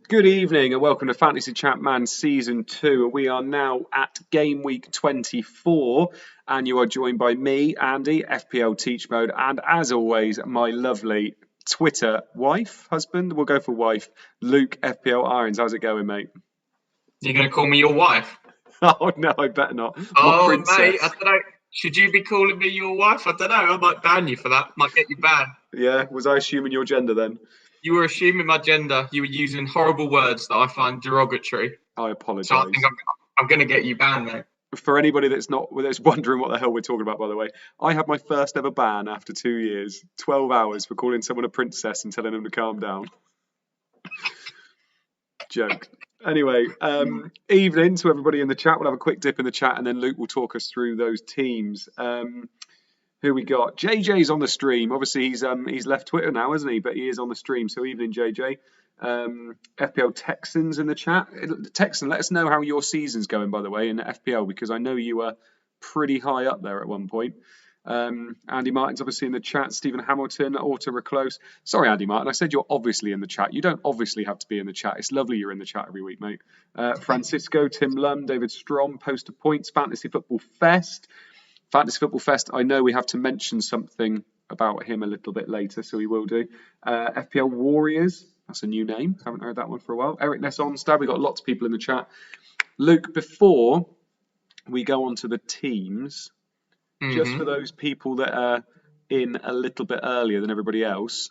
Good evening and welcome to Fantasy ChampMan Season 2. We are now at Gameweek 24 and you are joined by me, Andy, FPL Teach Mode, and as always, my lovely Twitter husband, we'll go for wife, Luke FPL Irons. How's it going, mate? You're going to call me your wife? Oh, no, I better not. Oh, mate, I don't know. Should you be calling me your wife? I don't know. I might ban you for that. Might get you banned. Yeah, was I assuming your gender then? You were assuming my gender. You were using horrible words that I find derogatory. I apologise. So I think I'm going to get you banned, mate. For anybody that's wondering what the hell we're talking about, by the way, I had my first ever ban after 2 years, 12 hours for calling someone a princess and telling them to calm down. Joke. Anyway, evening to everybody in the chat. We'll have a quick dip in the chat and then Luke will talk us through those teams. Who we got? JJ's on the stream. Obviously, he's left Twitter now, hasn't he? But he is on the stream. So evening, JJ. FPL Texans in the chat. Texan, let us know how your season's going, by the way, in the FPL, because I know you were pretty high up there at one point. Andy Martin's obviously in the chat. Stephen Hamilton, Auto Reclose. Sorry, Andy Martin, I said you're obviously in the chat. You don't obviously have to be in the chat. It's lovely you're in the chat every week, mate. Francisco, Tim Lum, David Strom, Poster Points, Fantasy Football Fest. Fantasy Football Fest, I know we have to mention something about him a little bit later, so we will do. FPL Warriors, that's a new name. Haven't heard that one for a while. Eric Ness-Onstad, we've got lots of people in the chat. Luke, before we go on to the teams, just for those people that are in a little bit earlier than everybody else,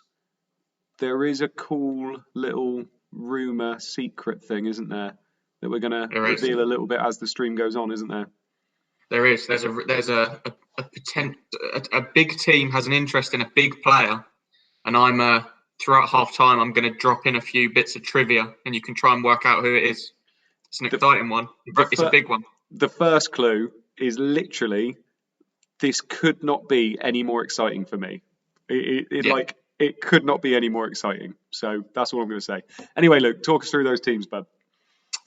there is a cool little rumour secret thing, isn't there? That we're going to reveal a little bit as the stream goes on, isn't there? There is. There's a big team has an interest in a big player, and I'm throughout half time I'm going to drop in a few bits of trivia, and you can try and work out who it is. It's an exciting one. It's a big one. The first clue is literally, this could not be any more exciting for me. It could not be any more exciting. So that's all I'm going to say. Anyway, Luke, talk us through those teams, bud.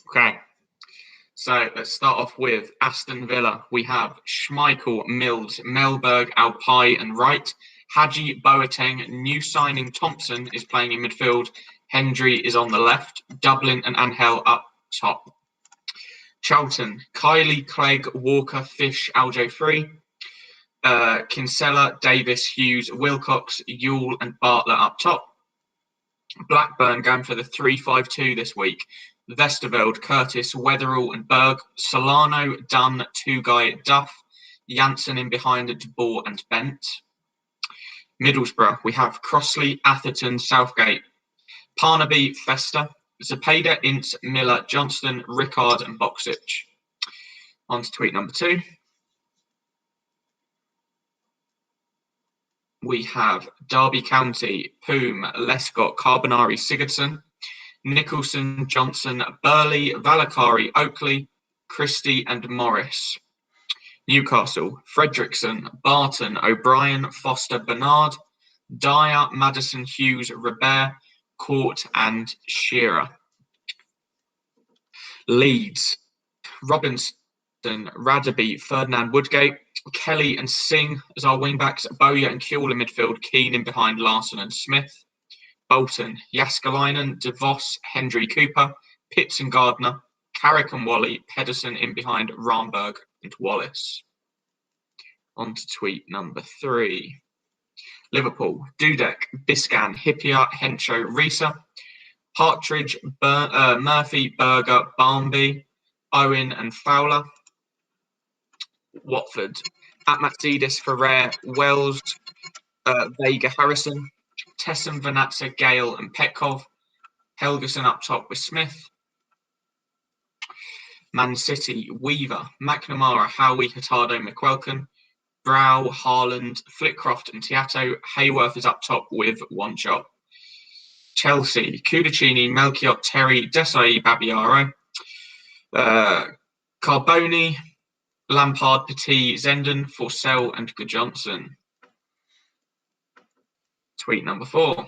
Okay. So let's start off with Aston Villa. We have Schmeichel, Mills, Melberg, Alpai and Wright. Hadji, Boateng, new signing Thompson is playing in midfield. Hendry is on the left. Dublin and Angel up top. Charlton, Kylie, Clegg, Walker, Fish, Aljo Free. Kinsella, Davis, Hughes, Wilcox, Yule and Bartlett up top. Blackburn going for the 3-5-2 this week. Vesterveld, Curtis, Weatherall and Berg, Solano, Dunn, Two-Guy, Duff, Janssen in behind De Boer and Bent. Middlesbrough, we have Crossley, Atherton, Southgate, Parnaby, Fester, Zepeda, Ince, Miller, Johnston, Rickard and Boxic. On to tweet number 2. We have Derby County, Poom, Lescott, Carbonari, Sigurdsson, Nicholson, Johnson, Burley, Valakari, Oakley, Christie and Morris. Newcastle, Fredrickson, Barton, O'Brien, Foster, Bernard, Dyer, Madison, Hughes, Robert, Court and Shearer. Leeds, Robinson, Radaby, Ferdinand Woodgate, Kelly and Singh as our wingbacks, Bowyer and Kuehl in midfield, Keane in behind Larson and Smith. Bolton, Jaskalainen, DeVos, Hendry Cooper, Pitts and Gardner, Carrick and Wally, Pedersen in behind Ramberg and Wallace. On to tweet number 3. Liverpool, Dudek, Biscan, Hippier, Hencho, Risa, Partridge, Murphy, Berger, Barnby, Owen and Fowler. Watford, Atmatidis, Ferrer, Wells, Vega, Harrison, Tesson, Vanatza, Gale and Petkov. Helgerson up top with Smith. Man City, Weaver, McNamara, Howie, Hurtado, McQuelkin, Brow, Haaland, Flitcroft and Tiato. Hayworth is up top with one shot. Chelsea, Cudicini, Melchiot, Terry, Desai, Babiaro, Carboni, Lampard, Petit, Zenden, Forsell and Johnson. Tweet number 4.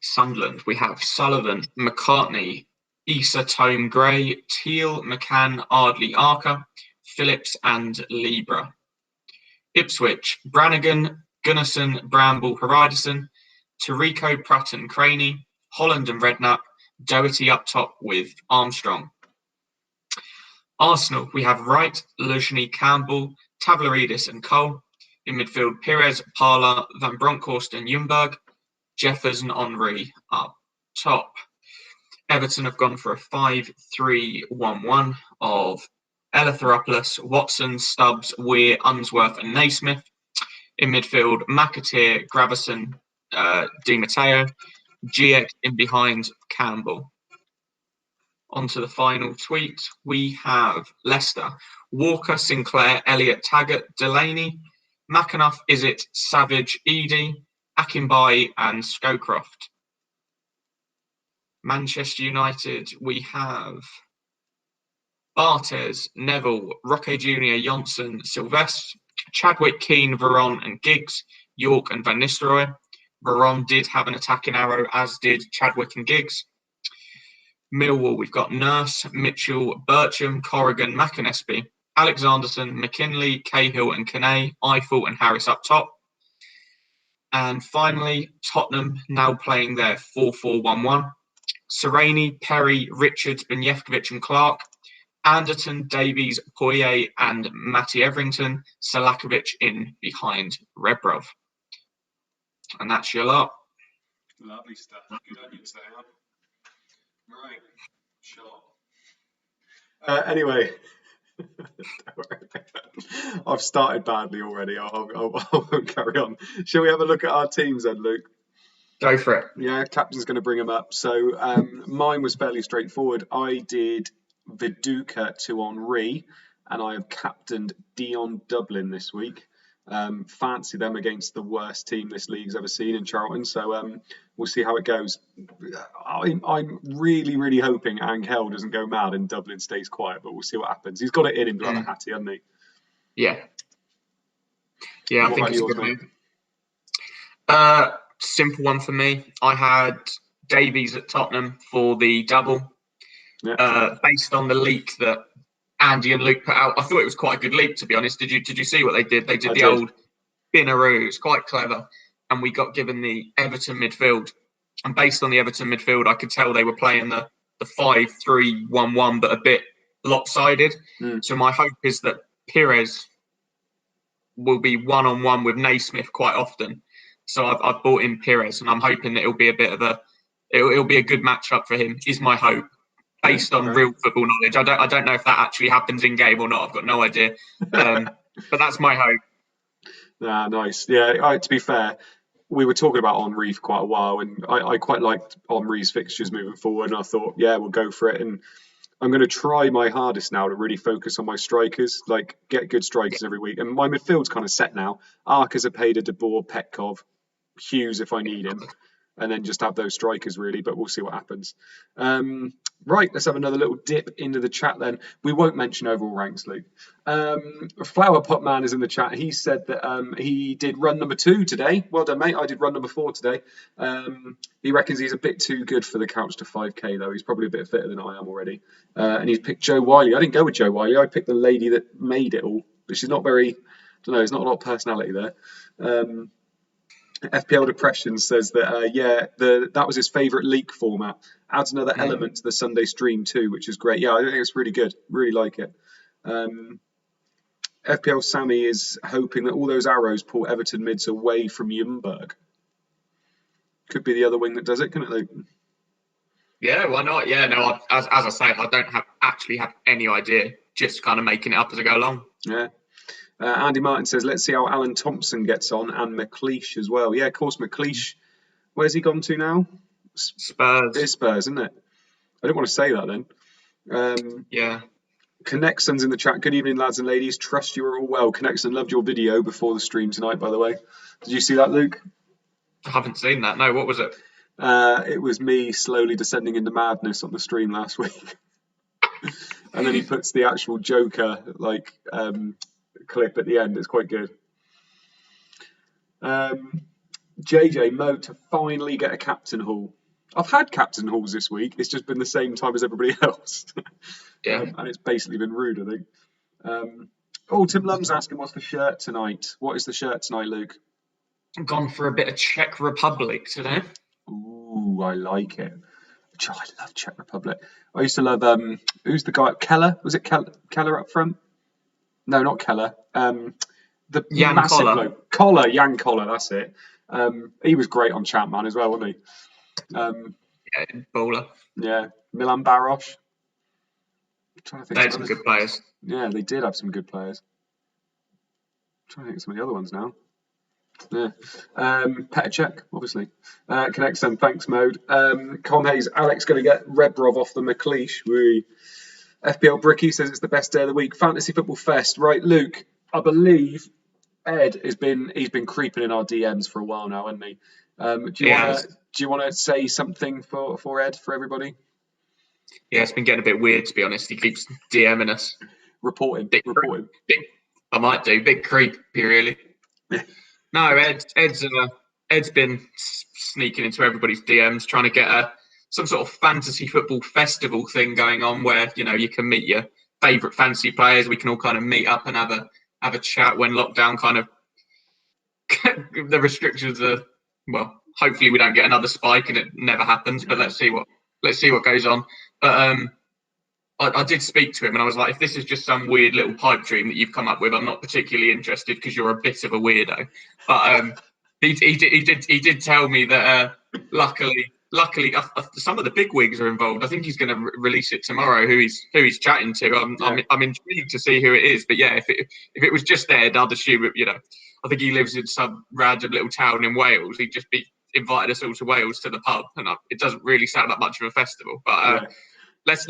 Sunderland, we have Sullivan, McCartney, Issa, Tome, Gray, Teal, McCann, Ardley, Archer, Phillips and Libra. Ipswich, Brannigan, Gunnarsson, Bramble, Haridason, Tarico, Pratt and Craney, Holland and Redknapp, Doherty up top with Armstrong. Arsenal, we have Wright, Luzhny, Campbell, Tavlaridis and Cole. In midfield, Pires, Parla, Van Bronckhorst and Ljungberg. Jeffers and Henry up top. Everton have gone for a 5-3-1-1 of Eleftheropoulos, Watson, Stubbs, Weir, Unsworth and Naismith. In midfield, McAteer, Gravison, Di Matteo, Ziyech in behind Campbell. On to the final tweet. We have Leicester, Walker, Sinclair, Elliott, Taggart, Delaney, McAnuff, Izzet, Savage, Eadie, Akinbaye and Scowcroft. Manchester United, we have Bartes, Neville, Roque Jr., Johnson, Sylvestre, Chadwick, Keane, Veron and Giggs, York and Van Nistelrooy. Veron did have an attacking arrow, as did Chadwick and Giggs. Millwall, we've got Nurse, Mitchell, Bircham, Corrigan, McInnesby, Alexanderson, McKinley, Cahill and Canay, Eiffel and Harris up top. And finally, Tottenham now playing their 4-4-1-1. Sereni, Perry, Richards, Benjefkovic and Clark, Anderton, Davies, Poirier and Matty Everington, Salakovic in behind Rebrov. And that's your lot. Lovely stuff. Good on you today, huh? Right. Sure. Anyway, I've started badly already. I won't carry on. Shall we have a look at our teams then, Luke? Go for it. Yeah, captain's going to bring them up. So mine was fairly straightforward. I did Viduka to Henri, and I have captained Dion Dublin this week. Fancy them against the worst team this league's ever seen in Charlton. So we'll see how it goes. I'm really, really hoping Angel doesn't go mad and Dublin stays quiet, but we'll see what happens. He's got it in him to have a hattie, hasn't he? Yeah. Yeah, I think it's a good move. Simple one for me. I had Davies at Tottenham for the double. Yeah. Based on the leak that Andy and Luke put out. I thought it was quite a good leak, to be honest. Did you see what they did? They did old Binaroo. It's quite clever. And we got given the Everton midfield. And based on the Everton midfield, I could tell they were playing the 5-3-1-1, but a bit lopsided. So my hope is that Pires will be one-on-one with Naismith quite often. So I've bought in Pires, and I'm hoping that it'll be a bit of it'll be a good matchup for him, is my hope. Based on real football knowledge. I don't know if that actually happens in game or not. I've got no idea. But that's my hope. Nice. Yeah, to be fair, we were talking about Henri for quite a while, and I quite liked Henri's fixtures moving forward, and I thought, yeah, we'll go for it. And I'm going to try my hardest now to really focus on my strikers, like get good strikers every week. And my midfield's kind of set now. Arca, Zapata, De Boer, Petkov, Hughes if I need him, and then just have those strikers really, but we'll see what happens. Right, let's have another little dip into the chat then. We won't mention overall ranks, Luke. Flower Pot Man is in the chat. He said that he did run number 2 today. Well done, mate. I did run number 4 today. He reckons he's a bit too good for the couch to 5k, though. He's probably a bit fitter than I am already. And he's picked Joe Wiley. I didn't go with Joe Wiley. I picked the lady that made it all. But she's not very, I don't know, there's not a lot of personality there. FPL Depression says that, that was his favourite leak format. Adds another element to the Sunday stream too, which is great. Yeah, I think it's really good. Really like it. FPL Sammy is hoping that all those arrows pull Everton mids away from Ljungberg. Could be the other wing that does it, couldn't it, Luke? Yeah, why not? Yeah, no, as I say, I don't actually have any idea. Just kind of making it up as I go along. Yeah. Andy Martin says, let's see how Alan Thompson gets on, and McLeish as well. Yeah, of course, McLeish. Where's he gone to now? Spurs. It's Spurs, isn't it? I didn't want to say that then. Yeah. Connexon's in the chat. Good evening, lads and ladies. Trust you are all well. Connexon loved your video before the stream tonight, by the way. Did you see that, Luke? I haven't seen that. No, what was it? It was me slowly descending into madness on the stream last week. And then he puts the actual Joker, clip at the end. It's quite good. JJ Mo to finally get a captain haul. I've had captain hauls this week. It's just been the same time as everybody else. Yeah. And it's basically been rude, I think. Tim Lum's asking, what's the shirt tonight? What is the shirt tonight, Luke? Gone for a bit of Czech Republic today. Ooh, I like it. I love Czech Republic. I used to love who's the guy? Keller? Was it Keller up front? No, not Keller. The Jan massive Koller. bloke. Jan Koller, that's it. He was great on ChampMan as well, wasn't he? Yeah, bowler. Yeah, Milan Baros. Trying to think They had some good players. Yeah, they did have some good players. Trying to think of some of the other ones now. Yeah. Petr Cech, obviously. Connects them, thanks, Mode. Com Hayes, Alex going to get Rebrov off the McLeish. FPL Bricky says it's the best day of the week. Fantasy Football Fest. Right, Luke, I believe Ed he's been creeping in our DMs for a while now, hasn't he? Do you want to say something for Ed, for everybody? Yeah, it's been getting a bit weird, to be honest. He keeps DMing us. Report him. I might do. Big creepy, really. No, Ed's been sneaking into everybody's DMs, trying to get some sort of fantasy football festival thing going on where, you can meet your favourite fantasy players. We can all kind of meet up and have a chat when lockdown kind of the restrictions are, well, hopefully we don't get another spike and it never happens, but let's see what goes on. But I did speak to him and I was like, if this is just some weird little pipe dream that you've come up with, I'm not particularly interested because you're a bit of a weirdo. But he did tell me that luckily some of the big wigs are involved. I think he's going to release it tomorrow. Who he's chatting to. I'm intrigued to see who it is. But yeah, if it was just Ed, I'd assume it. I think he lives in some random little town in Wales. He'd just be invited us all to Wales to the pub, and it doesn't really sound like much of a festival. But let's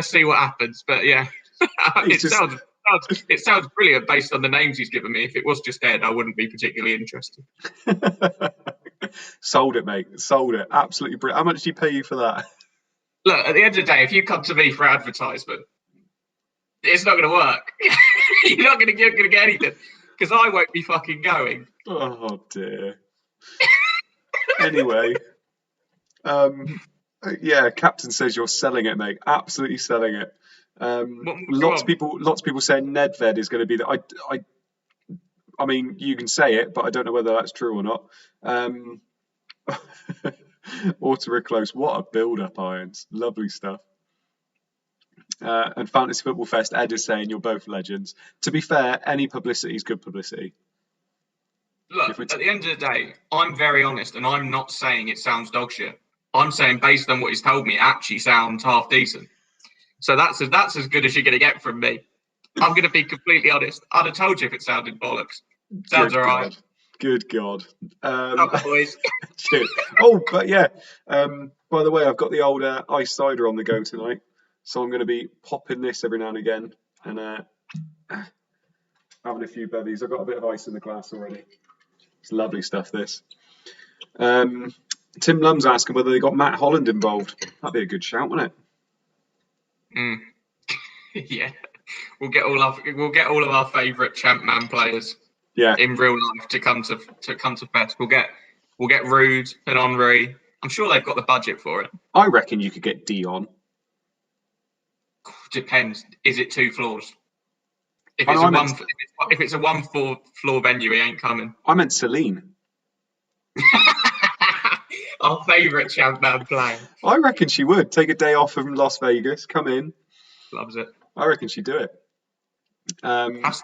see what happens. But yeah, it sounds brilliant based on the names he's given me. If it was just Ed, I wouldn't be particularly interested. Sold it, mate. Sold it. Absolutely brilliant. How much did he pay you for that? Look, at the end of the day, if you come to me for advertisement, it's not going to work. You're not going to get anything because I won't be fucking going. Oh dear. Anyway, yeah, Captain says you're selling it, mate. Absolutely selling it. Lots of people saying Nedved is going to be the. I mean, you can say it, but I don't know whether that's true or not. Auto close. What a build-up, Irons. Lovely stuff. And Fantasy Football Fest, Ed is saying you're both legends. To be fair, any publicity is good publicity. Look, at the end of the day, I'm very honest, and I'm not saying it sounds dog shit. I'm saying based on what he's told me, it actually sounds half decent. So that's as good as you're going to get from me. I'm going to be completely honest. I'd have told you if it sounded bollocks. Sounds all right. Good God. Boys. Oh, but yeah. By the way, I've got the old ice cider on the go tonight. So I'm going to be popping this every now and again and having a few bevies. I've got a bit of ice in the glass already. It's lovely stuff, this. Tim Lum's asking whether they got Matt Holland involved. That'd be a good shout, wouldn't it? Yeah. We'll get all of our favourite ChampMan players. Yeah. In real life to come to Fest. We'll get Rude and Henri. I'm sure they've got the budget for it. I reckon you could get Dion. Depends. Is it 2 floors? If it's a 1 floor venue, he ain't coming. I meant Celine. Our favourite ChampMan player. I reckon she would take a day off from Las Vegas, come in. Loves it. I reckon she'd do it. Let's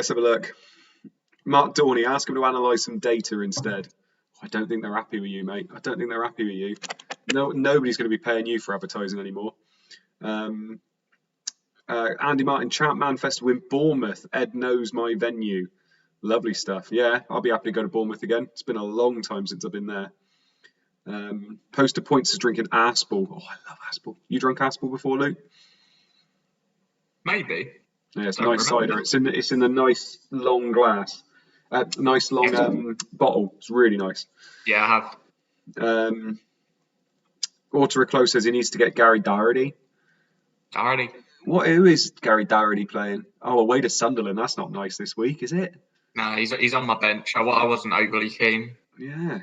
have a look. Mark Dorney, ask him to analyse some data instead. I don't think they're happy with you, mate. I don't think they're happy with you. No, nobody's going to be paying you for advertising anymore. Andy Martin, ChampMan Festival in Bournemouth. Ed knows my venue. Lovely stuff. Yeah, I'll be happy to go to Bournemouth again. It's been a long time since I've been there. Poster Points is drinking Aspel. Oh, I love Aspel. You drunk Aspel before, Luke? Maybe. Yeah, it's nice cider. It's in a nice long glass. Nice long bottle. It's really nice. Yeah, I have. Auto Close says he needs to get Gary Doherty. Doherty? Who is Gary Doherty playing? Oh, away to Sunderland. That's not nice this week, is it? No, he's on my bench. I wasn't overly keen. Yeah.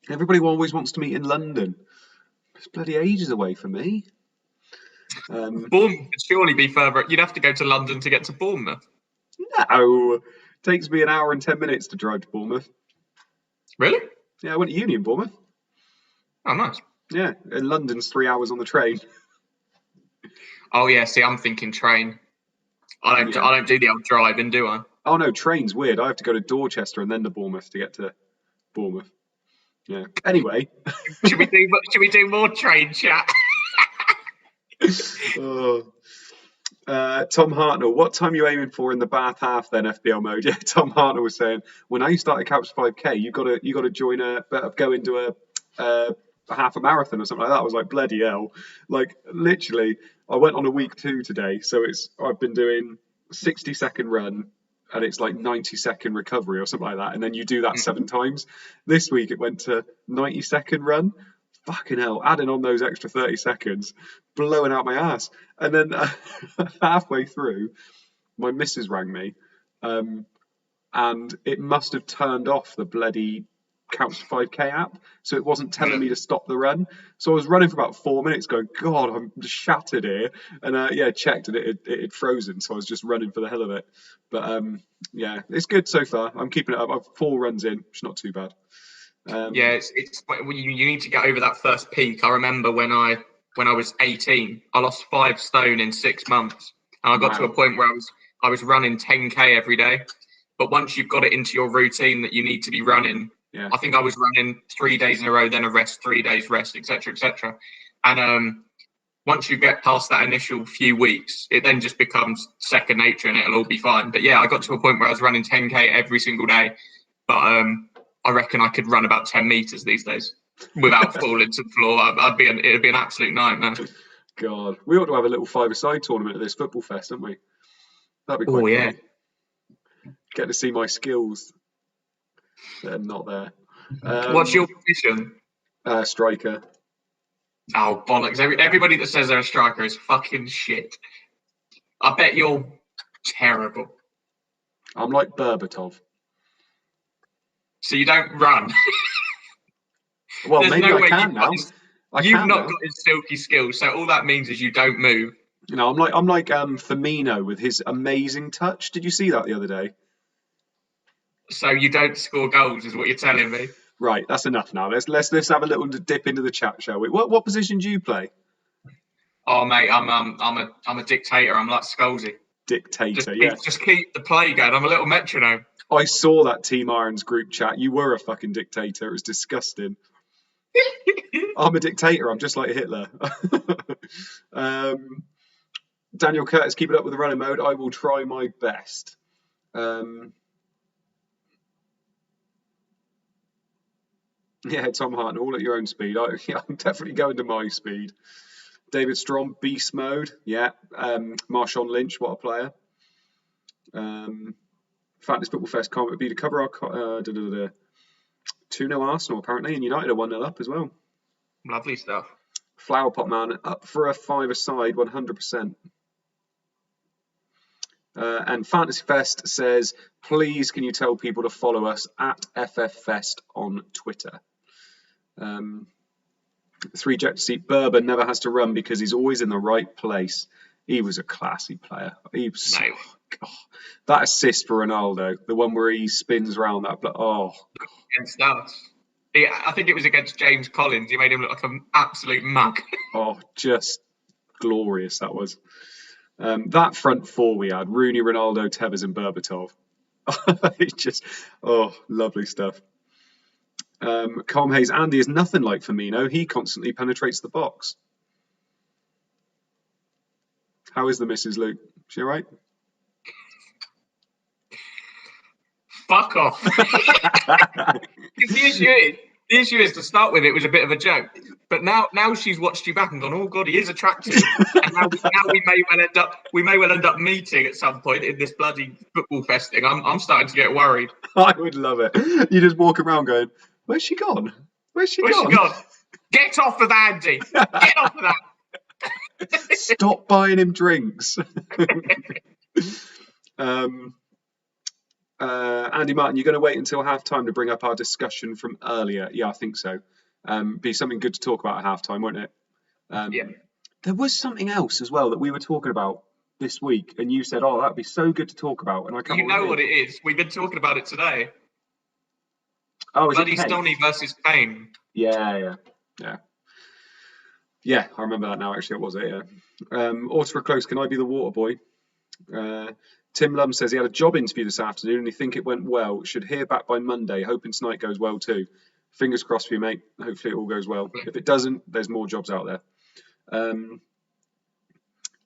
Everybody always wants to meet in London. It's bloody ages away from me. Bournemouth would surely be further. You'd have to go to London to get to Bournemouth. No, takes me an hour and 10 minutes to drive to Bournemouth. Really? Yeah, I went to uni in Bournemouth. Oh, nice. Yeah, and London's 3 hours on the train. Oh yeah. See, I'm thinking train. I don't. Yeah. I don't do the old driving, do I? Oh no, train's weird. I have to go to Dorchester and then to Bournemouth to get to Bournemouth. Yeah. Anyway. Should we do? Should we do more train chat? Oh. Tom Hartnell, what time are you aiming for in the Bath half then, FPL mode? Yeah, Tom Hartnell was saying, well, now you start a Couch 5K, you got to join go into a half a marathon or something like that. I was like, bloody hell. Like, literally, I went on a week 2 today, so I've been doing 60-second run, and it's like 90-second recovery or something like that, and then you do that 7 times. This week it went to 90-second run. Fucking hell, adding on those extra 30 seconds, blowing out my ass. And then halfway through, my missus rang me, and it must have turned off the bloody Couch 5K app, so it wasn't telling me to stop the run. So I was running for about 4 minutes going, God, I'm shattered here. And checked, and it had frozen, so I was just running for the hell of it. But yeah, it's good so far. I'm keeping it up. I've 4 runs in, which is not too bad. Yeah, it's you need to get over that first peak. I remember when I was 18, I lost 5 stone in 6 months, and I got to a point where I was running 10k every day. But once you've got it into your routine that you need to be running, I think I was running 3 days in a row, then a rest, 3 days rest, etc., etc. And once you get past that initial few weeks, it then just becomes second nature, and it'll all be fine. But yeah, I got to a point where I was running 10k every single day, but I reckon I could run about 10 meters these days without falling to the floor. It'd be an absolute nightmare. God, we ought to have a little 5-a-side tournament at this football fest, don't we? That'd be quite fun. Get to see my skills. They're not there. What's your position? Striker. Oh, bollocks. Everybody that says they're a striker is fucking shit. I bet you're terrible. I'm like Berbatov. So you don't run. Well, maybe I can now. You've not got his silky skills, so all that means is you don't move. You know, I'm like Firmino with his amazing touch. Did you see that the other day? So you don't score goals, is what you're telling me. Right, that's enough now. Let's have a little dip into the chat, shall we? What position do you play? Oh mate, I'm a dictator. I'm like Scholesy. Dictator, just keep the play going. I'm a little metronome. I saw that Team Irons group chat. You were a fucking dictator. It was disgusting. I'm a dictator. I'm just like Hitler. Daniel Curtis, keep it up with the running mode. I will try my best. Yeah, Tom Hartnell, all at your own speed. I'm definitely going to my speed. David Strong, beast mode. Yeah. Marshawn Lynch, what a player. Fantasy Football Fest comment would be to cover our 2-0 Arsenal apparently, and United are 1-0 up as well. Lovely stuff. Flower Pot Man up for a 5-a-side 100%. And Fantasy Fest says, please can you tell people to follow us at FFFest on Twitter. 3 Jet to seat Bourbon never has to run because he's always in the right place. He was a classy player. That assist for Ronaldo, the one where he spins around that. Against us. Yeah, I think it was against James Collins. He made him look like an absolute mug. Just glorious that was. That front 4 we had, Rooney, Ronaldo, Tevez and Berbatov. Lovely stuff. Calm Hayes, Andy is nothing like Firmino. He constantly penetrates the box. How is the Mrs. Luke? She all right? Fuck off. The issue is, to start with, it was a bit of a joke. But now she's watched you back and gone, oh God, he is attractive. And now we may well end up meeting at some point in this bloody football fest thing. I'm starting to get worried. I would love it. You just walk around going, where's she gone? Where's she gone? Get off of Andy. Get off of that. Stop buying him drinks. Andy Martin, you're going to wait until half-time to bring up our discussion from earlier. Yeah, I think so. Be something good to talk about at half-time, won't it? Yeah. There was something else as well that we were talking about this week, and you said, "Oh, that'd be so good to talk about," and I can't. You know what it is? We've been talking about it today. Oh, is Bloody it Kent? Stoney versus Kane. Yeah. Yeah, I remember that now. Actually, it was it. Yeah. Also for close, can I be the water boy? Tim Lum says he had a job interview this afternoon and he think it went well. Should hear back by Monday. Hoping tonight goes well too. Fingers crossed for you, mate. Hopefully it all goes well. If it doesn't, there's more jobs out there.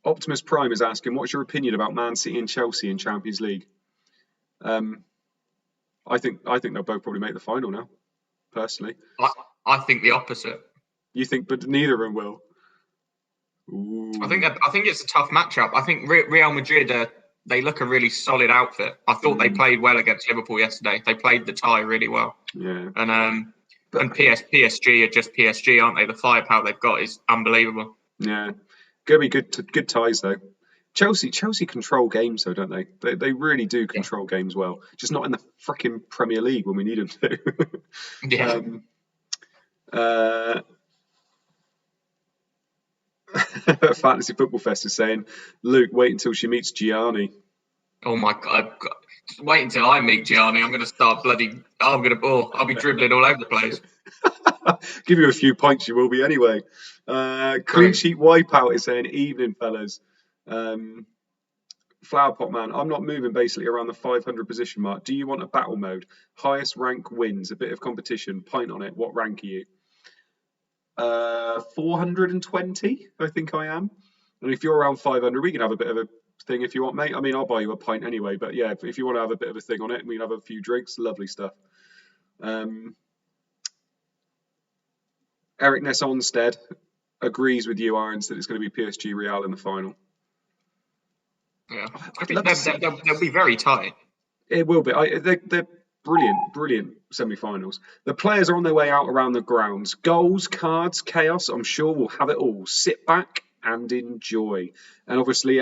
Optimus Prime is asking, what's your opinion about Man City and Chelsea in Champions League? I think they'll both probably make the final now. Personally, I think the opposite. You think, but neither of them will. Ooh. I think it's a tough matchup. I think Real Madrid they look a really solid outfit. I thought they played well against Liverpool yesterday. They played the tie really well. Yeah. And PSG are just PSG, aren't they? The firepower they've got is unbelievable. Yeah. Gonna be good ties though. Chelsea control games though, don't they? They really do control games well. Just not in the freaking Premier League when we need them to. Yeah. Fantasy Football Fest is saying, Luke, wait until she meets Gianni. Oh my God. Wait until I meet Gianni. I'm going to start I'll be dribbling all over the place. Give you a few points, you will be anyway. Clean sheet wipeout is saying, evening, fellas. Flower Pot Man, I'm not moving basically around the 500 position mark. Do you want a battle mode? Highest rank wins, a bit of competition, pint on it. What rank are you? 420, I think I am. And if you're around 500, we can have a bit of a thing if you want, mate. I mean, I'll buy you a pint anyway, but yeah, if you want to have a bit of a thing on it, we can have a few drinks. Lovely stuff. Eric Ness Onstead agrees with you, Irons, that it's going to be PSG Real in the final. Yeah, I think they'll be very tight. It will be. They're brilliant semi-finals. The players are on their way out around the grounds. Goals, cards, chaos. I'm sure we'll have it all. Sit back and enjoy. And obviously,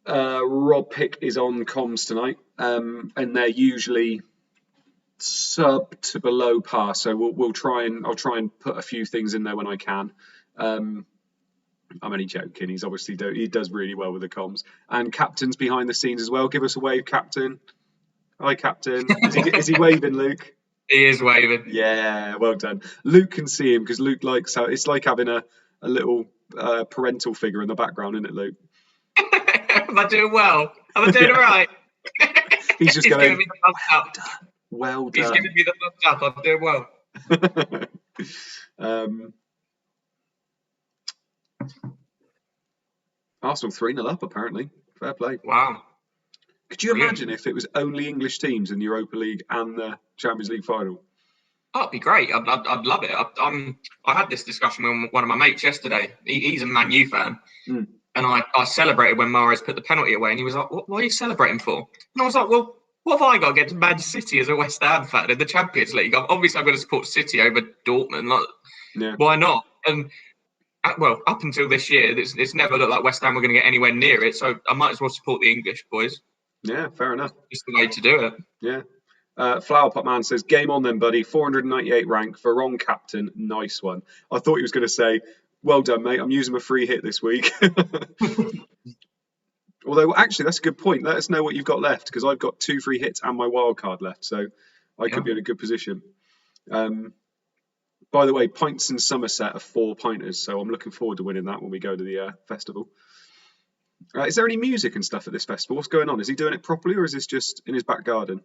Rob Pick is on comms tonight, and they're usually sub to below par. So I'll try and put a few things in there when I can. I'm only joking. He's obviously he does really well with the comms. And Captain's behind the scenes as well. Give us a wave, Captain. Hi, Captain. Is he waving, Luke? He is waving. Yeah, well done. Luke can see him because Luke likes how it's like having a little parental figure in the background, isn't it, Luke? Am I doing well? Am I doing it right? He's just going. Giving me the thumbs up. Well done. He's giving me the thumbs up. I'm doing well. Arsenal 3-0 up, apparently. Fair play. Wow. Could you imagine if it was only English teams in the Europa League and the Champions League final? Oh, it'd be great. I'd love it. I had this discussion with one of my mates yesterday. He's a Man U fan. And I celebrated when Mahrez put the penalty away, and he was like, what are you celebrating for? And I was like, well, what have I got against Man City as a West Ham fan in the Champions League? Obviously, I'm going to support City over Dortmund. Why not? And up until this year, it's never looked like West Ham were going to get anywhere near it. So I might as well support the English boys. Yeah, fair enough. It's the way to do it. Yeah. Flower Pot Man says, game on then, buddy. 498 rank for wrong captain. Nice one. I thought he was going to say, well done, mate. I'm using my free hit this week. Although, actually, that's a good point. Let us know what you've got left, because I've got 2 free hits and my wild card left. So I could be in a good position. By the way, pints in Somerset are 4 pinters. So I'm looking forward to winning that when we go to the festival. Is there any music and stuff at this festival? What's going on? Is he doing it properly, or is this just in his back garden?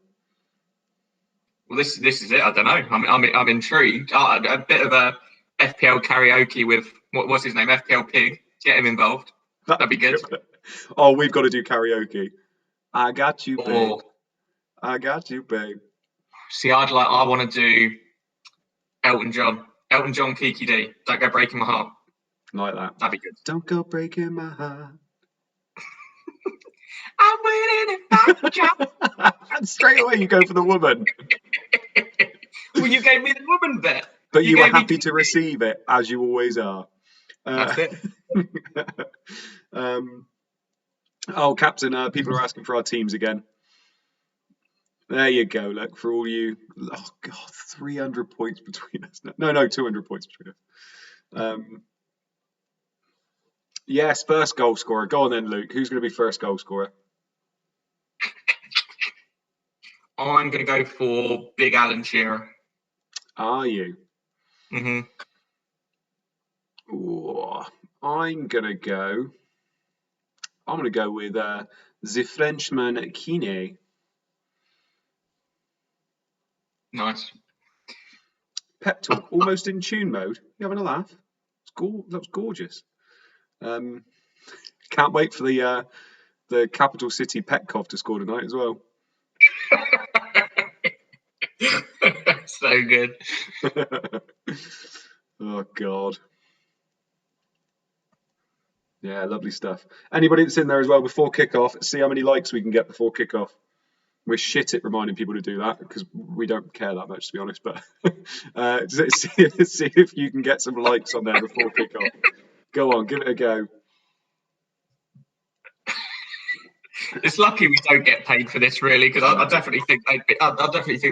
Well, this is it. I don't know. I'm intrigued. A bit of a FPL karaoke with what's his name? FPL Pig. Get him involved. That'd be good. Oh, we've got to do karaoke. I got you, babe. I got you, babe. See, I want to do Elton John, Kiki D. Don't Go Breaking My Heart. Like that. That'd be good. Don't go breaking my heart. I'm winning it back, and straight away you go for the woman. Well, you gave me the woman bit. But you were happy to receive it, as you always are. That's it. Captain, people are asking for our teams again. There you go. Look, for all you... Oh, God, 300 points between us. No, 200 points between us. Yes, first goal scorer. Go on then, Luke. Who's going to be first goal scorer? I'm going to go for Big Alan Shearer. Are you? Mm-hmm. Ooh, I'm going to go with the Frenchman Kine. Nice. Pep talk, almost in tune mode. You having a laugh? That was gorgeous. Can't wait for the capital city Petkov to score tonight as well. So good. Oh God. Yeah, lovely stuff. Anybody that's in there as well before kickoff, see how many likes we can get before kickoff. We're shit at reminding people to do that because we don't care that much, to be honest. But see if you can get some likes on there before kickoff. Go on, give it a go. It's lucky we don't get paid for this, really, because I definitely think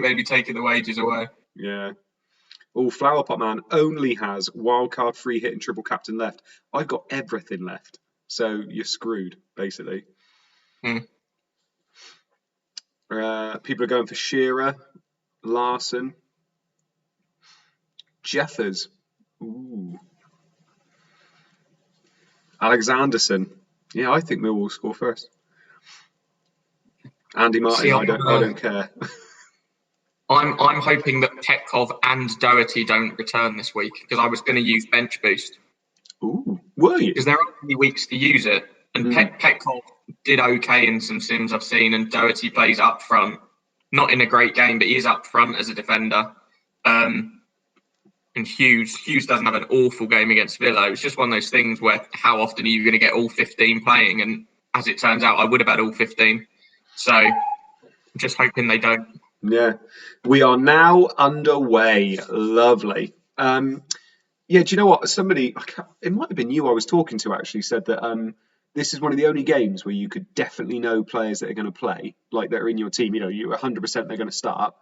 they'd be taking the wages away. Yeah. Oh, Flower Pot Man only has wildcard, free hit, and triple captain left. I've got everything left, so you're screwed basically. People are going for Shearer, Larson, Jeffers, ooh, Alexanderson. Yeah, I think Millwall will score first. Andy Martin, See, I don't care. I'm hoping that Petkov and Doherty don't return this week because I was going to use bench boost. Ooh, were you? Because there are only weeks to use it, and Petkov did okay in some sims I've seen, and Doherty plays up front, not in a great game, but he is up front as a defender. And Hughes doesn't have an awful game against Villa. It's just one of those things where how often are you going to get all 15 playing? And as it turns out, I would have had all 15. So I'm just hoping they don't. Yeah, we are now underway. Lovely. Yeah, do you know what? It might have been you I was talking to actually, said that this is one of the only games where you could definitely know players that are going to play, like that are in your team. You know, you're 100% they're going to start.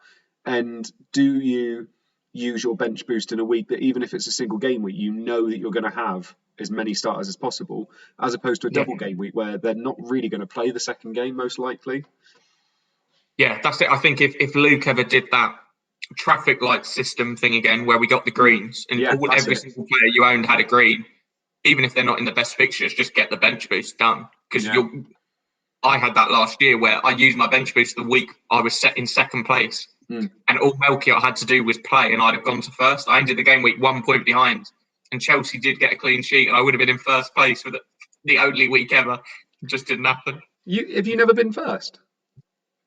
And do you use your bench boost in a week that even if it's a single game week, you know that you're going to have as many starters as possible, as opposed to a double game week where they're not really going to play the second game, most likely. Yeah, that's it. I think if Luke ever did that traffic light system thing again, where we got the greens and every single player you owned had a green, even if they're not in the best fixtures, just get the bench boost done. Because I had that last year where I used my bench boost the week I was set in second place. And all Melchior had to do was play and I'd have gone to first. I ended the game week 1 point behind. And Chelsea did get a clean sheet and I would have been in first place for the only week ever. It just didn't happen. Have you never been first?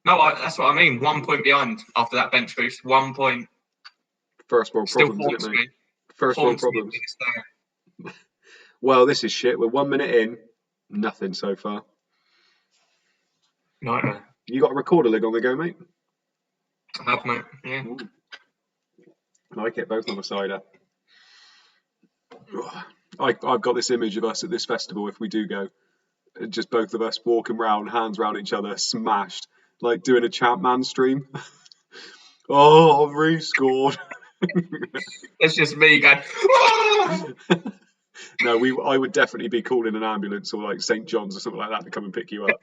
No, that's what I mean. 1 point behind after that bench boost. 1 point. First world problems, isn't it, mate? First world problems. Well, this is shit. We're 1 minute in. Nothing so far. Nightmare. You got a recorder lid on the go, mate? I have, mate. Yeah. Ooh. I like it, both on the cider. I've got this image of us at this festival, if we do go, just both of us walking round, hands round each other, smashed, like doing a ChampMan stream. Oh, I've re-scored. It's just me going, oh! No, I would definitely be calling an ambulance or like St. John's or something like that to come and pick you up.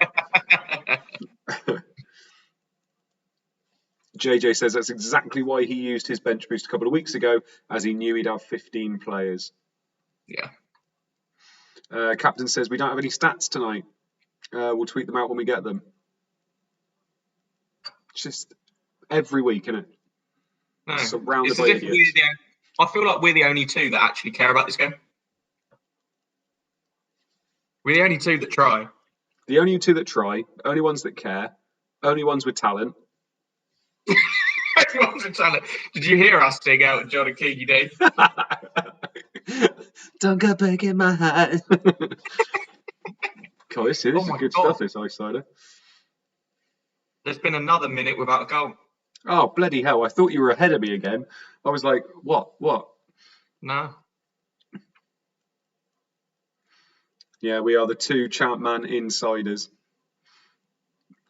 JJ says that's exactly why he used his bench boost a couple of weeks ago, as he knew he'd have 15 players. Yeah. Captain says we don't have any stats tonight. We'll tweet them out when we get them. Just every week, isn't it? No. Surrounded by idiots. I feel like we're the only two that actually care about this game. We're the only two that try. The only two that try, only ones that care, only ones with talent. Did you hear us sing out John and King, you did? Don't go breaking my heart. God, this is good stuff, this ice cider. There's been another minute without a goal. Oh, bloody hell. I thought you were ahead of me again. I was like, what? No. Yeah, we are the two ChampMan insiders.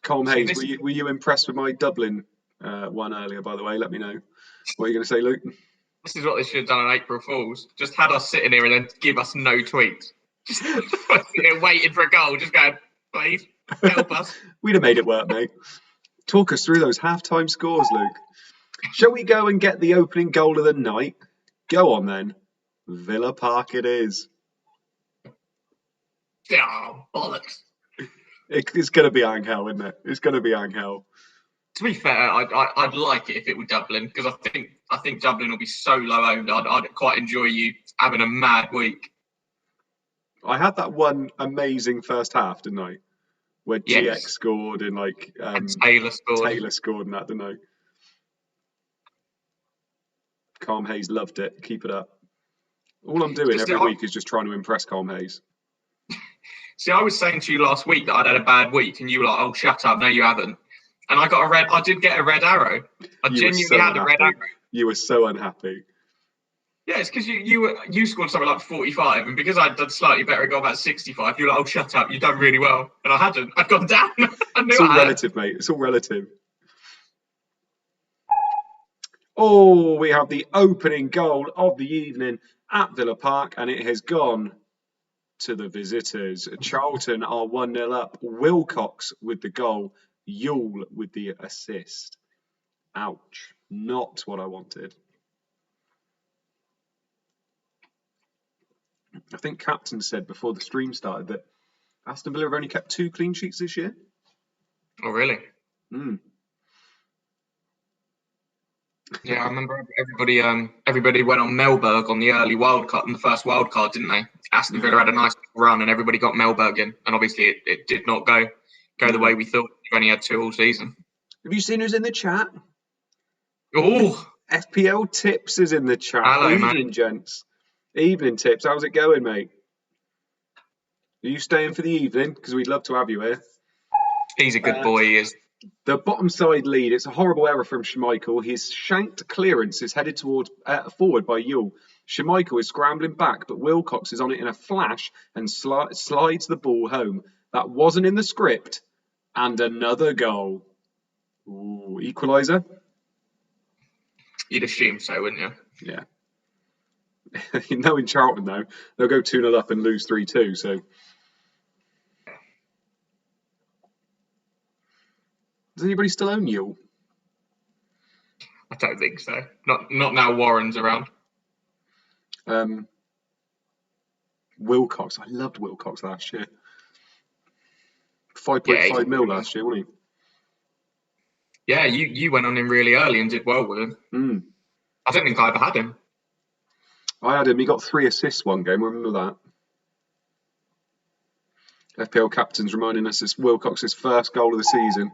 Colm Hayes, were you impressed with my Dublin one earlier, by the way? Let me know. What are you going to say, Luke? This is what they should have done on April Fools. Just had us sitting here and then give us no tweets. Just sitting waiting for a goal, just going, please, help us. We'd have made it work, mate. Talk us through those half-time scores, Luke. Shall we go and get the opening goal of the night? Go on, then. Villa Park it is. Oh, bollocks. It's going to be Angel, isn't it? It's going to be Angel. To be fair, I'd like it if it were Dublin, because I think Dublin will be so low-owned. I'd quite enjoy you having a mad week. I had that one amazing first half, didn't I? Where Yes. GX scored and And Taylor scored. Taylor scored and that, didn't I? Calm Hayes loved it. Keep it up. All I'm doing every week is just trying to impress Calm Hayes. See, I was saying to you last week that I'd had a bad week, and you were like, "Oh, shut up! No, you haven't." And I did get a red arrow. I genuinely had a red arrow. You were so unhappy. Yeah, it's because you scored something like 45, and because I'd done slightly better, I got about 65. You're like, "Oh, shut up! You've done really well," and I hadn't. I'd gone down. It's all relative, mate. It's all relative. Oh, we have the opening goal of the evening at Villa Park, and it has gone to the visitors. Charlton are 1-0 up. Wilcox with the goal. Yule with the assist. Ouch. Not what I wanted. I think Captain said before the stream started that Aston Villa have only kept 2 clean sheets this year. Oh, really? Yeah, I remember everybody went on Mellberg on the early wildcard, on the first wildcard, didn't they? Aston Villa had a nice run and everybody got Mellberg in, and obviously it did not go the way we thought. We've only had 2 all season. Have you seen who's in the chat? Oh, FPL Tips is in the chat. Hello, Evening, gents. Evening Tips. How's it going, mate? Are you staying for the evening? Because we'd love to have you here. He's a good boy, he is. The bottom side lead. It's a horrible error from Schmeichel. His shanked clearance is headed towards forward by Yule. Schmeichel is scrambling back, but Wilcox is on it in a flash and slides the ball home. That wasn't in the script. And another goal. Ooh, equaliser? You'd assume so, wouldn't you? Yeah. Knowing Charlton, though, they'll go 2-0 up and lose 3-2, so... Does anybody still own Yule? I don't think so. Not now Warren's around. Wilcox. I loved Wilcox last year. 5.5 mil last year, wasn't he? Yeah, you went on him really early and did well with him. I don't think I ever had him. I had him. He got 3 assists one game. Remember that? FPL captain's reminding us it's Wilcox's first goal of the season.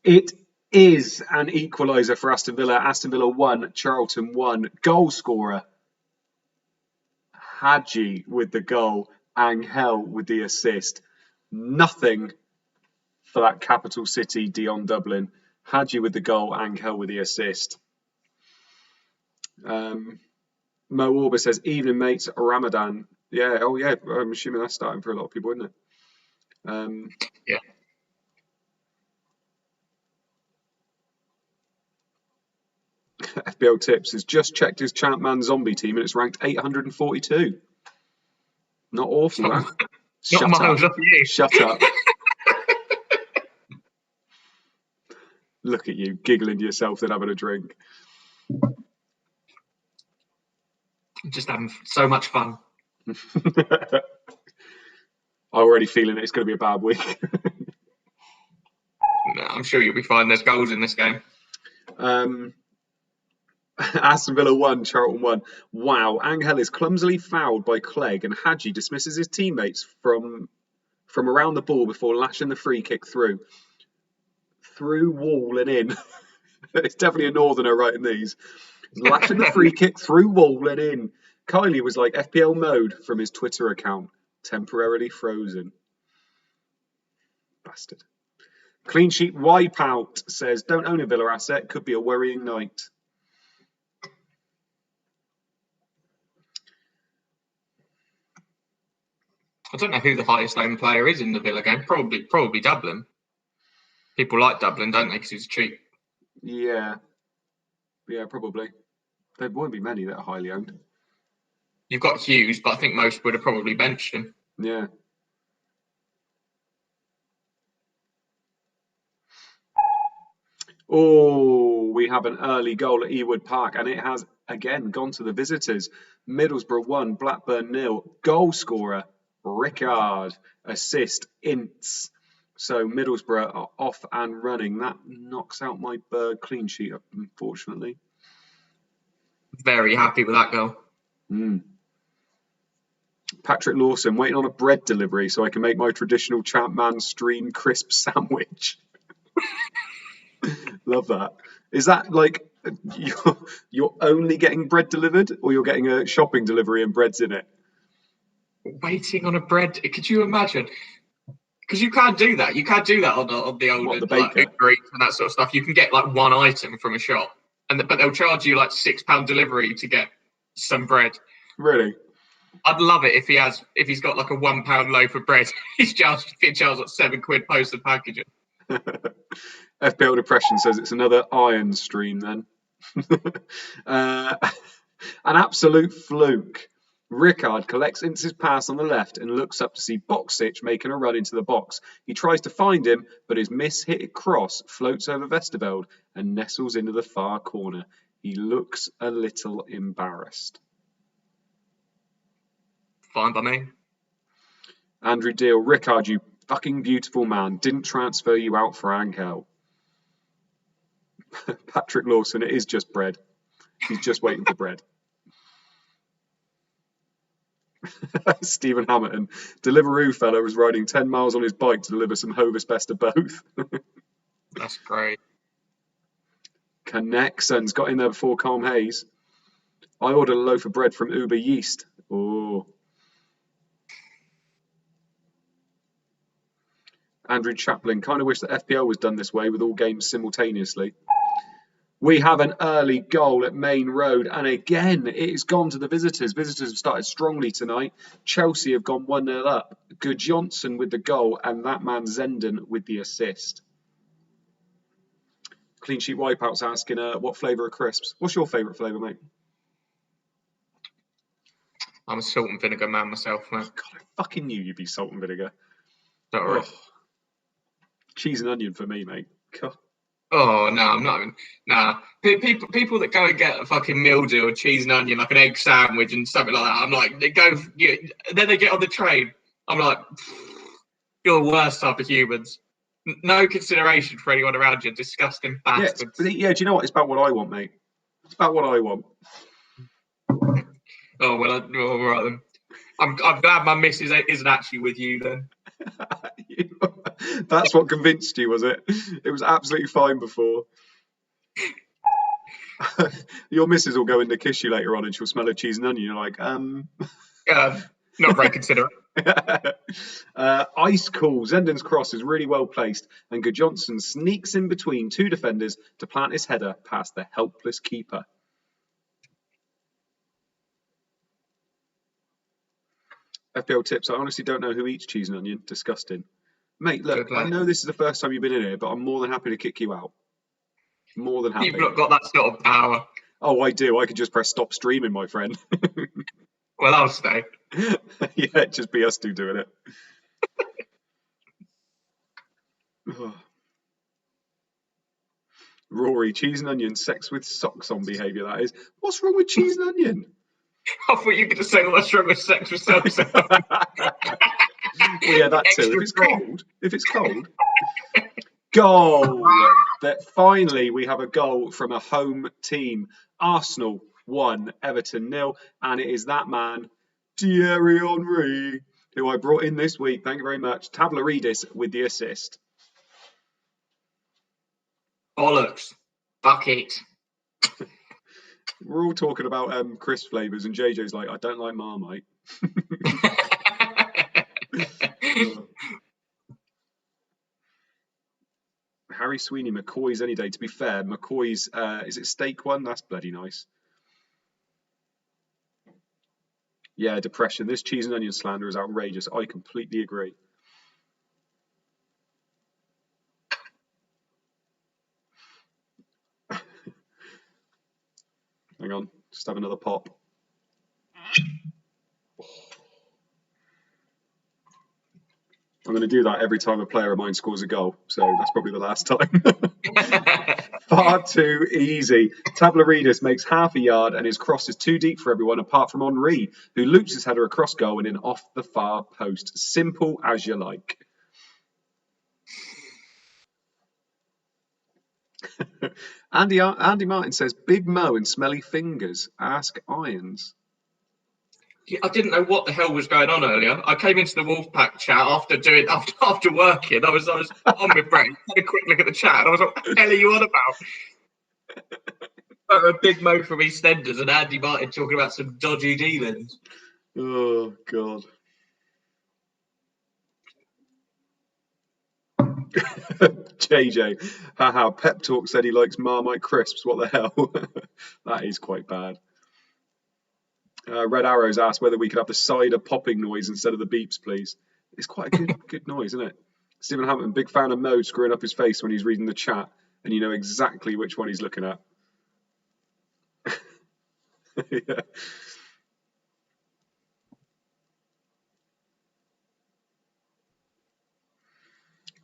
It is an equaliser for Aston Villa. Aston Villa 1, Charlton 1. Goal scorer, Hadji with the goal, Angel with the assist. Nothing for that capital city, Dion Dublin. Hadji with the goal, Angel with the assist. Mo Orba says, evening mates, Ramadan. Yeah, oh yeah, I'm assuming that's starting for a lot of people, isn't it? Yeah. FBL Tips has just checked his ChampMan zombie team and it's ranked 842. Not awful, that. Not miles off you. Shut up. Look at you, giggling to yourself and having a drink. Just having so much fun. I'm already feeling it's going to be a bad week. No, I'm sure you'll be fine. There's goals in this game. Aston Villa 1, Charlton 1. Wow, Angel is clumsily fouled by Clegg and Hadji dismisses his teammates from around the ball before lashing the free kick through wall and in. It's definitely a northerner writing these. Lashing the free kick through wall and in. Kylie was like FPL mode from his Twitter account. Temporarily frozen. Bastard. Clean sheet wipeout says, don't own a Villa asset. Could be a worrying night. I don't know who the highest owned player is in the Villa game. Probably Dublin. People like Dublin, don't they? Because he's cheap. Yeah, probably. There won't be many that are highly owned. You've got Hughes, but I think most would have probably benched him. Yeah. Oh, we have an early goal at Ewood Park, and it has again gone to the visitors. Middlesbrough 1, Blackburn 0. Goal scorer, Rickard. Assist, Ince. So Middlesbrough are off and running. That knocks out my Berg clean sheet, unfortunately. Very happy with that goal. Patrick Lawson, waiting on a bread delivery so I can make my traditional ChampMan stream crisp sandwich. Love that. Is that like you're only getting bread delivered, or you're getting a shopping delivery and bread's in it? Waiting on a bread. Could you imagine? Because you can't do that. You can't do that on the old the baker? Like, Uber Eats and that sort of stuff. You can get like one item from a shop, but they'll charge you like £6 delivery to get some bread. Really? I'd love it if he's got like a £1 loaf of bread. He's charged like £7 postal packaging. FPL Depression says it's another iron stream then. An absolute fluke. Rickard collects Ince's pass on the left and looks up to see Boxic making a run into the box. He tries to find him, but his miss-hit cross floats over Vesterveld and nestles into the far corner. He looks a little embarrassed. Fine by me. Andrew Deal, Rickard, you fucking beautiful man. Didn't transfer you out for Angel. Patrick Lawson, it is just bread. He's just waiting for bread. Stephen Hamilton, Deliveroo fella was riding 10 miles on his bike to deliver some Hovis best of both. That's great. Connexon's got in there before Calm Hayes. I ordered a loaf of bread from Uber Yeast. Oh. Andrew Chaplin, kind of wish that FPL was done this way with all games simultaneously. We have an early goal at Main Road, and again, it has gone to the visitors. Visitors have started strongly tonight. Chelsea have gone 1-0 up. Good Johnson with the goal, and that man Zenden with the assist. Clean Sheet Wipeout's asking, what flavour are crisps? What's your favourite flavour, mate? I'm a salt and vinegar man myself, man. Oh, God, I fucking knew you'd be salt and vinegar. Don't worry. Cheese and onion for me, mate. God. Oh no, I'm not even. Nah, people that go and get a fucking meal deal, cheese and onion, like an egg sandwich and something like that. I'm like, they go. Then they get on the train. I'm like, you're the worst type of humans. No consideration for anyone around you. Disgusting bastards. Yeah, do you know what? It's about what I want, mate. It's about what I want. Oh well, all right then. I'm glad my missus isn't actually with you then. That's what convinced you, was it? It was absolutely fine before. Your missus will go in to kiss you later on and she'll smell of cheese and onion. You're like, not very considerate. Ice cool. Zenden's cross is really well placed, and Good Johnson sneaks in between two defenders to plant his header past the helpless keeper. FPL tips. I honestly don't know who eats cheese and onion. Disgusting. Mate, look, I know this is the first time you've been in here, but I'm more than happy to kick you out. More than happy. You've not got that sort of power. Oh, I do. I could just press stop streaming, my friend. Well, I'll stay. Yeah, it'd just be us two doing it. Rory, cheese and onion, sex with socks on behaviour, that is. What's wrong with cheese and onion? I thought you were going to say what's wrong with sex with socks. Well, yeah, that too. If it's cold. Goal! That finally we have a goal from a home team. Arsenal 1, Everton 0, and it is that man, Thierry Henry, who I brought in this week. Thank you very much. Tavlaridis with the assist. Bollocks. Bucket. We're all talking about crisp flavours, and JJ's like, I don't like Marmite. Harry Sweeney, McCoy's any day. To be fair, McCoy's, is it steak one? That's bloody nice. Yeah, depression. This cheese and onion slander is outrageous. I completely agree. Hang on, just have another pop. going to do that every time a player of mine scores a goal. So that's probably the last time. Far too easy. Tablaridis makes half a yard and his cross is too deep for everyone apart from Henry, who loops his header across goal and in off the far post. Simple as you like. Andy Martin says, Big Mo and smelly fingers. Ask Irons. Yeah, I didn't know what the hell was going on earlier. I came into the Wolfpack chat after working. I was on my break, had a quick look at the chat, and I was like, what the hell are you on about? A Big Mo from EastEnders and Andy Martin talking about some dodgy dealings. Oh, God. JJ, haha, Pep Talk said he likes Marmite crisps. What the hell? That is quite bad. Red Arrows asked whether we could have the cider popping noise instead of the beeps, please. It's quite a good noise, isn't it? Stephen Hampton, big fan of Mo screwing up his face when he's reading the chat, and you know exactly which one he's looking at. Yeah.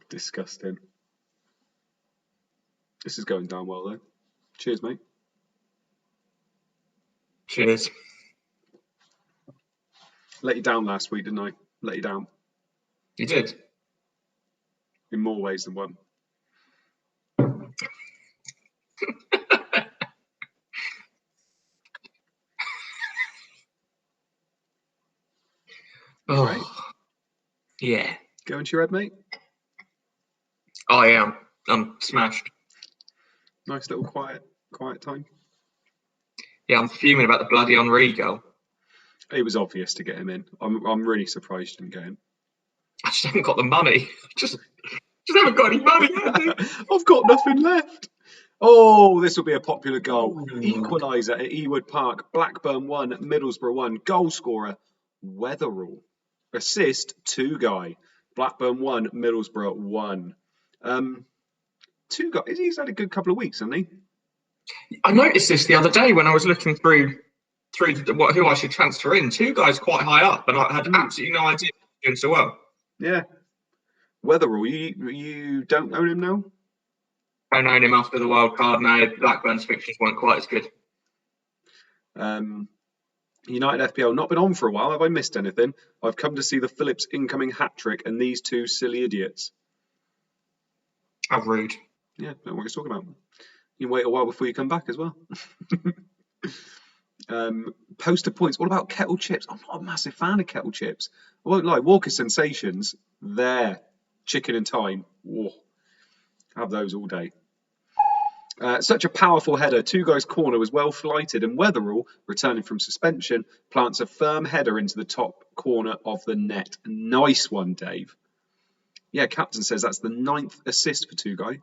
Disgusting. This is going down well, though. Cheers, mate. Cheers. Let you down last week, didn't I? Let you down. You did? In more ways than one. Oh, right. Yeah. Going to your head, mate? I am. I'm smashed. Nice little quiet time. Yeah, I'm fuming about the bloody Henry goal. It was obvious to get him in. I'm really surprised you didn't get him. I just haven't got the money. Just haven't got any money. I've got nothing left. Oh, this will be a popular goal. Equaliser at Ewood Park. Blackburn 1, Middlesbrough 1. Goal scorer, Weatherall. Assist, 2 guy. Blackburn 1, Middlesbrough 1. 2 guys. He's had a good couple of weeks, hasn't he? I noticed this the other day when I was looking through who I should transfer in. 2 guys quite high up, and I had absolutely no idea he was doing so well. Yeah. Weatherall, you don't own him now? Don't own him after the wild card now. Blackburn's fixtures weren't quite as good. United FPL, not been on for a while. Have I missed anything? I've come to see the Phillips incoming hat-trick and these 2 silly idiots. How rude. Yeah, don't know what you're talking about. You wait a while before you come back as well. Poster points. What about kettle chips? I'm not a massive fan of kettle chips. I won't lie. Walker Sensations, there. Chicken and thyme. Whoa. Have those all day. Such a powerful header. 2 guys' corner was well flighted, and Weatherall, returning from suspension, plants a firm header into the top corner of the net. Nice one, Dave. Yeah, Captain says that's the 9th assist for 2 guy.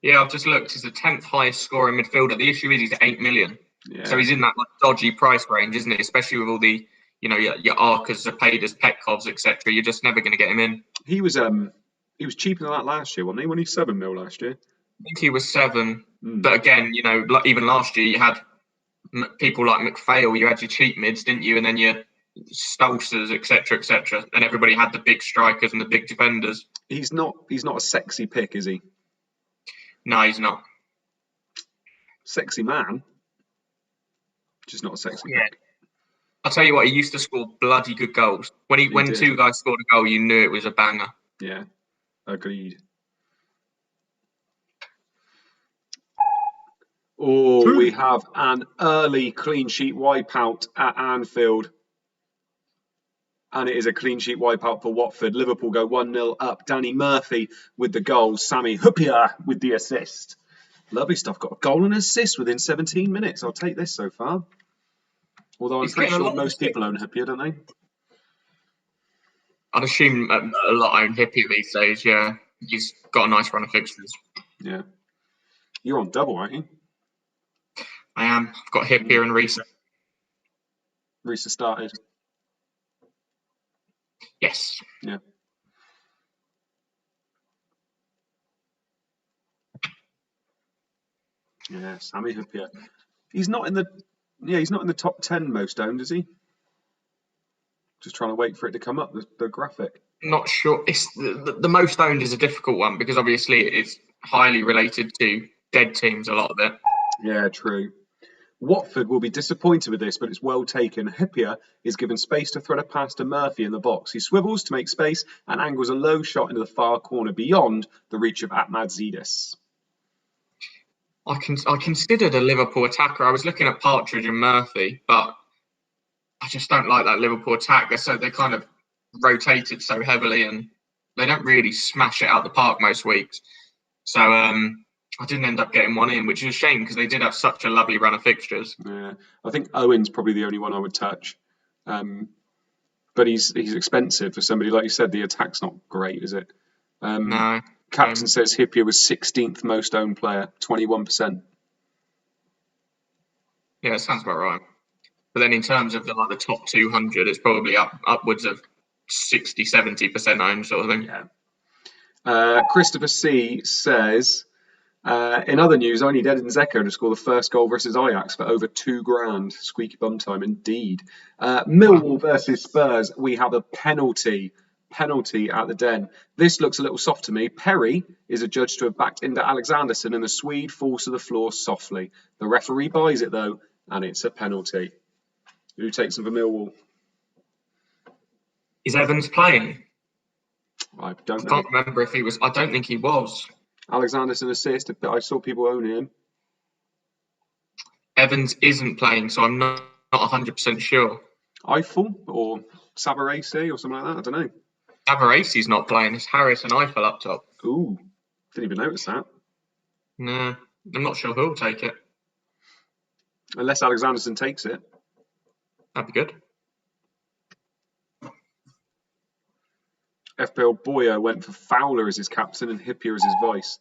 Yeah, I've just looked. He's the 10th highest scoring midfielder. The issue is he's 8 million. Yeah. So he's in that dodgy price range, isn't he? Especially with all the, your Arcas, Zapadas, Petkovs, etc. You're just never going to get him in. He was cheaper than that last year, wasn't he? When he 7 mil last year. I think he was 7. But again, even last year you had people like McPhail. You had your cheap mids, didn't you? And then your Stolzers, etc. And everybody had the big strikers and the big defenders. He's not a sexy pick, is he? No, he's not. Sexy man. Just not a sexy pick. I'll tell you what, he used to score bloody good goals. When 2 guys scored a goal, you knew it was a banger. Yeah, agreed. Oh, we have an early clean sheet wipeout at Anfield. And it is a clean sheet wipeout for Watford. Liverpool go 1-0 up. Danny Murphy with the goal. Sami Hyypiä with the assist. Lovely stuff. Got a goal and assist within 17 minutes. I'll take this so far. Although I'm pretty sure most people own Hyypiä, don't they? I'd assume a lot own Hyypiä these days, yeah. He's got a nice run of fixtures. Yeah. You're on double, aren't you? I am. I've got Hyypiä and Risa. Risa started. Yes. Yeah. Yeah, Sami Hyypiä. He's not in the top 10 most owned, is he? Just trying to wait for it to come up, the graphic. not sure. It's the most owned is a difficult one because obviously it's highly related to dead teams, a lot of it. Yeah, true. Watford will be disappointed with this, but it's well taken. Hippier is given space to thread a pass to Murphy in the box. He swivels to make space and angles a low shot into the far corner beyond the reach of Atmadzidis. I considered a Liverpool attacker. I was looking at Partridge and Murphy, but I just don't like that Liverpool attack. They're kind of rotated so heavily and they don't really smash it out the park most weeks. So I didn't end up getting one in, which is a shame because they did have such a lovely run of fixtures. Yeah, I think Owen's probably the only one I would touch. But he's expensive for somebody, like you said, the attack's not great, is it? No. Captain says Hippier was 16th most owned player, 21%. Yeah, it sounds about right. But then in terms of the top 200, it's probably upwards of 60, 70% owned sort of thing. Yeah. Christopher C says, in other news, I need Edin Dzeko to score the first goal versus Ajax for over £2,000. Squeaky bum time indeed. Millwall versus Spurs, we have a penalty at the Den. This looks a little soft to me. Perry is adjudged to have backed into Alexanderson and the Swede falls to the floor softly. The referee buys it though, and it's a penalty. Who takes him for Millwall? Is Evans playing? I don't know. Can't remember if he was. I don't think he was. Alexanderson assist, but I saw people owning him. Evans isn't playing, so I'm not 100% sure. Eiffel or Savarese or something like that? I don't know. Savarese's not playing. It's Harris and Eiffel up top. Ooh, didn't even notice that. No, I'm not sure who'll take it. Unless Alexanderson takes it. That'd be good. FPL Boyo went for Fowler as his captain and Hippier as his vice.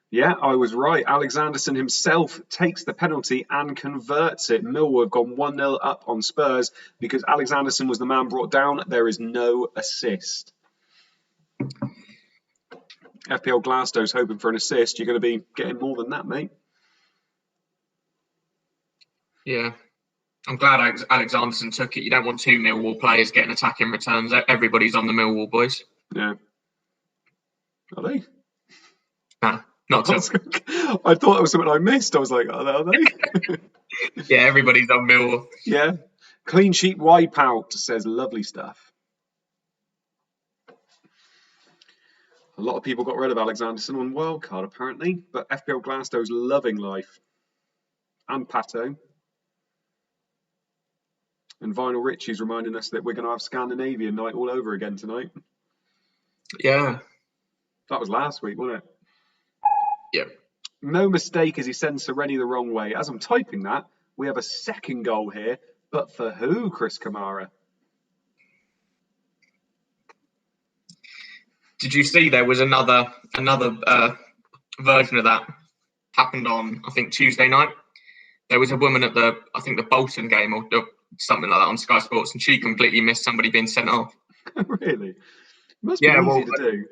Yeah, I was right. Alexanderson himself takes the penalty and converts it. Millwall have gone 1-0 up on Spurs because Alexanderson was the man brought down. There is no assist. FPL Glasgow's hoping for an assist. You're going to be getting more than that, mate. Yeah. I'm glad Alexanderson took it. You don't want two Millwall players getting attacking returns. Everybody's on the Millwall boys. Yeah. Are they? No, not at all. I thought it was something I missed. I was like, are they? Yeah, everybody's on Millwall. Yeah. Clean sheet wipeout says lovely stuff. A lot of people got rid of Alexanderson on wildcard, apparently, but FPL Glasgow's loving life. And Pato. And Vinyl Richie's reminding us that we're going to have Scandinavian night all over again tonight. Yeah. That was last week, wasn't it? Yeah. No mistake as he sends Sereni the wrong way. As I'm typing that, we have a second goal here. But for who, Chris Kamara? Did you see there was another version of that happened on, I think, Tuesday night? There was a woman at the Bolton game or something like that on Sky Sports, and she completely missed somebody being sent off. Really? It must be easy to do.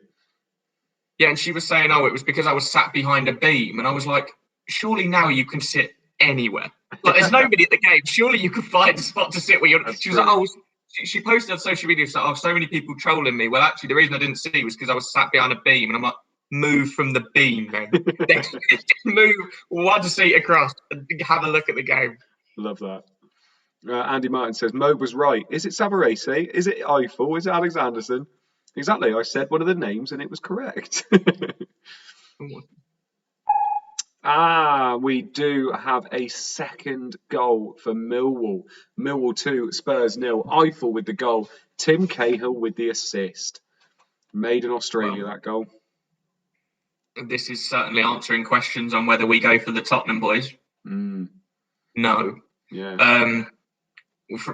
Yeah, and she was saying, it was because I was sat behind a beam. And I was like, surely now you can sit anywhere. Like, there's nobody at the game. Surely you could find a spot to sit where you're... She was like, she posted on social media, so many people trolling me. Well, actually, the reason I didn't see was because I was sat behind a beam. And I'm like, move from the beam, then. Move one seat across and have a look at the game. Love that. Andy Martin says, Mobe was right. Is it Savarese? Is it Eiffel? Is it Alexanderson? Exactly. I said one of the names and it was correct. We do have a second goal for Millwall. Millwall 2, Spurs 0. Eiffel with the goal. Tim Cahill with the assist. Made in Australia, that goal. This is certainly answering questions on whether we go for the Tottenham boys. No. Yeah.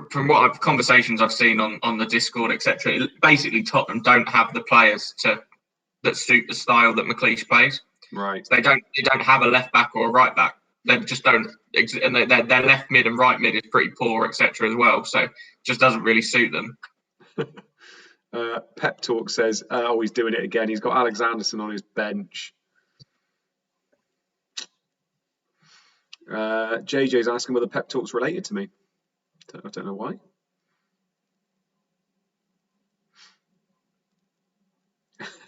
From what conversations I've seen on the Discord, etc., basically Tottenham don't have the players that suit the style that McLeish plays. Right. So they don't have a left back or a right back. They just don't. And their left mid and right mid is pretty poor, etc. as well. So it just doesn't really suit them. Pep Talk says, he's doing it again. He's got Alexanderson on his bench. JJ's asking whether Pep Talk's related to me. I don't know why.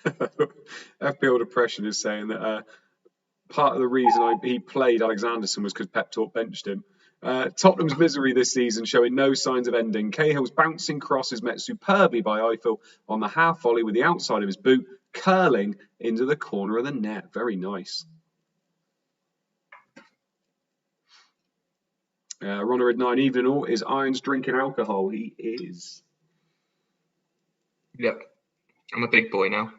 FPL Depression is saying that part of the reason he played Alexanderson was because Pep Talk benched him. Tottenham's misery this season showing no signs of ending. Cahill's bouncing cross is met superbly by Eiffel on the half volley with the outside of his boot curling into the corner of the net. Very nice. Ronald 9 evening all. Is Irons drinking alcohol? He is. Yep. I'm a big boy now.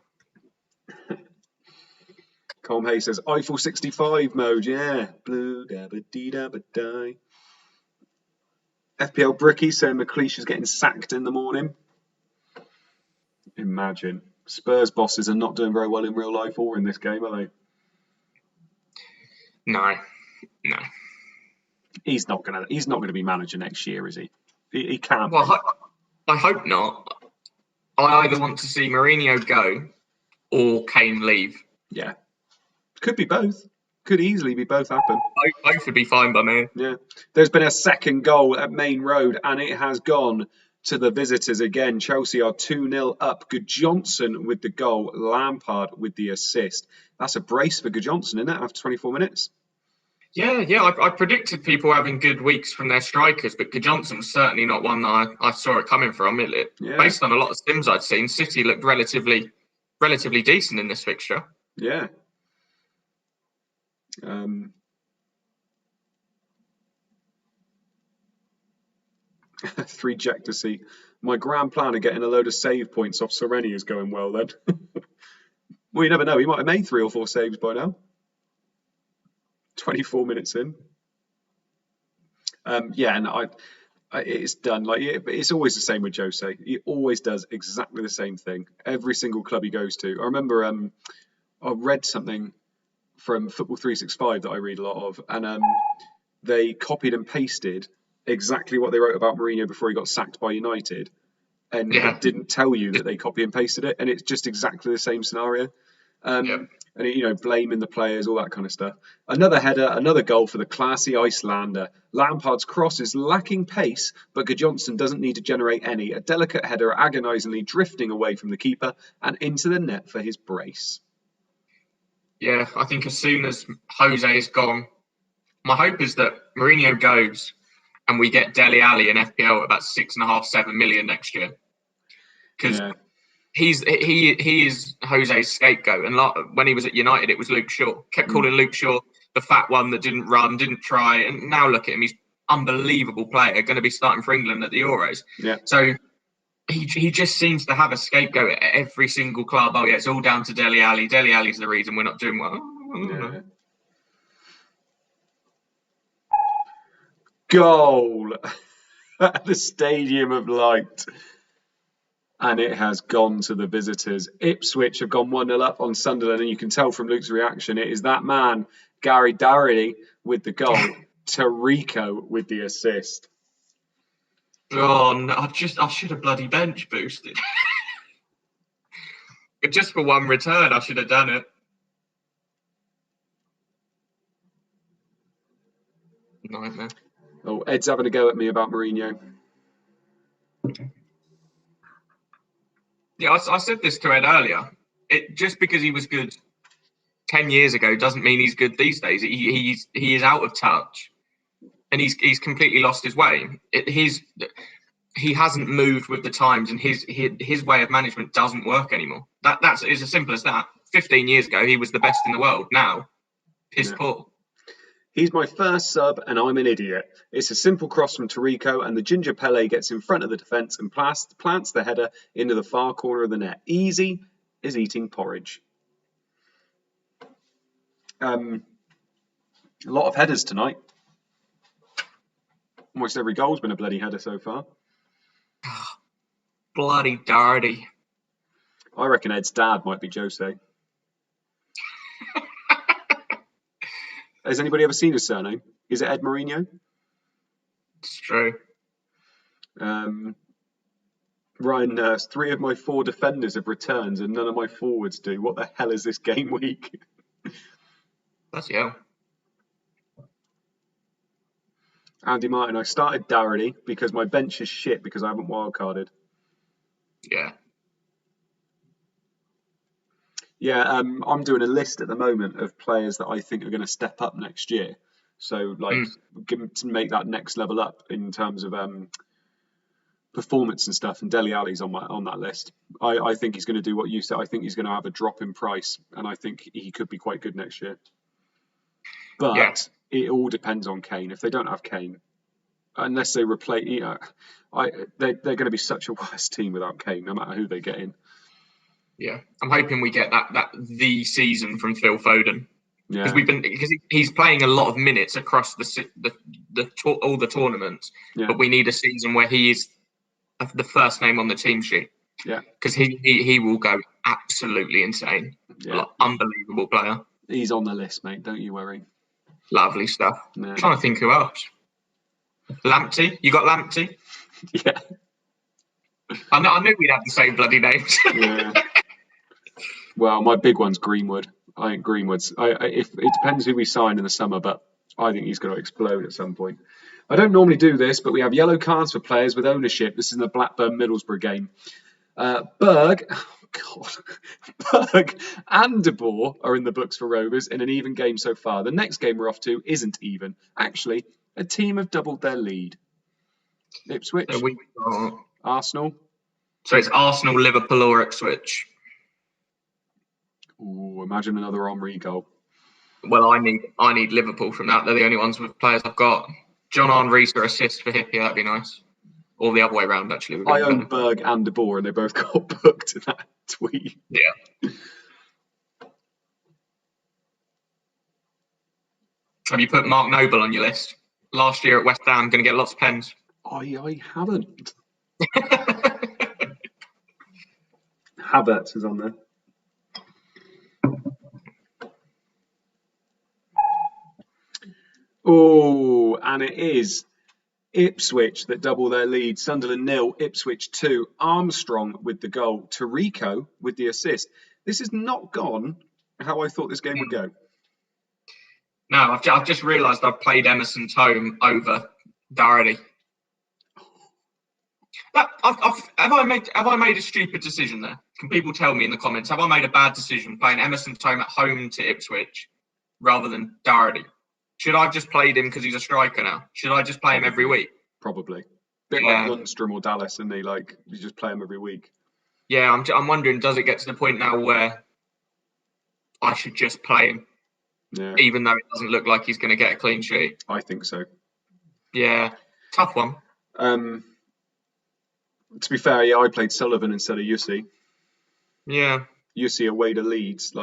Colm Hay says Eiffel 65 mode. Yeah. Blue dabba dee dabba die. FPL Bricky saying McLeish is getting sacked in the morning. Imagine. Spurs bosses are not doing very well in real life or in this game, are they? No. He's not gonna be manager next year, is he? He can't. Well, I hope not. I either want to see Mourinho go or Kane leave. Yeah. Could be both. Could easily be both happen. Both would be fine by me. Yeah. There's been a second goal at Main Road, and it has gone to the visitors again. Chelsea are 2-0 up. Johnson with the goal, Lampard with the assist. That's a brace for Johnson, isn't it, after 24 minutes? Yeah. I predicted people having good weeks from their strikers, but Johnson was certainly not one that I saw it coming from. Based on a lot of sims I'd seen, City looked relatively decent in this fixture. Yeah. Three Jack to see. My grand plan of getting a load of save points off Sereni is going well then. Well, you never know. He might have made 3 or 4 saves by now. 24 minutes in. And it's done. It's always the same with Jose. He always does exactly the same thing. Every single club he goes to. I remember I read something from Football 365 that I read a lot of, and they copied and pasted exactly what they wrote about Mourinho before he got sacked by United, and it didn't tell you that they copy and pasted it, and it's just exactly the same scenario. And blaming the players, all that kind of stuff. Another header, another goal for the classy Icelander. Lampard's cross is lacking pace, but Johnson doesn't need to generate any. A delicate header agonisingly drifting away from the keeper and into the net for his brace. Yeah, I think as soon as Jose is gone, my hope is that Mourinho goes and we get Dele Alli in FPL at about 6.5-7 million next year. Because he is Jose's scapegoat. And when he was at United, it was Luke Shaw. Kept calling Luke Shaw the fat one that didn't run, didn't try. And now look at him. He's an unbelievable player, going to be starting for England at the Euros. Yeah. So he just seems to have a scapegoat at every single club. Oh, yeah, it's all down to Dele Alli. Dele Alli's the reason we're not doing well. Yeah. Goal at the Stadium of Light. And it has gone to the visitors. Ipswich have gone 1-0 up on Sunderland, and you can tell from Luke's reaction, it is that man, Gary Doherty, with the goal, Tarico with the assist. Oh, no, I should have bloody bench boosted. Just for one return, I should have done it. Nightmare. Oh, Ed's having a go at me about Mourinho. Yeah, I said this to Ed earlier. Just because he was good 10 years ago doesn't mean he's good these days. He is out of touch, and he's completely lost his way. He hasn't moved with the times, and his way of management doesn't work anymore. That's as simple as that. 15 years ago, he was the best in the world. Now, piss poor. He's my first sub, and I'm an idiot. It's a simple cross from Tarico, and the Ginger Pele gets in front of the defence and plants the header into the far corner of the net. Easy as eating porridge. A lot of headers tonight. Almost every goal's been a bloody header so far. Bloody dirty. I reckon Ed's dad might be Jose. Has anybody ever seen his surname? Is it Ed Mourinho? It's true. Ryan Nurse, 3 of my 4 defenders have returns and none of my forwards do. What the hell is this game week? That's hell. Andy Martin, I started Doherty because my bench is shit because I haven't wildcarded. Yeah. Yeah, I'm doing a list at the moment of players that I think are going to step up next year. So, like, to make that next level up in terms of performance and stuff. And Dele Alli's on that list. I think he's going to do what you said. I think he's going to have a drop in price, and I think he could be quite good next year. But it all depends on Kane. If they don't have Kane, unless they replace, they're going to be such a worse team without Kane, no matter who they get in. Yeah, I'm hoping we get the season from Phil Foden, because he's playing a lot of minutes across all the tournaments, but we need a season where he is the first name on the team sheet. Yeah, because he will go absolutely insane. Yeah, unbelievable player. He's on the list, mate. Don't you worry. Lovely stuff. Yeah. I'm trying to think who else. Lamptey, you got Lamptey? Yeah. I knew we'd have the same bloody names. Yeah. Well, my big one's Greenwood. I think Greenwood's. If it depends who we sign in the summer, but I think he's going to explode at some point. I don't normally do this, but we have yellow cards for players with ownership. This is in the Blackburn Middlesbrough game. Berg and De Boer are in the books for Rovers in an even game so far. The next game we're off to isn't even. Actually, a team have doubled their lead. Ipswich, Arsenal. So it's Arsenal, Liverpool, or Ipswich. Ooh, imagine another Henry goal. Well, I need Liverpool from that. They're the only ones with players I've got. John Henry's for assist for Hippie. That'd be nice. Or the other way around, actually. I own Berg and De Boer, and they both got booked in that tweet. Yeah. Have you put Mark Noble on your list? Last year at West Ham, going to get lots of pens. I haven't. Havertz is on there. Oh, and it is Ipswich that double their lead. Sunderland 0, Ipswich 2. Armstrong with the goal. Tarico with the assist. This has not gone how I thought this game would go. No, I've just realised I've played Emerson Tome over Doherty. Have I made a stupid decision there? Can people tell me in the comments? Have I made a bad decision playing Emerson Tome at home to Ipswich rather than Doherty? Should I have just played him because he's a striker now? Should I just play him every week? Probably. Bit like Lundstrom or Dallas, and you just play him every week. Yeah, I'm wondering, does it get to the point now where I should just play him? Yeah. Even though it doesn't look like he's going to get a clean sheet. I think so. Yeah, tough one. To be fair, I played Sullivan instead of Yussi. Yeah. Yussi away to Leeds,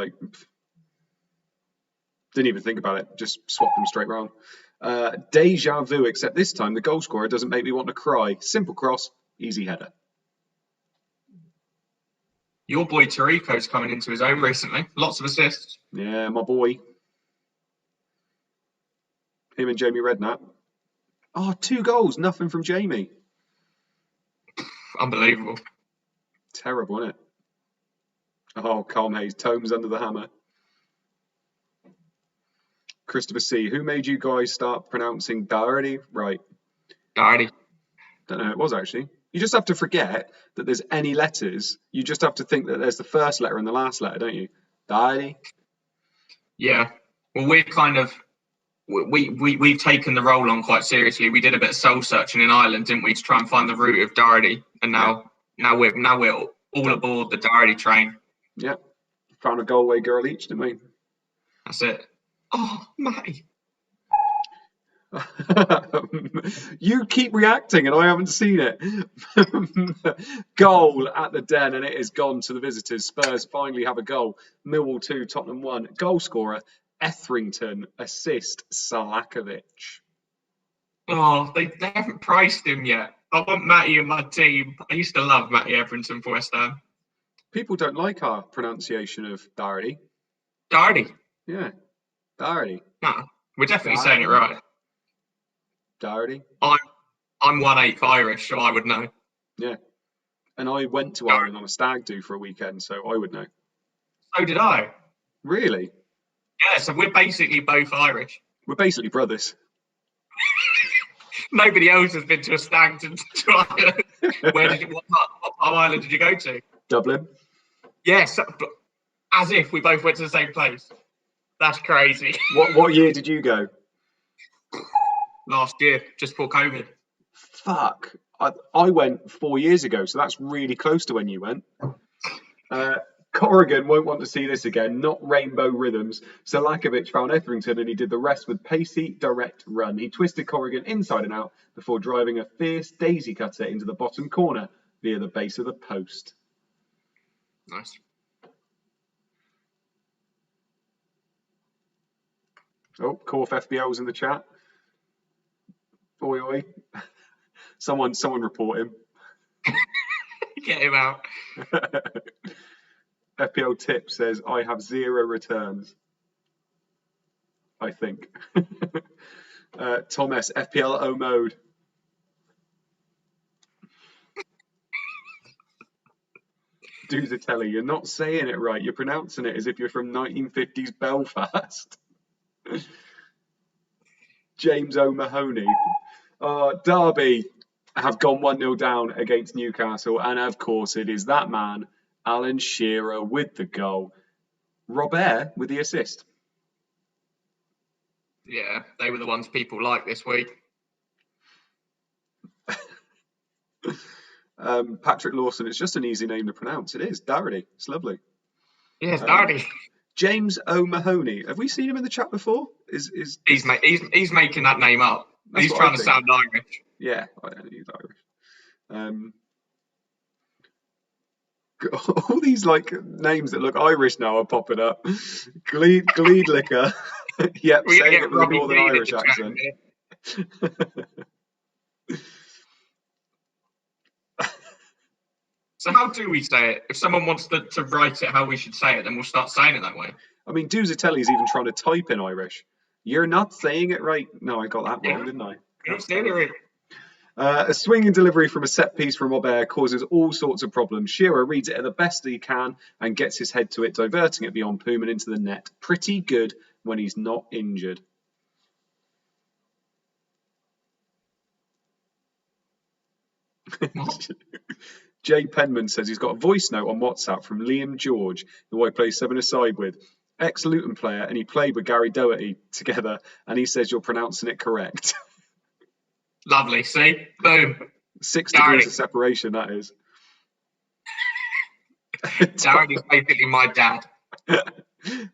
didn't even think about it. Just swapped them straight round. Deja vu, except this time the goal scorer doesn't make me want to cry. Simple cross, easy header. Your boy Tarico's coming into his own recently. Lots of assists. Yeah, my boy. Him and Jamie Redknapp. Oh, 2 goals, nothing from Jamie. Unbelievable. Terrible, isn't it? Oh, Calm Hayes, Tomes under the hammer. Christopher C. Who made you guys start pronouncing Doherty? Right. Doherty. Don't know who it was, actually. You just have to forget that there's any letters. You just have to think that there's the first letter and the last letter, don't you? Doherty. Yeah. Well, we're kind of... We've taken the role on quite seriously. We did a bit of soul searching in Ireland, didn't we, to try and find the root of Doherty? And now we're all aboard the Doherty train. Yeah. Found a Galway girl each, didn't we? That's it. Oh, Matty. You keep reacting and I haven't seen it. Goal at the Den and it is gone to the visitors. Spurs finally have a goal. Millwall 2, Tottenham 1. Goal scorer, Etherington. Assist, Salakovic. Oh, they haven't priced him yet. I want Matty in my team. I used to love Matty Etherington for West Ham. People don't like our pronunciation of Doherty. Doherty? Yeah. Doherty. Nah, we're definitely saying it right. Doherty. I'm 1/8 Irish, so I would know. Yeah. And I went to Ireland on a stag do for a weekend, so I would know. So did I. Really? Yeah, so we're basically both Irish. We're basically brothers. Nobody else has been to a stag to Ireland. What part of Ireland did you go to? Dublin. Yes. as if we both went to the same place. That's crazy. What year did you go? Last year, just before COVID. Fuck. I went 4 years ago, so that's really close to when you went. Corrigan won't want to see this again. Not rainbow rhythms. Selakovic found Etherington and he did the rest with pacey, direct run. He twisted Corrigan inside and out before driving a fierce daisy cutter into the bottom corner via the base of the post. Nice. Oh, Corf FBL's in the chat. Oi, oi. Someone report him. Get him out. FPL Tip says, I have 0 returns. I think. Tom S, FPL O mode. Duzatelli, you're not saying it right. You're pronouncing it as if you're from 1950s Belfast. James O'Mahony. Derby have gone 1-0 down against Newcastle. And of course, it is that man, Alan Shearer, with the goal. Robert with the assist. Yeah, they were the ones people liked this week. Patrick Lawson, it's just an easy name to pronounce. It is. Darity. It's lovely. Yeah, it's Darity. James O'Mahony. Have we seen him in the chat before? He's making that name up. He's trying to sound Irish. Yeah, I don't think he's Irish. All these like names that look Irish now are popping up. Gleedlicker. Yep, saying it with a Northern Irish accent. So how do we say it? If someone wants to write it how we should say it, then we'll start saying it that way. I mean, Duzatelli's even trying to type in Irish. You're not saying it right. No, I got that wrong, didn't I? You're not saying it right. A swinging delivery from a set piece from Robert causes all sorts of problems. Shearer reads it at the best he can and gets his head to it, diverting it beyond Poom and into the net. Pretty good when he's not injured. Jay Penman says he's got a voice note on WhatsApp from Liam George, who I play 7-a-side with. Ex-Luton player, and he played with Gary Doherty together, and he says you're pronouncing it correct. Lovely, see? Boom. 6 degrees of separation, that is. Doherty's basically my dad.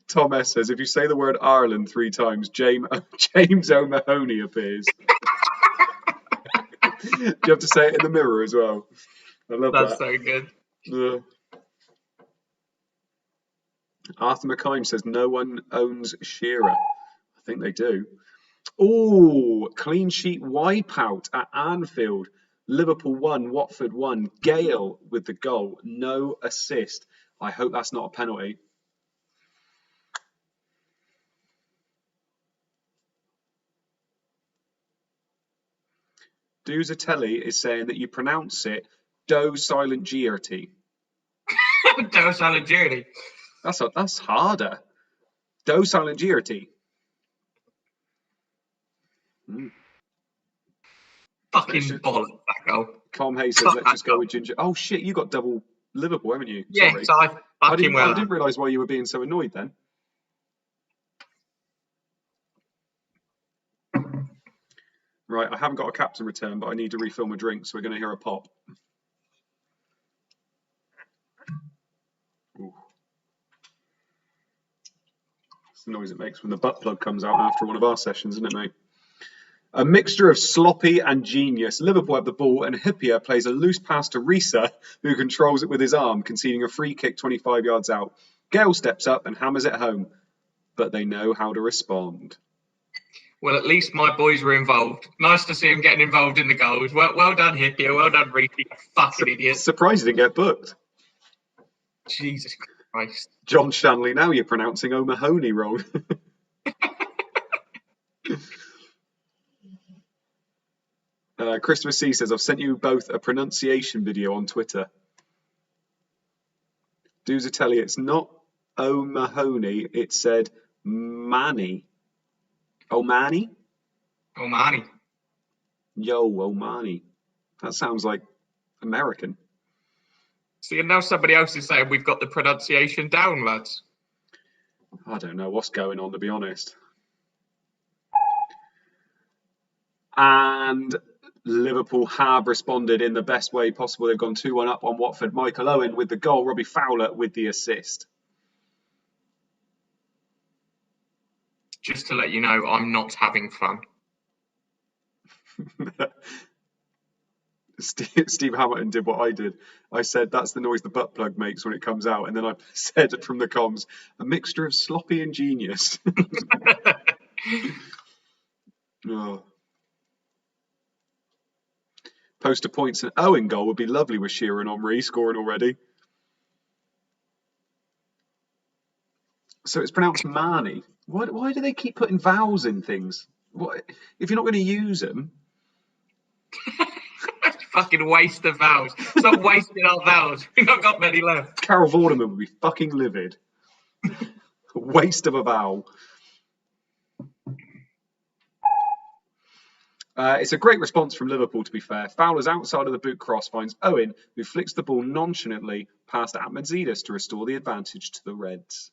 Tom S says, if you say the word Ireland 3 times, James O'Mahony appears. Do you have to say it in the mirror as well? I love that. That's so good. Arthur McKime says, no one owns Shearer. I think they do. Oh, clean sheet wipeout at Anfield. Liverpool 1, Watford 1. Gale with the goal. No assist. I hope that's not a penalty. Duzatelli is saying that you pronounce it Do Silent Giarty. Do Silent Giarty. That's harder. Do Silent Giarty. Fucking bollocks, that goal. Calm Hayes says, let's just go with Ginger. Oh shit, you got double Liverpool, haven't you? Yeah, sorry. So I didn't realise why you were being so annoyed then. Right, I haven't got a captain return, but I need to refill my drink, so we're going to hear a pop. Ooh. It's the noise it makes when the butt plug comes out after one of our sessions, isn't it, mate? A mixture of sloppy and genius. Liverpool have the ball, and Hippier plays a loose pass to Risa, who controls it with his arm, conceding a free kick 25 yards out. Gale steps up and hammers it home, but they know how to respond. Well, at least my boys were involved. Nice to see him getting involved in the goals. Well done, Hippier. Well done, Reefy. Fucking idiot. Surprised he didn't get booked. Jesus Christ. John Shanley, now you're pronouncing O'Mahony wrong. Christopher C says, I've sent you both a pronunciation video on Twitter. Duzatelli, it's not O'Mahony. It said Manny. O'Mani? O'Mani. Yo, O'Mani. That sounds like American. See, and now somebody else is saying we've got the pronunciation down, lads. I don't know what's going on, to be honest. And Liverpool have responded in the best way possible. They've gone 2-1 up on Watford. Michael Owen with the goal. Robbie Fowler with the assist. Just to let you know, I'm not having fun. Steve Hamilton did what I did. I said, that's the noise the butt plug makes when it comes out. And then I said from the comms, a mixture of sloppy and genius. Oh. Poster points and Owen goal would be lovely with Shearer and Omri scoring already. So it's pronounced Marnie. Why do they keep putting vowels in things? What if you're not going to use them? Fucking waste of vowels. Stop wasting our vowels. We've not got many left. Carol Vorderman would be fucking livid. Waste of a vowel. It's a great response from Liverpool, to be fair. Fowler's outside of the boot cross finds Owen, who flicks the ball nonchalantly past Atmanzidis to restore the advantage to the Reds.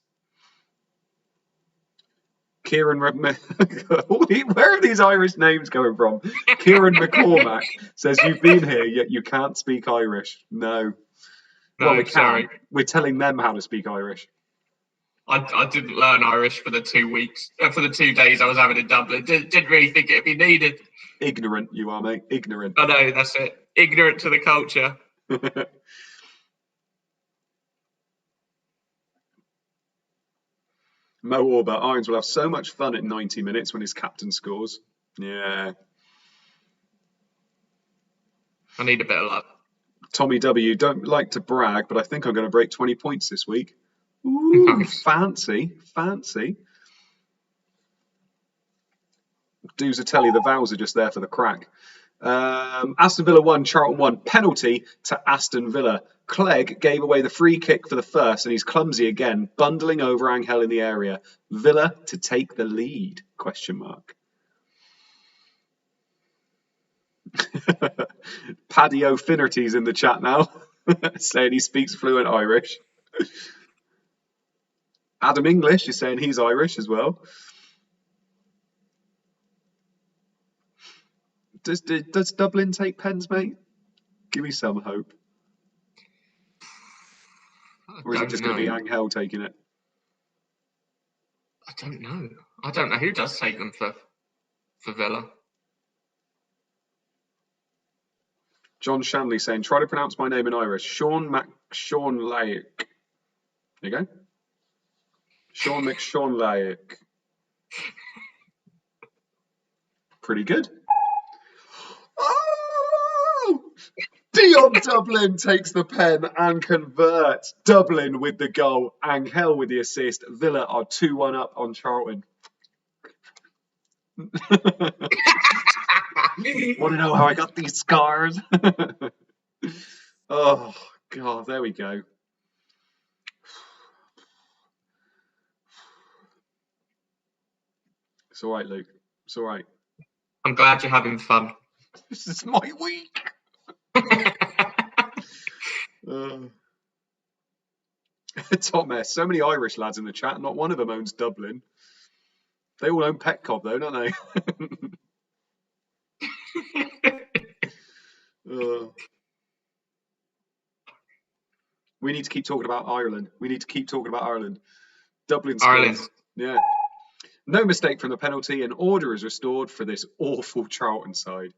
Kieran, where are these Irish names coming from? Kieran McCormack says, you've been here, yet you can't speak Irish. No. Well, we can. Sorry. We're telling them how to speak Irish. I didn't learn Irish for the 2 weeks, for the 2 days I was having in Dublin. Didn't really think it'd be needed. Ignorant you are, mate. Ignorant. I know, that's it. Ignorant to the culture. Mo Orba, Irons will have so much fun at 90 minutes when his captain scores. Yeah. I need a bit of luck. Tommy W, don't like to brag, but I think I'm going to break 20 points this week. Ooh, nice. Fancy. Duzatelli, the vowels are just there for the crack. Aston Villa 1, Charlton 1. Penalty to Aston Villa. Clegg gave away the free kick for the first, and he's clumsy again, bundling over Angel in the area. Villa to take the lead? ? Paddy O'Finnerty's in the chat now, saying he speaks fluent Irish. Adam English is saying he's Irish as well. Does Dublin take pens, mate? Give me some hope. Or is it just going to be Angel taking it? I don't know. I don't know who does take them for Villa. John Shanley saying, try to pronounce my name in Irish. Sean McShawnlake. There you go. Sean McShawnlake. Pretty good. Oh! Dion Dublin takes the pen and converts. Dublin with the goal. Angel with the assist. Villa are 2-1 up on Charlton. Want to know how I got these scars? Oh, God, there we go. It's all right, Luke. It's all right. I'm glad you're having fun. This is my week. Tom S. So many Irish lads in the chat. Not one of them owns Dublin. They all own Petcobb, though, don't they? We need to keep talking about Ireland. Dublin scores. Ireland. Yeah. No mistake from the penalty, and order is restored for this awful Charlton side.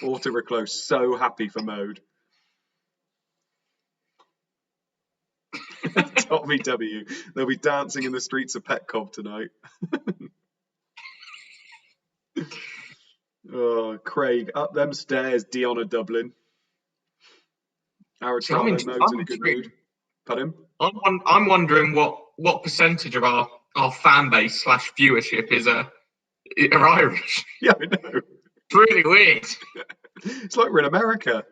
Auto reclose, so happy for Mode. Tommy W. They'll be dancing in the streets of Petcobb tonight. Oh, Craig, up them stairs, Dion of Dublin. Arachado Mode's in a good mood. Pardon? I'm wondering what percentage of our fan base / viewership is are Irish. Yeah, I know. It's really weird. It's like we're in America.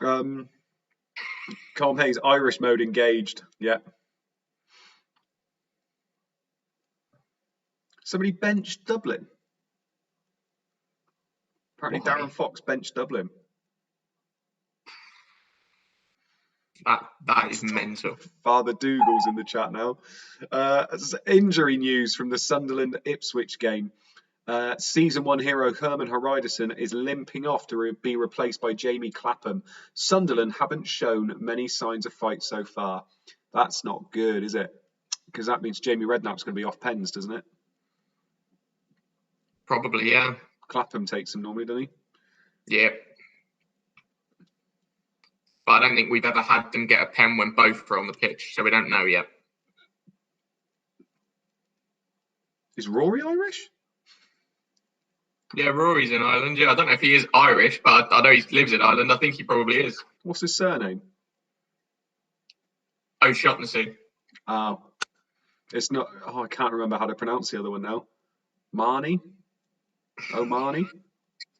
Colm Hayes, Irish mode engaged. Yeah. Somebody benched Dublin. Apparently, Darren Fox benched Dublin. That is mental. Father Dougal's in the chat now. Injury news from the Sunderland Ipswich game. Season 1 hero Herman Hreidarsson is limping off to be replaced by Jamie Clapham. Sunderland haven't shown many signs of fight so far. That's not good, is it? Because that means Jamie Redknapp's going to be off pens, doesn't it? Probably, yeah. Clapham takes them normally, doesn't he? Yeah. But I don't think we've ever had them get a pen when both are on the pitch, so we don't know yet. Is Rory Irish? Yeah, Rory's in Ireland. Yeah, I don't know if he is Irish, but I know he lives in Ireland. I think he probably is. What's his surname? O'Shaughnessy. Oh. It's not... Oh, I can't remember how to pronounce the other one now. Marnie? O'Marney?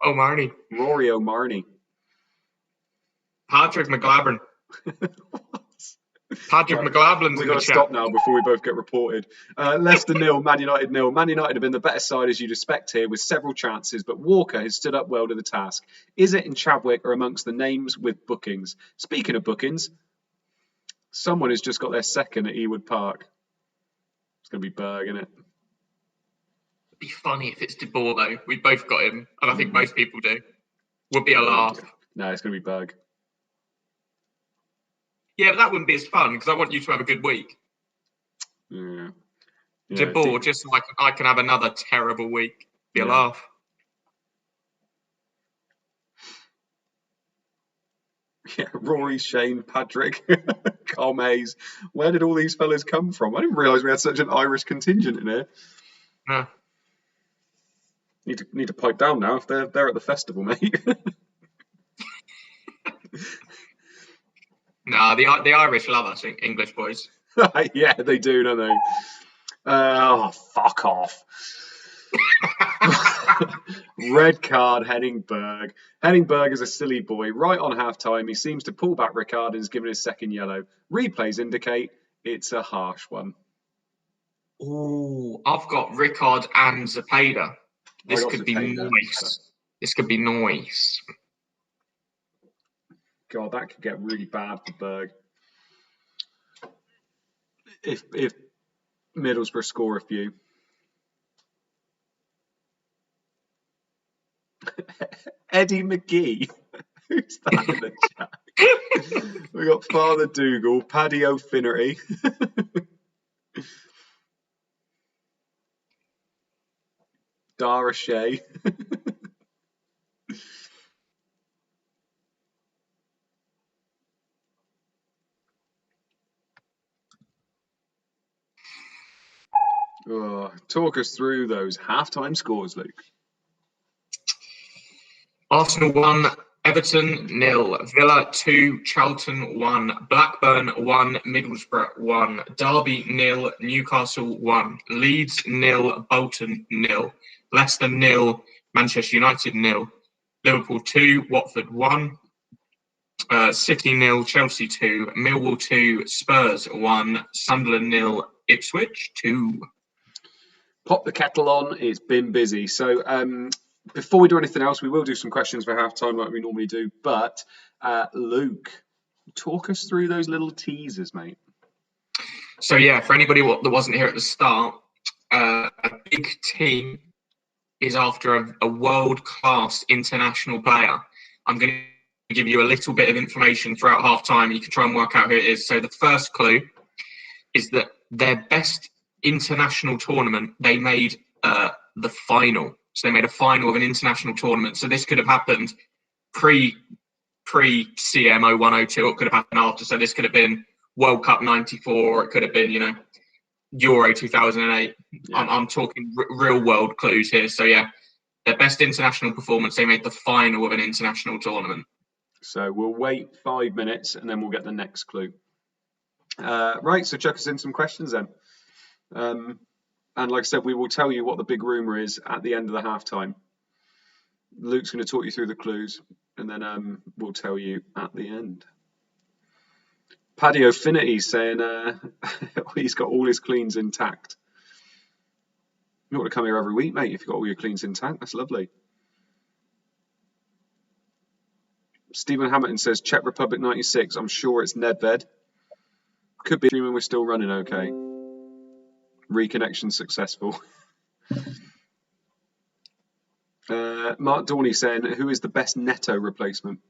O'Marney. Rory O'Marney. Patrick McGlavin. Patrick McGlavin's We've got to stop now before we both get reported. Leicester 0, Man United 0. Man United have been the better side as you'd expect here with several chances, but Walker has stood up well to the task. Is it in Chadwick or amongst the names with bookings? Speaking of bookings, someone has just got their second at Ewood Park. It's going to be Berg, isn't it? It'd be funny if it's De Boer, though. We've both got him, and I think most people do. Would be a laugh. No, it's going to be Berg. Yeah, but that wouldn't be as fun because I want you to have a good week. Yeah. De Boer, just so I can have another terrible week. Be a laugh. Yeah, Rory, Shane, Patrick, Carl Mays. Where did all these fellas come from? I didn't realise we had such an Irish contingent in here. No. Need to pipe down now if they're at the festival, mate. No, the Irish love us, English boys. Yeah, they do, don't they? Oh, fuck off. Red card, Henningberg. Henningberg is a silly boy. Right on half-time, he seems to pull back Ricard and is given his second yellow. Replays indicate it's a harsh one. Ooh, I've got Ricard and Zepeda. This could be nice. This could be nice. God, that could get really bad for Berg. If Middlesbrough score a few. Eddie McGee. Who's that in the chat? We got Father Dougal, Paddy O'Finnerty. Dara Shea. Oh, talk us through those halftime scores, Luke. Arsenal 1, Everton 0, Villa 2, Charlton 1, Blackburn 1, Middlesbrough 1, Derby 0, Newcastle 1, Leeds 0, Bolton 0, Leicester 0, Manchester United 0, Liverpool 2, Watford 1, City 0, Chelsea 2, Millwall 2, Spurs 1, Sunderland 0, Ipswich 2. Pop the kettle on. It's been busy. So before we do anything else, we will do some questions for halftime like we normally do. But Luke, talk us through those little teasers, mate. So yeah, for anybody that wasn't here at the start, a big team is after a world-class international player. I'm going to give you a little bit of information throughout half-time. You can try and work out who it is. So the first clue is that their best international tournament, they made the final. So they made a final of an international tournament. So this could have happened pre-CM 0102. It could have happened after. So this could have been World Cup 94, or it could have been, Euro 2008. Yeah. I'm talking real world clues here. So yeah, their best international performance, they made the final of an international tournament. So we'll wait 5 minutes and then we'll get the next clue. Right, so chuck us in some questions then. And like I said, we will tell you what the big rumour is at the end of the halftime. Luke's going to talk you through the clues, and then we'll tell you at the end. Paddy O'Finnerty saying he's got all his cleans intact. You ought to come here every week, mate, if you've got all your cleans intact. That's lovely. Stephen Hamilton says Czech Republic 96. I'm sure it's Nedved. Could be when we're still running okay. Reconnection successful. Mark Dorney saying, who is the best Neto replacement?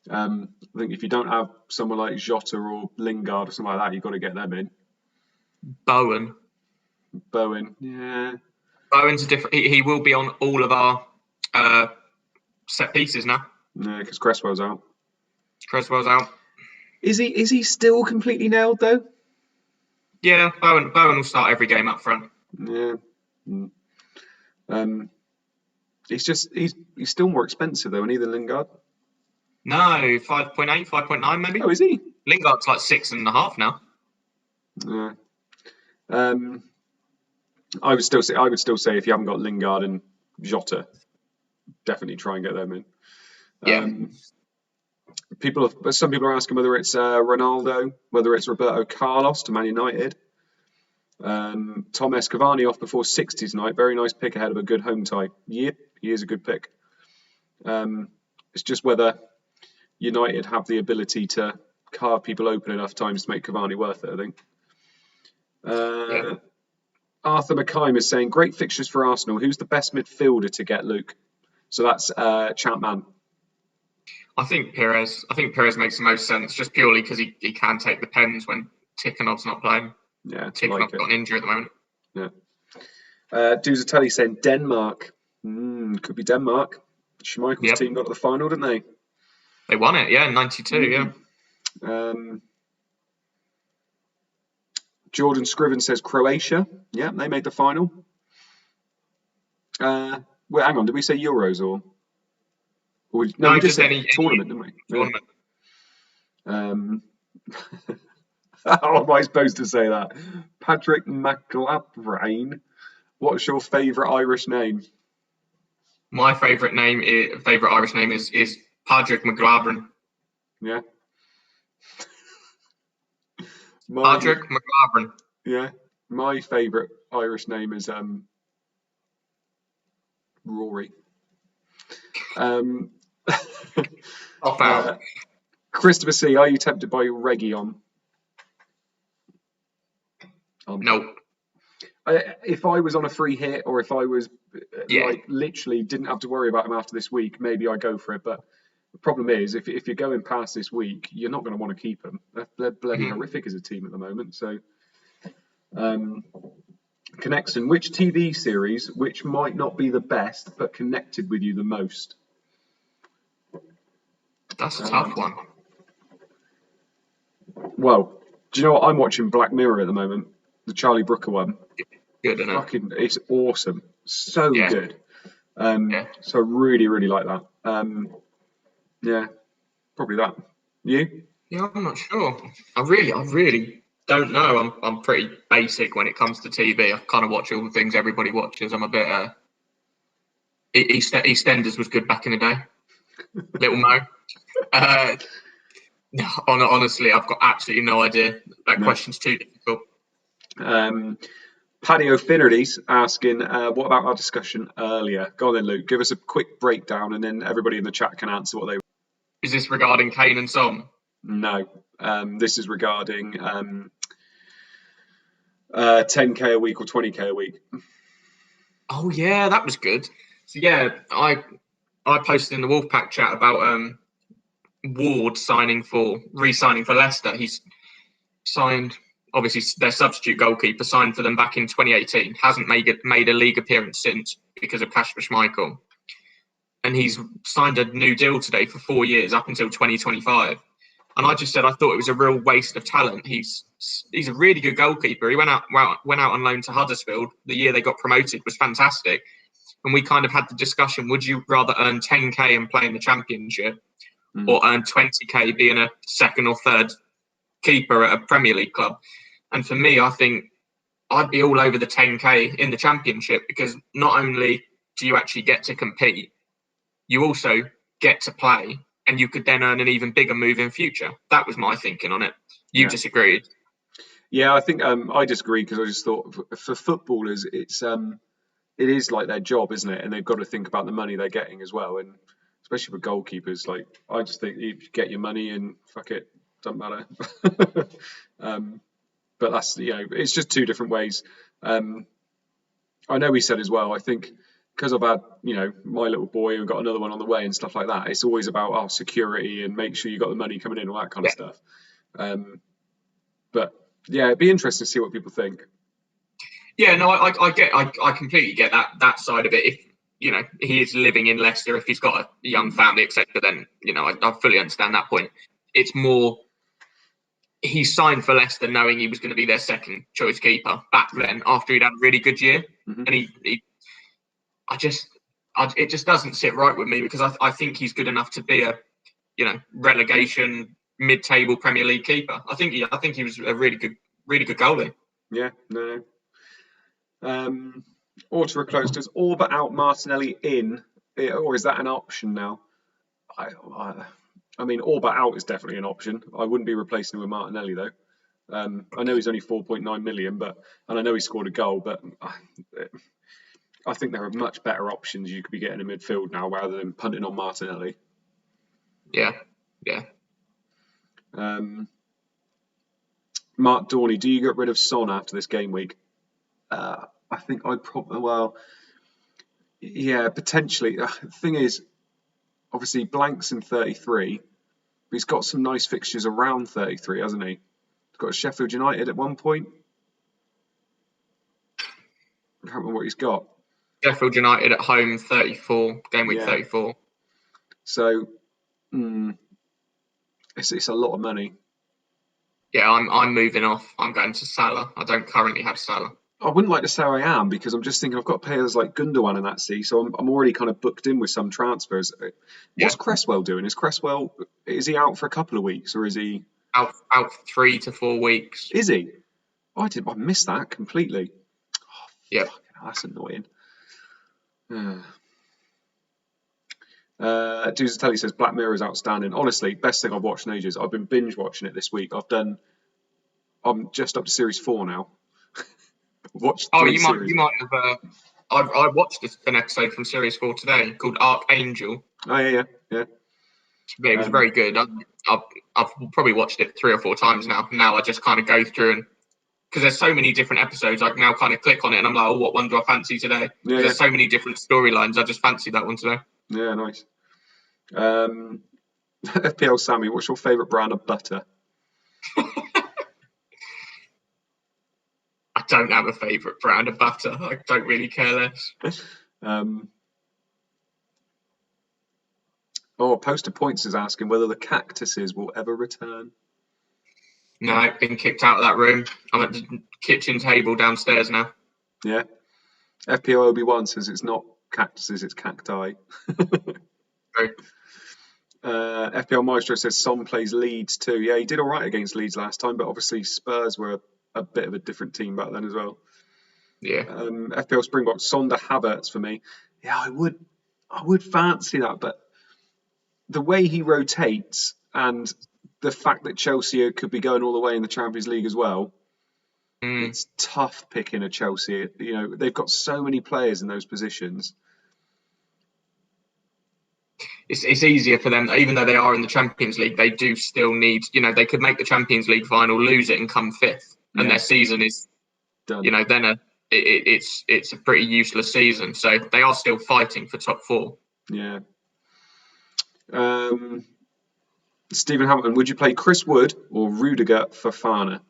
I think if you don't have someone like Jota or Lingard or something like that, you've got to get them in. Bowen, yeah. Bowen's a different. He will be on all of our set pieces now. Yeah, because Cresswell's out. Is he still completely nailed though? Yeah, Bowen will start every game up front. Yeah. He's still more expensive though, isn't he, than Lingard? No, 5.8, 5.9 maybe. Oh, is he? Lingard's like 6.5 now. Yeah. I would still say if you haven't got Lingard and Jota, definitely try and get them in. Yeah. Some people are asking whether it's Ronaldo, whether it's Roberto Carlos to Man United. Tom Cavani off before 60 tonight. Very nice pick ahead of a good home tie. Yep, he is a good pick. It's just whether United have the ability to carve people open enough times to make Cavani worth it, I think. Arthur McKime is saying, great fixtures for Arsenal. Who's the best midfielder to get, Luke? So that's ChampMan. I think Perez makes the most sense just purely because he can take the pens when Tikhanov's not playing. Yeah, Tikhanov's got an injury at the moment. Yeah. Duzatelli saying Denmark. Could be Denmark. Schmeichel's team got to the final, didn't they? They won it, in 92, Jordan Scriven says Croatia. Yeah, they made the final. Hang on. Did we say Euros or no, we just said any tournament, didn't we? Tournament. How am I supposed to say that? Patrick McGlabrain. What's your favourite Irish name? My favourite Irish name is Patrick McGlabrain. Yeah. Patrick McGlabrain. Yeah. My favourite Irish name is Rory. Christopher C, are you tempted by Region? No. If I was on a free hit, or if I was like literally didn't have to worry about him after this week, maybe I go for it. But the problem is, if you're going past this week, you're not going to want to keep them. They're bloody horrific as a team at the moment. So, Connexon, which TV series, which might not be the best, but connected with you the most? That's a tough one. Well, do you know what? I'm watching Black Mirror at the moment, the Charlie Brooker one. Good, isn't it? It's awesome. So good. So I really, really like that. Yeah, probably that. You? Yeah, I'm not sure. I really don't know. I'm pretty basic when it comes to TV. I kind of watch all the things everybody watches. I'm a bit. EastEnders was good back in the day. Little Mo. Honestly, I've got absolutely no idea. That question's too difficult. Paddy O'Finnerty's asking, what about our discussion earlier? Go on then, Luke. Give us a quick breakdown, and then everybody in the chat can answer what they. Is this regarding Kane and Son? No. This is regarding 10k a week or 20k a week. Oh yeah, that was good. So yeah, I posted in the Wolfpack chat about Ward re-signing for Leicester. He's signed, obviously their substitute goalkeeper, signed for them back in 2018. Hasn't made a league appearance since because of Kasper Schmeichel. And he's signed a new deal today for 4 years up until 2025. And I just said I thought it was a real waste of talent. He's a really good goalkeeper. He went out on loan to Huddersfield. The year they got promoted was fantastic. And we kind of had the discussion, would you rather earn 10k and play in the Championship or earn 20k being a second or third keeper at a Premier League club? And for me, I think I'd be all over the 10k in the Championship, because not only do you actually get to compete, you also get to play, and you could then earn an even bigger move in future. That was my thinking on it. You disagreed? Yeah, I think I disagree, because I just thought for footballers, it is like their job, isn't it? And they've got to think about the money they're getting as well. And especially for goalkeepers. Like, I just think you get your money and fuck it, doesn't matter. But that's, it's just two different ways. I know he said as well, I think because I've had, my little boy and got another one on the way and stuff like that, it's always about security and make sure you got the money coming in, all that kind of stuff. But yeah, it'd be interesting to see what people think. Yeah, no, I completely get that side of it. If he is living in Leicester, if he's got a young family, etc., then I fully understand that point. It's more he signed for Leicester knowing he was going to be their second choice keeper back then after he'd had a really good year, and it just doesn't sit right with me because I think he's good enough to be a relegation mid-table Premier League keeper. I think he was a really good goalie. Yeah, no. Auto close. Does all but out Martinelli in, or is that an option now? I mean, all but out is definitely an option. I wouldn't be replacing him with Martinelli though. I know he's only 4.9 million, and I know he scored a goal, but I think there are much better options you could be getting in midfield now rather than punting on Martinelli. Yeah. Mark Dorney, do you get rid of Son after this game week? I think I'd probably, potentially. The thing is, obviously, Blank's in 33, but he's got some nice fixtures around 33, hasn't he? He's got a Sheffield United at one point. I can't remember what he's got. Sheffield United at home, 34, game week 34. So, it's a lot of money. Yeah, I'm moving off. I'm going to Salah. I don't currently have Salah. I wouldn't like to say I am because I'm just thinking I've got players like Gundogan and that so I'm already kind of booked in with some transfers. What's Cresswell doing? Is he out for a couple of weeks or is he out 3 to 4 weeks? Is he? I missed that completely. Yeah, that's annoying. Duzatelli says Black Mirror is outstanding. Honestly, best thing I've watched in ages. I've been binge watching it this week. I'm just up to series 4 now. You might have. I watched an episode from series 4 today called Archangel. Oh yeah. Yeah, it was very good. I've probably watched it 3 or 4 times now. Now I just kind of go through and because there's so many different episodes, I can now kind of click on it and I'm like, oh, what one do I fancy today? Yeah, there's so many different storylines. I just fancy that one today. Yeah, nice. FPL Sammy, what's your favourite brand of butter? I don't have a favourite brand of butter. I don't really care less. Poster Points is asking whether the cactuses will ever return. No, I've been kicked out of that room. I'm at the kitchen table downstairs now. Yeah. FPL Obi-Wan says it's not cactuses, it's cacti. True. FPL Maestro says Son plays Leeds too. Yeah, he did all right against Leeds last time, but obviously Spurs were a bit of a different team back then as well. Yeah. FPL Springbok, Sonda Havertz for me. Yeah, I would fancy that, but the way he rotates and the fact that Chelsea could be going all the way in the Champions League as well, it's tough picking a Chelsea. They've got so many players in those positions. It's easier for them, even though they are in the Champions League, they do still need, they could make the Champions League final, lose it and come 5th. And their season is done. Then it's a pretty useless season. So they are still fighting for top 4. Yeah. Stephen Hamilton, would you play Chris Wood or Rudiger for Fafana?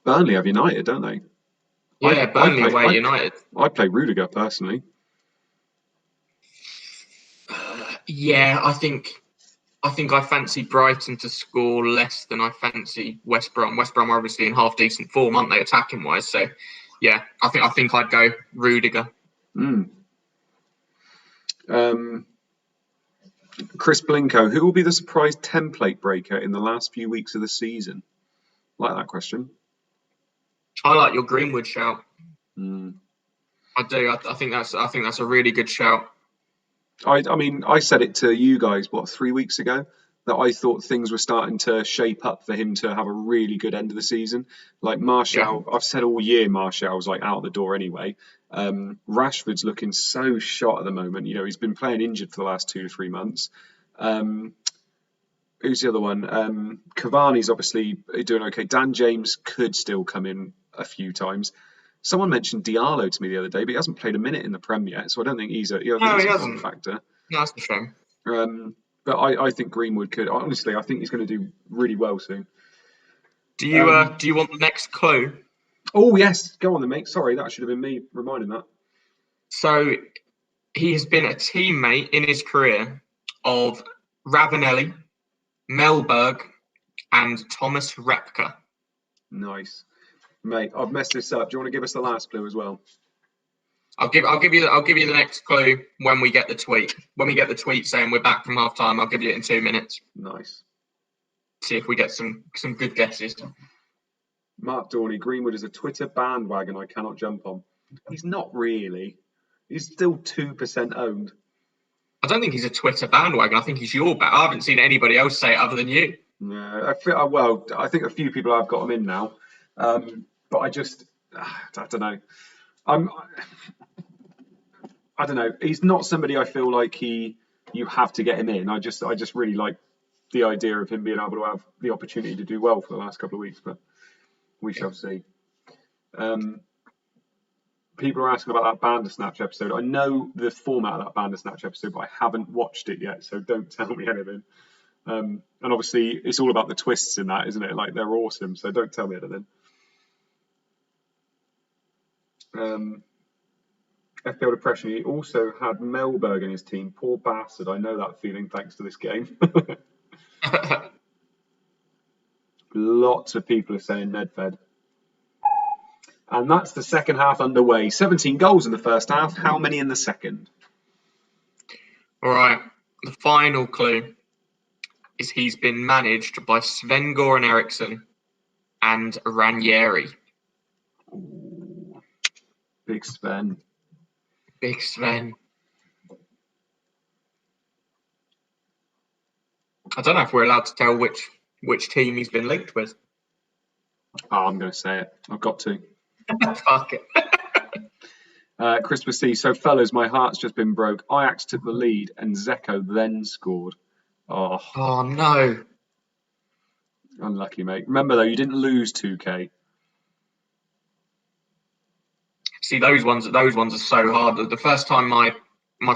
Burnley have United, don't they? Yeah, Burnley away United. I'd play Rudiger personally. I think I fancy Brighton to score less than I fancy West Brom. West Brom are obviously in half decent form, aren't they, attacking wise? So, yeah, I think I'd go Rudiger. Chris Blinko, who will be the surprise template breaker in the last few weeks of the season? Like that question. I like your Greenwood shout. I do. I think that's a really good shout. I mean, I said it to you guys 3 weeks ago. that I thought things were starting to shape up for him to have a really good end of the season. Like Martial, I've said all year Martial's like out the door anyway. Rashford's looking so shot at the moment. He's been playing injured for the last 2 to 3 months. Who's the other one? Cavani's obviously doing okay. Dan James could still come in a few times. Someone mentioned Diallo to me the other day, but he hasn't played a minute in the Prem yet, so I don't think he's a factor. No, that's a shame. But I think Greenwood could. Honestly, I think he's going to do really well soon. Do you want the next clue? Oh yes, go on then, mate. Sorry, that should have been me reminding that. So he has been a teammate in his career of Ravanelli, Mellberg, and Thomas Repka. Nice, mate. I've messed this up. Do you want to give us the last clue as well? I'll give you the next clue when we get the tweet. When we get the tweet saying we're back from half time, I'll give you it in 2 minutes. Nice. See if we get some good guesses. Mark Dorney, Greenwood is a Twitter bandwagon I cannot jump on. He's not really. He's still 2% owned. I don't think he's a Twitter bandwagon. I think he's your I haven't seen anybody else say it other than you. No, I think a few people have got him in now, but I don't know. I don't know. He's not somebody I feel like you have to get him in. I just really like the idea of him being able to have the opportunity to do well for the last couple of weeks, but we shall see. People are asking about that Bandersnatch episode. I know the format of that Bandersnatch episode, but I haven't watched it yet, so don't tell me anything. And obviously, it's all about the twists in that, isn't it? Like, they're awesome, so don't tell me anything. FPL Depression, he also had Mellberg in his team. Poor bastard. I know that feeling thanks to this game. Lots of people are saying Nedved. And that's the second half underway. 17 goals in the first half. How many in the second? All right. The final clue is he's been managed by Sven-Goran Eriksson and Ranieri. Ooh, Big Sven. Big Sven. I don't know if we're allowed to tell which team he's been linked with. Oh, I'm going to say it. I've got to. Fuck it. Christmas Eve. So, fellas, my heart's just been broke. Ajax took the lead and Zeko then scored. Oh no. Unlucky, mate. Remember, though, you didn't lose 2K. See, those ones are so hard. The first time my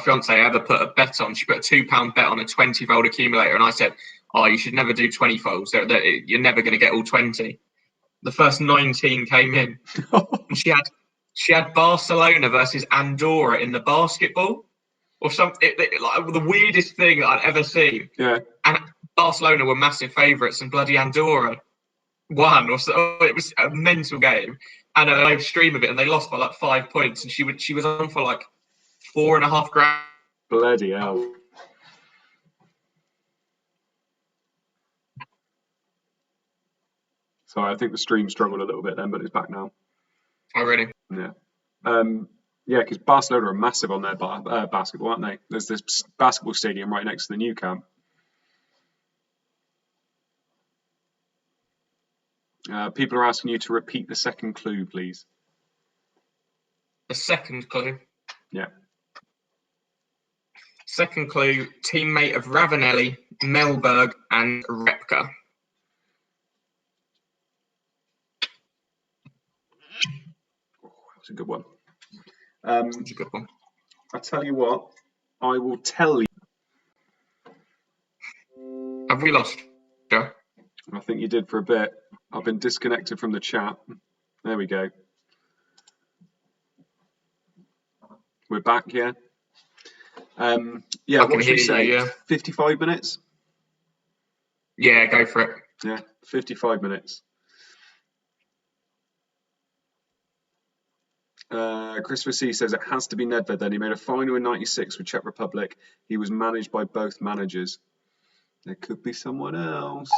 fiance ever put a bet on, she put a £2 bet on a 20-fold accumulator, and I said, "Oh, you should never do 20 folds. You're never going to get all 20." The first 19 came in. And she had Barcelona versus Andorra in the basketball, or something. Like the weirdest thing I'd ever seen. Yeah. And Barcelona were massive favourites, and bloody Andorra won. It was a mental game. And a live stream of it, and they lost by like 5 points. And she was on for like $4,500. Bloody hell. Sorry, I think the stream struggled a little bit then, but it's back now. Oh, really? Yeah. Yeah, because Barcelona are massive on their basketball, aren't they? There's this basketball stadium right next to the new camp. People are asking you to repeat the second clue, please. The second clue? Yeah. Second clue, teammate of Ravanelli, Mellberg, and Repka. Oh, that was a good one. That's a good one. I tell you what, I will tell you. Have we lost, Joe? I think you did for a bit. I've been disconnected from the chat. There we go. We're back, yeah? Yeah, what should we say? You, yeah. 55 minutes? Yeah, go for it. Yeah, 55 minutes. Christopher C says it has to be Nedved then. He made a final in 96 with Czech Republic. He was managed by both managers. There could be someone else.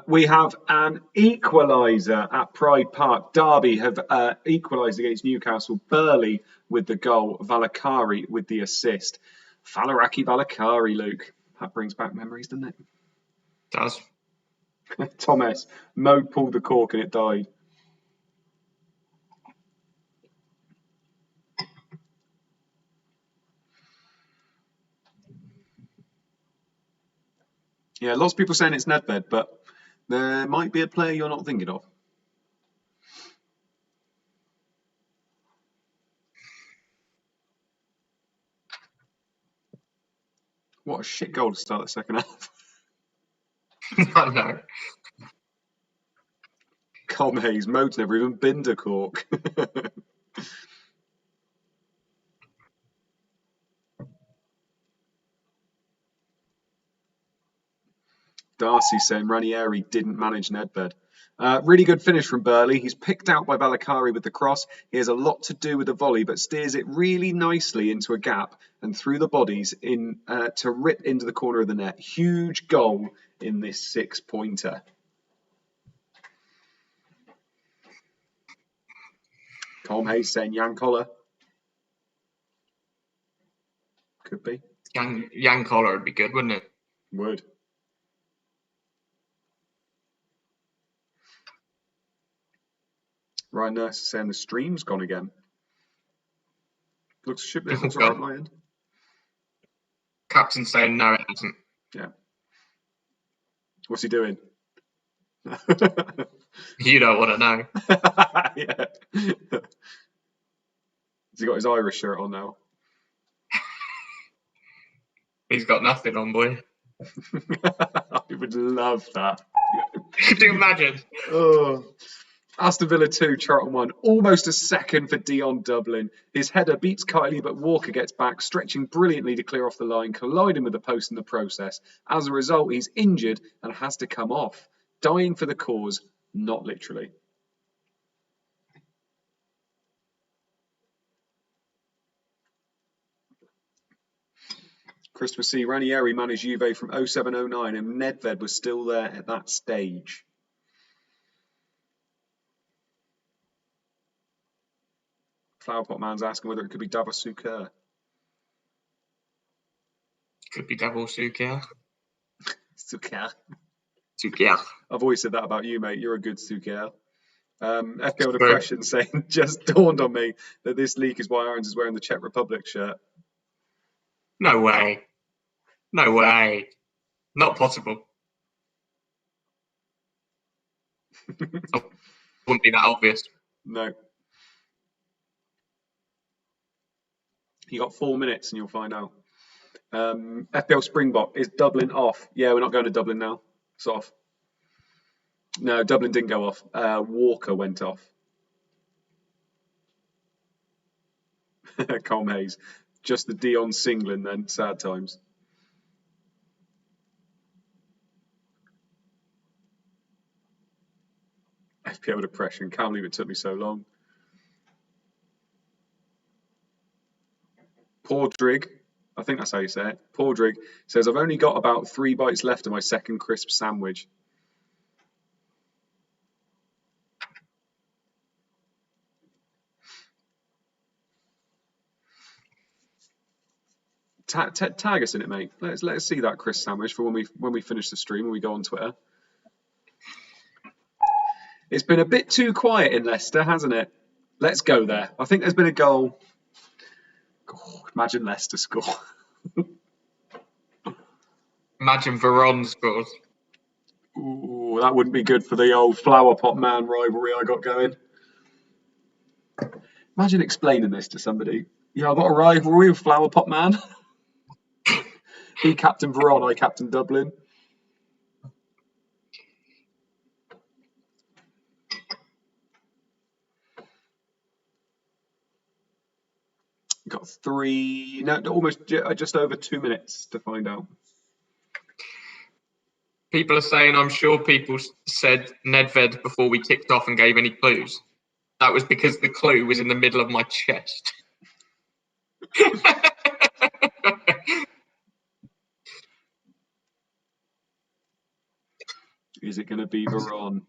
We have an equaliser at Pride Park. Derby have equalised against Newcastle. Burley with the goal. Valakari with the assist. Falaraki Valakari, Luke. That brings back memories, doesn't it? Does. Thomas, Mo pulled the cork and it died. Yeah, lots of people saying it's Nedved, but there might be a player you're not thinking of. What a shit goal to start the second half. I know. Colm Hayes, Mo's never even been to Cork. Darcy saying Ranieri didn't manage Nedved. Really good finish from Burley. He's picked out by Valakari with the cross. He has a lot to do with the volley, but steers it really nicely into a gap and through the bodies in to rip into the corner of the net. Huge goal in this 6-pointer. Colm Hayes saying Jan Collar. Could be. Jan Collar would be good, wouldn't it? Would. Ryan Nurse is saying the stream's gone again. Looks right at my end. Captain's saying no, it hasn't. Yeah. What's he doing? You don't want to know. Yeah. Has he got his Irish shirt on now? He's got nothing on, boy. I would love that. Could you imagine? Oh. Aston Villa 2, Charlton 1. Almost a second for Dion Dublin. His header beats Kylie, but Walker gets back, stretching brilliantly to clear off the line, colliding with the post in the process. As a result, he's injured and has to come off. Dying for the cause, not literally. Christopher C. Ranieri managed Juve from 07-09 and Nedved was still there at that stage. Flowerpot Man's asking whether it could be Davos Suker. Could be Davos Suker. Suker. I've always said that about you, mate. You're a good Suker. FPL Depression saying, just dawned on me that this leak is why Irons is wearing the Czech Republic shirt. No way. No way. Not possible. Wouldn't be that obvious. No. You got 4 minutes and you'll find out. FPL Springbok, is Dublin off? Yeah, we're not going to Dublin now. It's off. No, Dublin didn't go off. Walker went off. Colm Hayes. Just the Dion Singland then. Sad times. FPL Depression. Can't believe it took me so long. Pordrig, I think that's how you say it. Pordrig says, I've only got about 3 bites left of my second crisp sandwich. Tag us in it, mate. Let's see that crisp sandwich for when we finish the stream and we go on Twitter. It's been a bit too quiet in Leicester, hasn't it? Let's go there. I think there's been a goal. Oh, imagine Leicester score. Imagine Veron scores. Ooh, that wouldn't be good for the old Flowerpot Man rivalry I got going. Imagine explaining this to somebody. Yeah, I've got a rivalry with Flowerpot Man. He captain Veron, I captain Dublin. Got almost just over 2 minutes to find out. People are saying, I'm sure people said Nedved before we kicked off and gave any clues. That was because the clue was in the middle of my chest. Is it going to be Veron?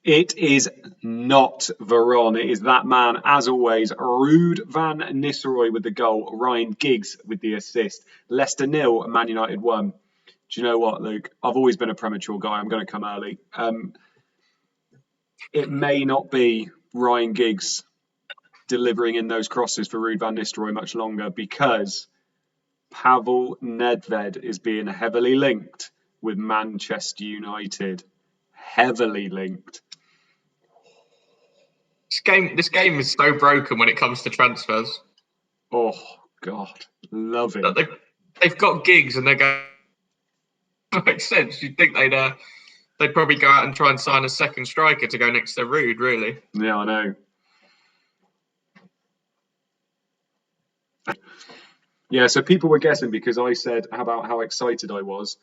It is not Veron. It is that man, as always, Ruud van Nistelrooy with the goal, Ryan Giggs with the assist. Leicester 0, Man United 1. Do you know what, Luke? I've always been a premature guy. I'm going to come early. It may not be Ryan Giggs delivering in those crosses for Ruud van Nistelrooy much longer, because Pavel Nedved is being heavily linked with Manchester United. Heavily linked. This game is so broken when it comes to transfers. Oh, God. Love it. They've got gigs and they're going. That makes sense. You'd think they'd probably go out and try and sign a second striker to go next to Ruud, really. Yeah, I know. Yeah, so people were guessing because I said about how excited I was.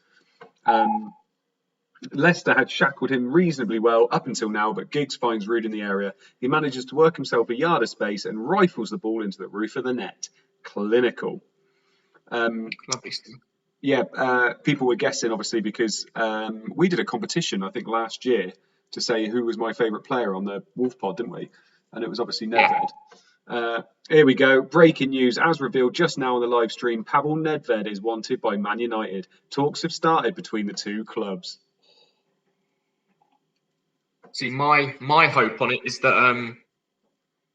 Leicester had shackled him reasonably well up until now, but Giggs finds Ruud in the area. He manages to work himself a yard of space and rifles the ball into the roof of the net. Clinical. Lovely stuff. Yeah, people were guessing, obviously, because we did a competition, I think, last year to say who was my favourite player on the Wolf Pod, didn't we? And it was obviously Nedved. Here we go. Breaking news. As revealed just now on the live stream, Pavel Nedved is wanted by Man United. Talks have started between the two clubs. See, my hope on it is that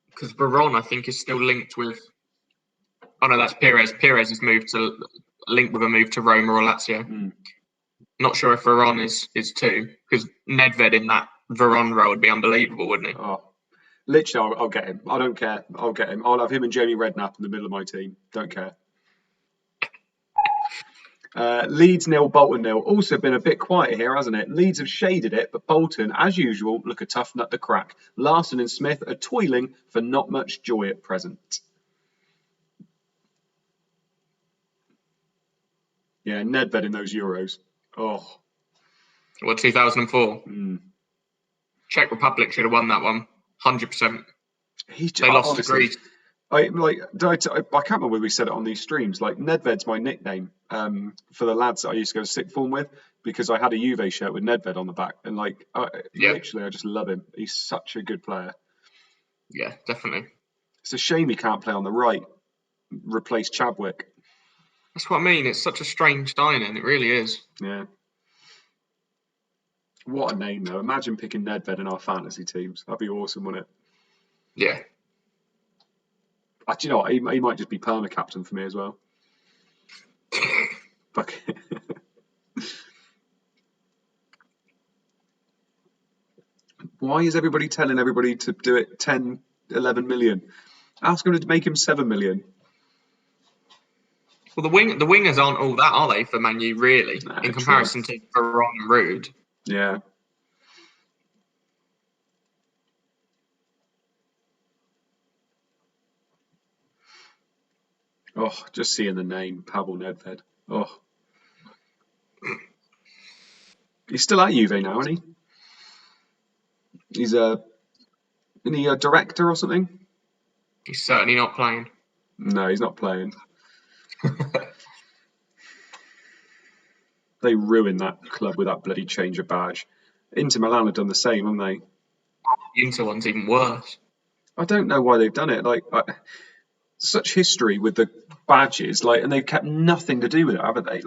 because Veron, I think, is still linked with. Oh no, that's Perez. Perez is linked with a move to Roma or Lazio. Not sure if Veron is too, because Nedved in that Veron role would be unbelievable, wouldn't he? Oh, literally, I'll get him. I don't care. I'll get him. I'll have him and Jamie Redknapp in the middle of my team. Don't care. Leeds 0, Bolton 0. Also been a bit quiet here, hasn't it? Leeds have shaded it, but Bolton, as usual, look a tough nut to crack. Larson and Smith are toiling for not much joy at present. Yeah, Nedved in those Euros. Oh. What, 2004? Czech Republic should have won that one. 100%. They lost to Greece. I can't remember whether we said it on these streams. Like, Nedved's my nickname for the lads that I used to go to sixth form with, because I had a Juve shirt with Nedved on the back, and literally, I just love him. He's such a good player. Yeah, definitely. It's a shame he can't play on the right. Replace Chadwick. That's what I mean. It's such a strange signing. It really is. Yeah. What a name, though. Imagine picking Nedved in our fantasy teams. That'd be awesome, wouldn't it? Yeah. Do you know what? He might just be perma captain for me as well. Fuck. Why is everybody telling everybody to do it 10, 11 million? Ask him to make him 7 million. Well, the wingers aren't all that, are they, for Man U, really, in comparison to Veron and Ruud? Yeah. Oh, just seeing the name, Pavel Nedved. Oh. He's still at Juve now, isn't he? Isn't he a director or something? He's certainly not playing. No, he's not playing. They ruined that club with that bloody change of badge. Inter Milan have done the same, haven't they? The Inter one's even worse. I don't know why they've done it. Such history with the badges, and they've kept nothing to do with it, haven't they?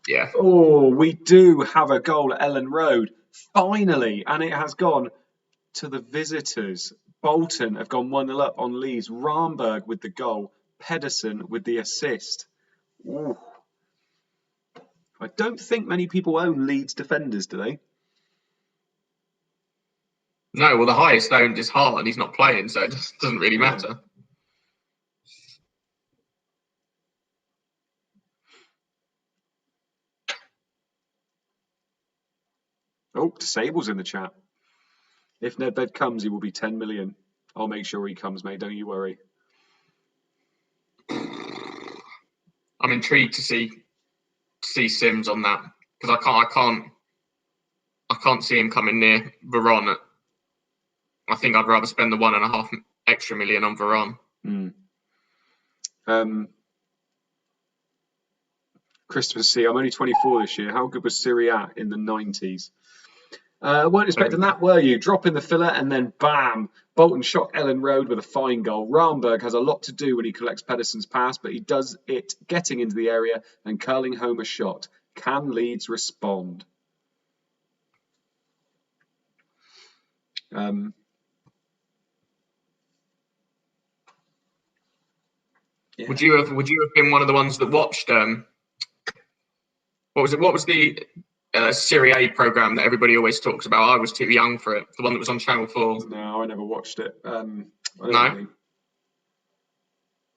Yeah. Oh, we do have a goal at Ellen Road, finally, and it has gone to the visitors. Bolton have gone 1-0 up on Leeds. Ramberg with the goal. Pedersen with the assist. Ooh. I don't think many people own Leeds defenders, do they? No, well, the highest owned is Hart, and he's not playing, so it just doesn't really matter. Oh, Disable's in the chat. If Nedved comes, he will be 10 million. I'll make sure he comes, mate. Don't you worry. I'm intrigued to see Sims on that, because I can't see him coming near Veron. I think I'd rather spend the 1.5 extra million on Veron. Christopher C. I'm only 24 this year. How good was Serie A in the 90s? Weren't expecting that, were you? Drop in the filler and then bam! Bolton shock Ellen Road with a fine goal. Ramberg has a lot to do when he collects Pedersen's pass, but he does it getting into the area and curling home a shot. Can Leeds respond? Yeah. Would you have been one of the ones that watched what was the Serie A program that everybody always talks about? I was too young for it. The one that was on Channel 4. No, I never watched it. No.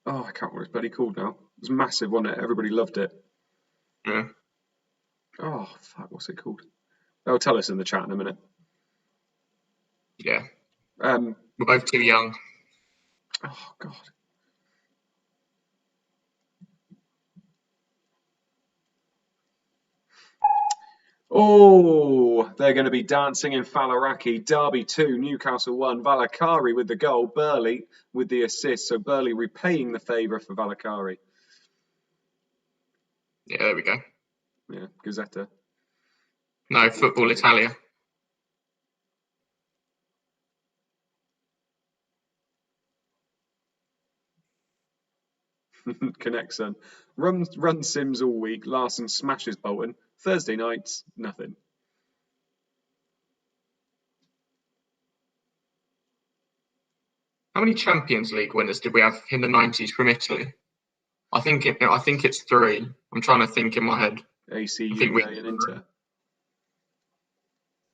Oh, I can't remember what it's bloody called now. It was massive, wasn't it? Everybody loved it. Yeah. Oh, fuck, what's it called? They'll tell us in the chat in a minute. Yeah. We're both too young. Oh, God. Oh, they're going to be dancing in Faliraki. Derby 2, Newcastle 1. Valakari with the goal. Burley with the assist. So Burley repaying the favour for Valakari. Yeah, there we go. Yeah, Gazzetta. No, Football Italia. Connexon. Run Sims all week. Larson smashes Bolton. Thursday nights, nothing. How many Champions League winners did we have in the 90s from Italy? I think it's 3. I'm trying to think in my head. AC, Juve, and Inter.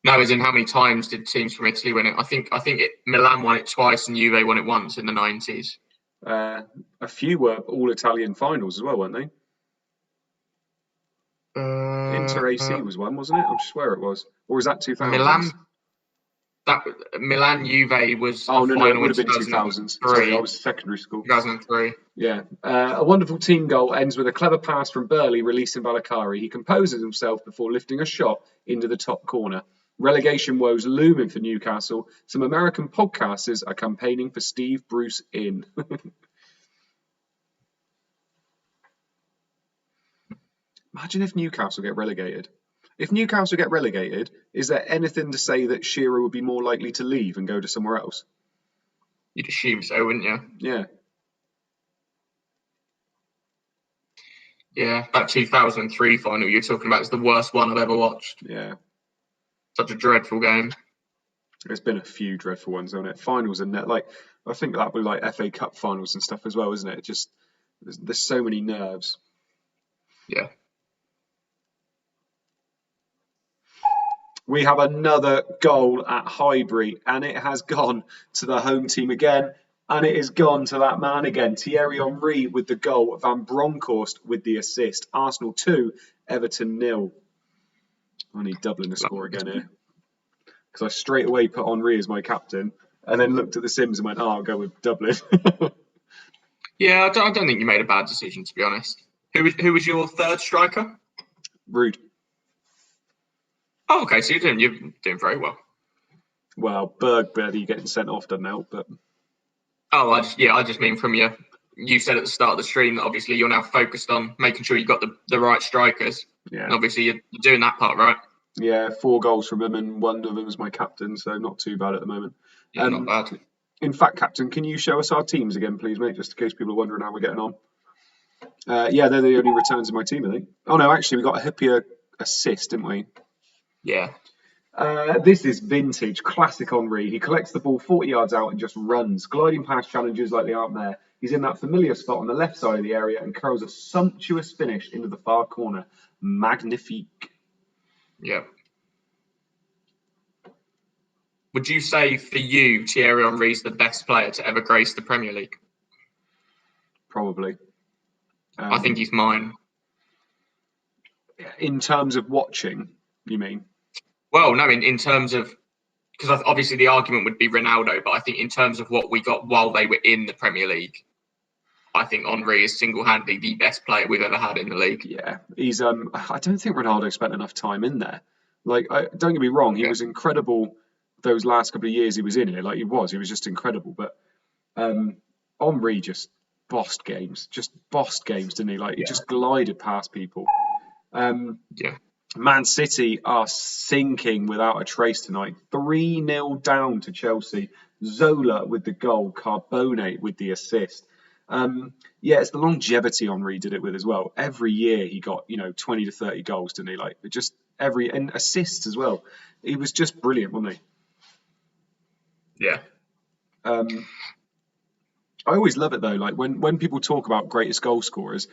No, as in how many times did teams from Italy win it? I think Milan won it twice and Juve won it once in the 90s. A few were all Italian finals as well, weren't they? Inter AC was one, wasn't it? I swear it was. Or was that 2000? Milan Juve was. Oh no, it would have been 2000s. Sorry, I was secondary school. 2003. Yeah. A wonderful team goal ends with a clever pass from Burley releasing Valakari. He composes himself before lifting a shot into the top corner. Relegation woes looming for Newcastle. Some American podcasters are campaigning for Steve Bruce in. Imagine if Newcastle get relegated. If Newcastle get relegated, is there anything to say that Shearer would be more likely to leave and go to somewhere else? You'd assume so, wouldn't you? Yeah. Yeah, that 2003 final you're talking about is the worst one I've ever watched. Yeah. Such a dreadful game. There's been a few dreadful ones, hasn't it? Finals and I think that would be like FA Cup finals and stuff as well, isn't it? Just there's so many nerves. Yeah. We have another goal at Highbury, and it has gone to the home team again, and it has gone to that man again. Thierry Henry with the goal, Van Bronckhorst with the assist. Arsenal 2, Everton 0. I need Dublin to score again here, because I straight away put Henry as my captain, and then looked at the Sims and went, "Oh, I'll go with Dublin." Yeah, I don't think you made a bad decision, to be honest. Who was your third striker? Rude. Oh, okay, so you're doing very well. Well, Berg barely getting sent off doesn't help, but. Oh, I just mean from you said at the start of the stream that obviously you're now focused on making sure you've got the right strikers. Yeah. And obviously you're doing that part right. Yeah, 4 goals from him, and one of them is my captain, so not too bad at the moment. Yeah, not bad. In fact, Captain, can you show us our teams again, please, mate, just in case people are wondering how we're getting on? Yeah, they're the only returns in my team, I think. Oh, no, actually, we got a Hippier assist, didn't we? Yeah. This is vintage, classic Henry. He collects the ball 40 yards out and just runs, gliding past challenges like they aren't there. He's in that familiar spot on the left side of the area and curls a sumptuous finish into the far corner. Magnifique. Yeah. Would you say for you, Thierry Henry's the best player to ever grace the Premier League? Probably. I think he's mine. In terms of watching, you mean? Well, no, in terms of, because obviously the argument would be Ronaldo, but I think in terms of what we got while they were in the Premier League, I think Henry is single-handedly the best player we've ever had in the league. Yeah, he's. I don't think Ronaldo spent enough time in there. Don't get me wrong, he was incredible those last couple of years he was in here. He was just incredible. But Henry just bossed games, didn't he? He just glided past people. Yeah. Man City are sinking without a trace tonight. 3-0 down to Chelsea. Zola with the goal, Carbone with the assist. Yeah, it's the longevity Henri did it with as well. Every year he got, 20 to 30 goals, didn't he? Like just and assists as well. He was just brilliant, wasn't he? Yeah. I always love it though. Like when people talk about greatest goal scorers,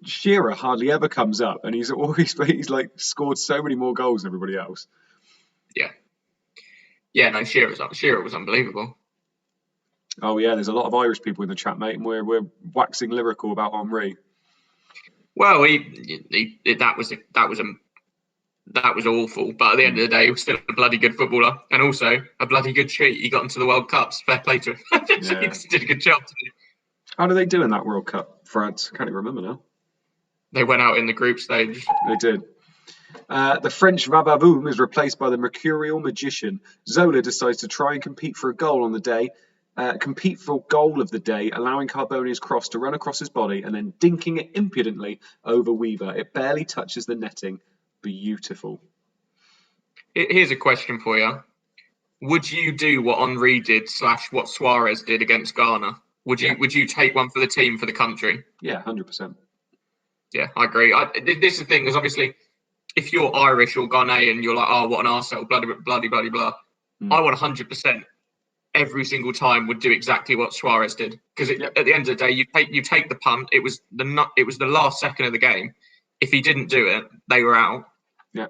Shearer hardly ever comes up, and he's like scored so many more goals than everybody else. Yeah. Yeah, no, Shearer was unbelievable. Oh yeah, there's a lot of Irish people in the chat, mate, and we're waxing lyrical about Henri. Well, that was awful, but at the end of the day, he was still a bloody good footballer, and also a bloody good treat. He got into the World Cups. Fair play to him. Yeah. He did a good job. How did they do in that World Cup, France? I can't even remember now. They went out in the group stage. They did. The French Vavavoom is replaced by the Mercurial Magician. Zola decides to try and compete for a goal on the day. Compete for goal of the day, allowing Carbone's cross to run across his body and then dinking it impudently over Weaver. It barely touches the netting. Beautiful. Here's a question for you. Would you do what Henri did / what Suarez did against Ghana? Would you take one for the team, for the country? Yeah, 100%. Yeah, I agree. This is the thing, is obviously, if you're Irish or Ghanaian, you're like, oh, what an arsehole, bloody, blah. I 100% every single time would do exactly what Suarez did, because at the end of the day, you take the punt. It was the last second of the game. If he didn't do it, they were out. Yeah.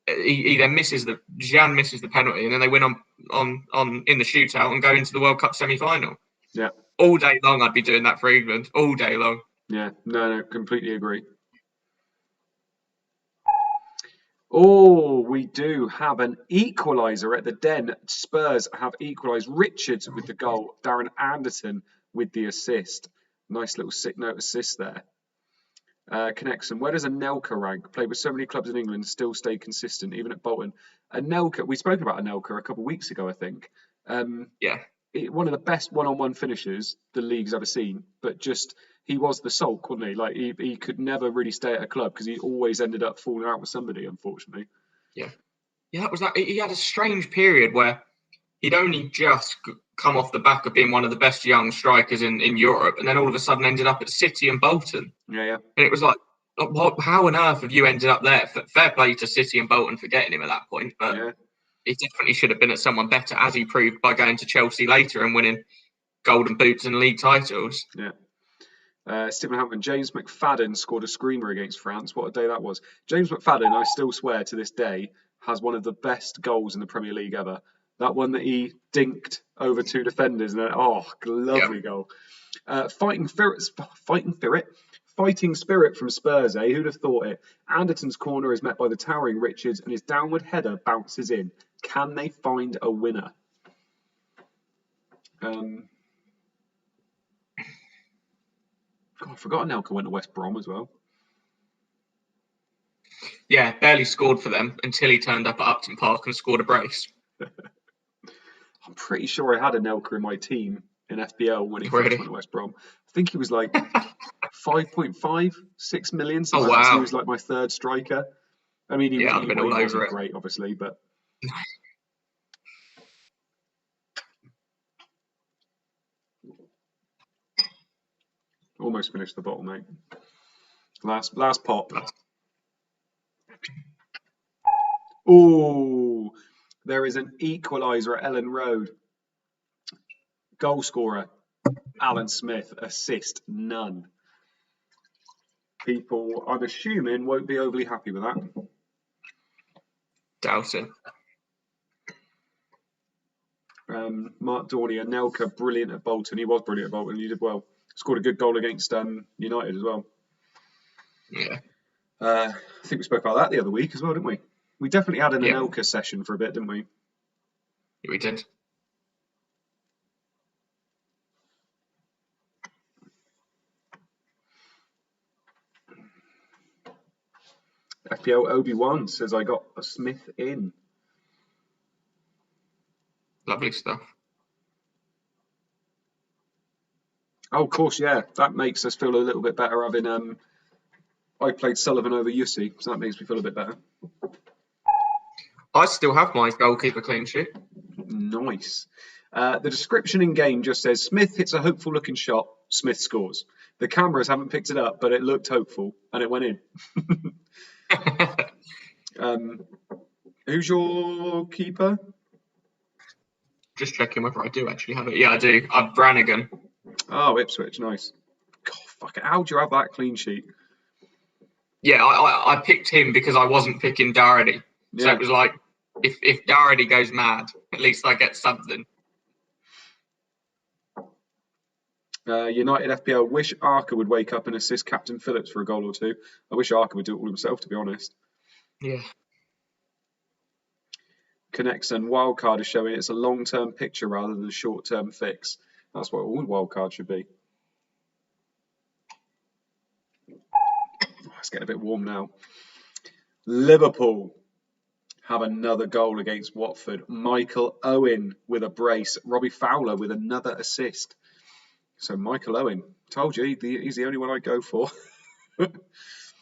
He then misses the penalty, and then they win on in the shootout and go into the World Cup semi-final. Yeah. All day long, I'd be doing that for England. All day long. Yeah. No, completely agree. Oh, we do have an equaliser at the Den. Spurs have equalised. Richards with the goal. Darren Anderton with the assist. Nice little sick note assist there. Connection. Where does Anelka rank? Played with so many clubs in England, still stayed consistent, even at Bolton. Anelka, we spoke about Anelka a couple of weeks ago, I think. One of the best one-on-one finishers the league's ever seen, but just he was the sulk, wasn't he? Like he could never really stay at a club because he always ended up falling out with somebody, unfortunately. Yeah, that was that. He had a strange period where he'd only just come off the back of being one of the best young strikers in Europe, and then all of a sudden ended up at City and Bolton. Yeah. And it was like, how on earth have you ended up there? Fair play to City and Bolton for getting him at that point, but he definitely should have been at someone better, as he proved by going to Chelsea later and winning golden boots and league titles. Yeah. Stephen Hampton, James McFadden scored a screamer against France. What a day that was. James McFadden, I still swear to this day, has one of the best goals in the Premier League ever. That one that he dinked over two defenders. And lovely goal. Fighting spirit from Spurs, eh? Who'd have thought it? Anderton's corner is met by the towering Richards and his downward header bounces in. Can they find a winner? I forgot Anelka went to West Brom as well. Yeah, barely scored for them until he turned up at Upton Park and scored a brace. I'm pretty sure I had Anelka in my team in FPL when he first went to West Brom. I think he was like 5.5, 6 million. So he was like my third striker. I mean, he wasn't great, obviously, but. Almost finished the bottle, mate. Last pop. Oh, there is an equaliser at Ellen Road. Goal scorer, Alan Smith. Assist, none. People, I'm assuming, won't be overly happy with that. Doubt it. Mark Dorney, Anelka, brilliant at Bolton. He was brilliant at Bolton. He did well. Scored a good goal against United as well. Yeah. I think we spoke about that the other week as well, didn't we? We definitely had an Anelka session for a bit, didn't we? Yeah, we did. FPL Obi-Wan says I got a Smith in. Lovely stuff. Oh, of course, yeah. That makes us feel a little bit better having I played Sullivan over Yussi, so that makes me feel a bit better. I still have my goalkeeper clean sheet. Nice. The description in game just says Smith hits a hopeful looking shot, Smith scores. The cameras haven't picked it up, but it looked hopeful and it went in. Who's your keeper? Just checking whether I do actually have it. Yeah, I do. I'm Brannigan. Oh, Ipswich, nice. God, fuck it. How do you have that clean sheet? Yeah, I picked him because I wasn't picking Doherty. So it was like, if Doherty goes mad, at least I get something. United FPL, wish Arca would wake up and assist Captain Phillips for a goal or two. I wish Arca would do it all himself, to be honest. Yeah. Connects and wildcard is showing it's a long-term picture rather than a short-term fix. That's what all wildcards should be. It's getting a bit warm now. Liverpool have another goal against Watford. Michael Owen with a brace. Robbie Fowler with another assist. So Michael Owen, told you he's the only one I'd go for.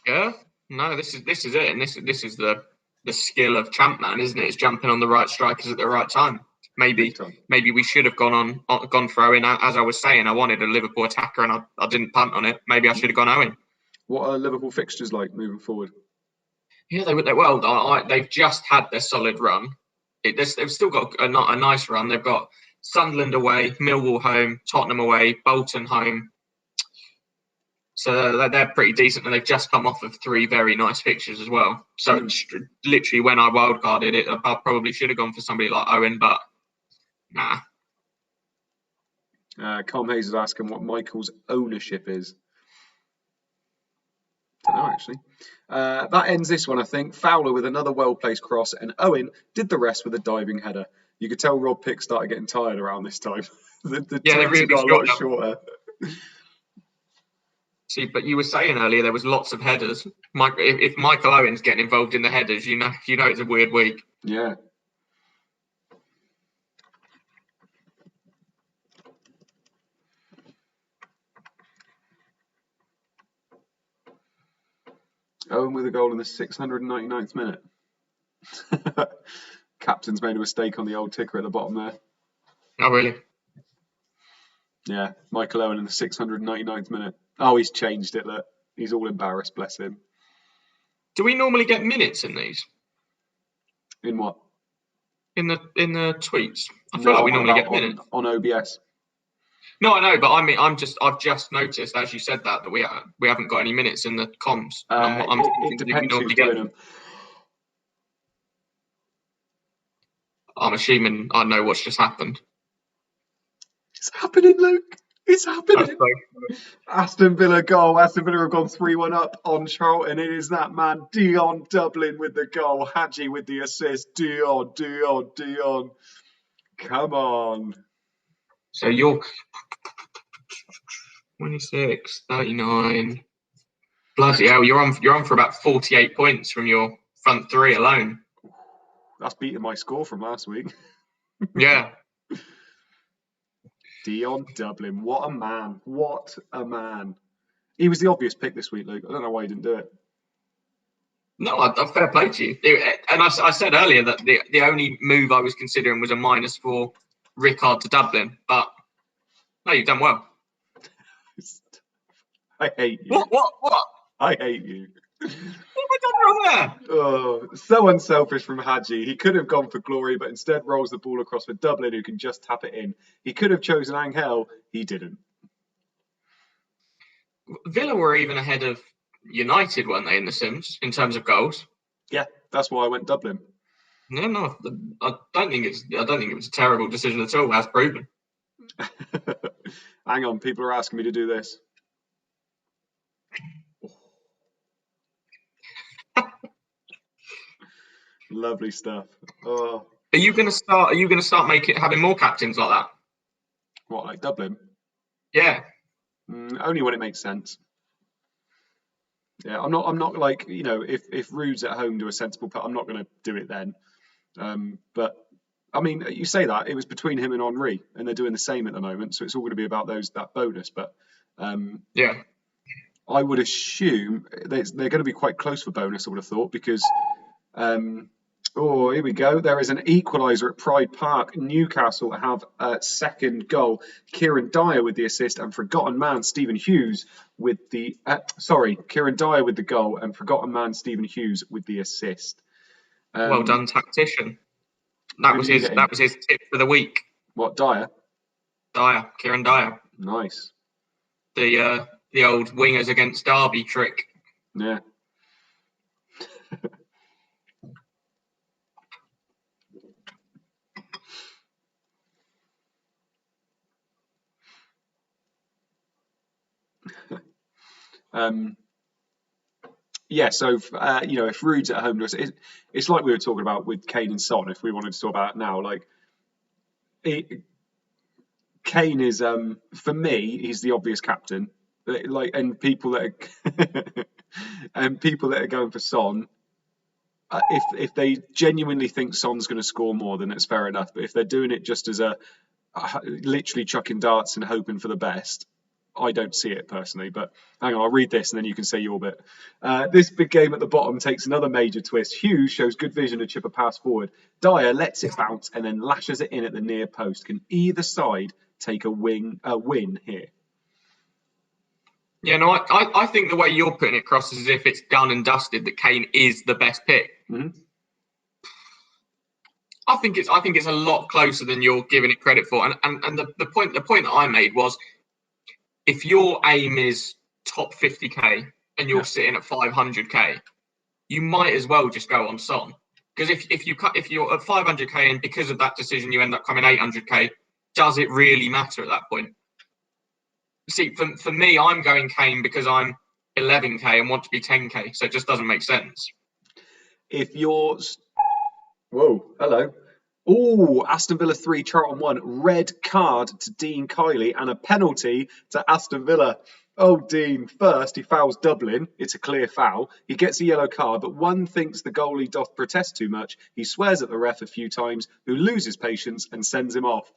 Yeah. No, this is it, and this is the skill of ChampMan, isn't it? It's jumping on the right strikers at the right time. Maybe we should have gone for Owen. As I was saying, I wanted a Liverpool attacker, and I didn't punt on it. Maybe I should have gone Owen. What are Liverpool fixtures like moving forward? Yeah, they've just had their solid run. They've still got a nice run. They've got Sunderland away, Millwall home, Tottenham away, Bolton home. So they're pretty decent, and they've just come off of 3 very nice fixtures as well. So literally, when I wildcarded it, I probably should have gone for somebody like Owen, but nah. Colm Hayes is asking what Michael's ownership is. Don't know, actually. That ends this one, I think. Fowler with another well-placed cross, and Owen did the rest with a diving header. You could tell Rob Pick started getting tired around this time. the they really got a lot shorter. See, but you were saying earlier there was lots of headers. If Michael Owen's getting involved in the headers, you know it's a weird week. Yeah. Owen with a goal in the 699th minute. Captain's made a mistake on the old ticker at the bottom there. Oh, really? Yeah, Michael Owen in the 699th minute. Oh, he's changed it, look. He's all embarrassed, bless him. Do we normally get minutes in these? In what? In the tweets. I feel like we normally get minutes. On OBS. No, I know, but I mean, I've just noticed, as you said that we haven't got any minutes in the comms. It depends who's doing them. I'm assuming I know what's just happened. It's happening, Luke. It's happening. Aston Villa goal. Aston Villa have gone 3-1 up on Charlton. It is that man, Dion Dublin with the goal. Hadji with the assist. Dion. Come on. So you're 26, 39. Bloody hell, you're on for about 48 points from your front 3 alone. That's beating my score from last week. Yeah. Dion Dublin, what a man. What a man. He was the obvious pick this week, Luke. I don't know why he didn't do it. No, fair play to you. And I said earlier that the only move I was considering was a -4 Rickard to Dublin. But no, you've done well. I hate you. What? I hate you. What have I done wrong there? Oh, so unselfish from Hadji. He could have gone for glory, but instead rolls the ball across for Dublin, who can just tap it in. He could have chosen Angel. He didn't. Villa were even ahead of United, weren't they, in the Sims, in terms of goals? Yeah, that's why I went Dublin. No, I don't think it was a terrible decision at all, as proven. Hang on, people are asking me to do this. Lovely stuff. Oh. Are you gonna start having more captains like that? What, like Dublin? Yeah. Only when it makes sense. Yeah, I'm not like, if Rude's at home do a sensible put, I'm not going to do it then. But I mean, you say that it was between him and Henry, and they're doing the same at the moment, so it's all going to be about that bonus. But yeah, I would assume they're going to be quite close for bonus, I would have thought, because here we go. There is an equaliser at Pride Park. Newcastle have a second goal. Kieran Dyer with the assist, and forgotten man Stephen Hughes with the Kieran Dyer with the goal, and forgotten man Stephen Hughes with the assist. Well done, tactician. That was his tip for the week. What, Dyer? Dyer, Kieran Dyer. Nice. The old wingers against Derby trick. Yeah. So if Rude's at home to us, it's like we were talking about with Kane and Son. If we wanted to talk about it now, Kane is for me, he's the obvious captain. And people that are going for Son, if they genuinely think Son's going to score more, then it's fair enough. But if they're doing it just as literally chucking darts and hoping for the best, I don't see it personally. But hang on, I'll read this and then you can say your bit. This big game at the bottom takes another major twist. Hughes shows good vision to chip a pass forward. Dyer lets it bounce and then lashes it in at the near post. Can either side take a win here? Yeah, no, I think the way you're putting it across is as if it's done and dusted that Kane is the best pick. Mm-hmm. I think it's a lot closer than you're giving it credit for. And the point that I made was, if your aim is top 50k and you're sitting at 500k, you might as well just go on Son. Because if you're at 500k and because of that decision you end up coming 800k, does it really matter at that point? See, for me, I'm going Kane because I'm 11k and want to be 10k, so it just doesn't make sense. If you're... Whoa, hello. Oh, Aston Villa 3, Charlton 1. Red card to Dean Kiley and a penalty to Aston Villa. Oh, Dean, first he fouls Dublin. It's a clear foul. He gets a yellow card, but one thinks the goalie doth protest too much. He swears at the ref a few times, who loses patience and sends him off.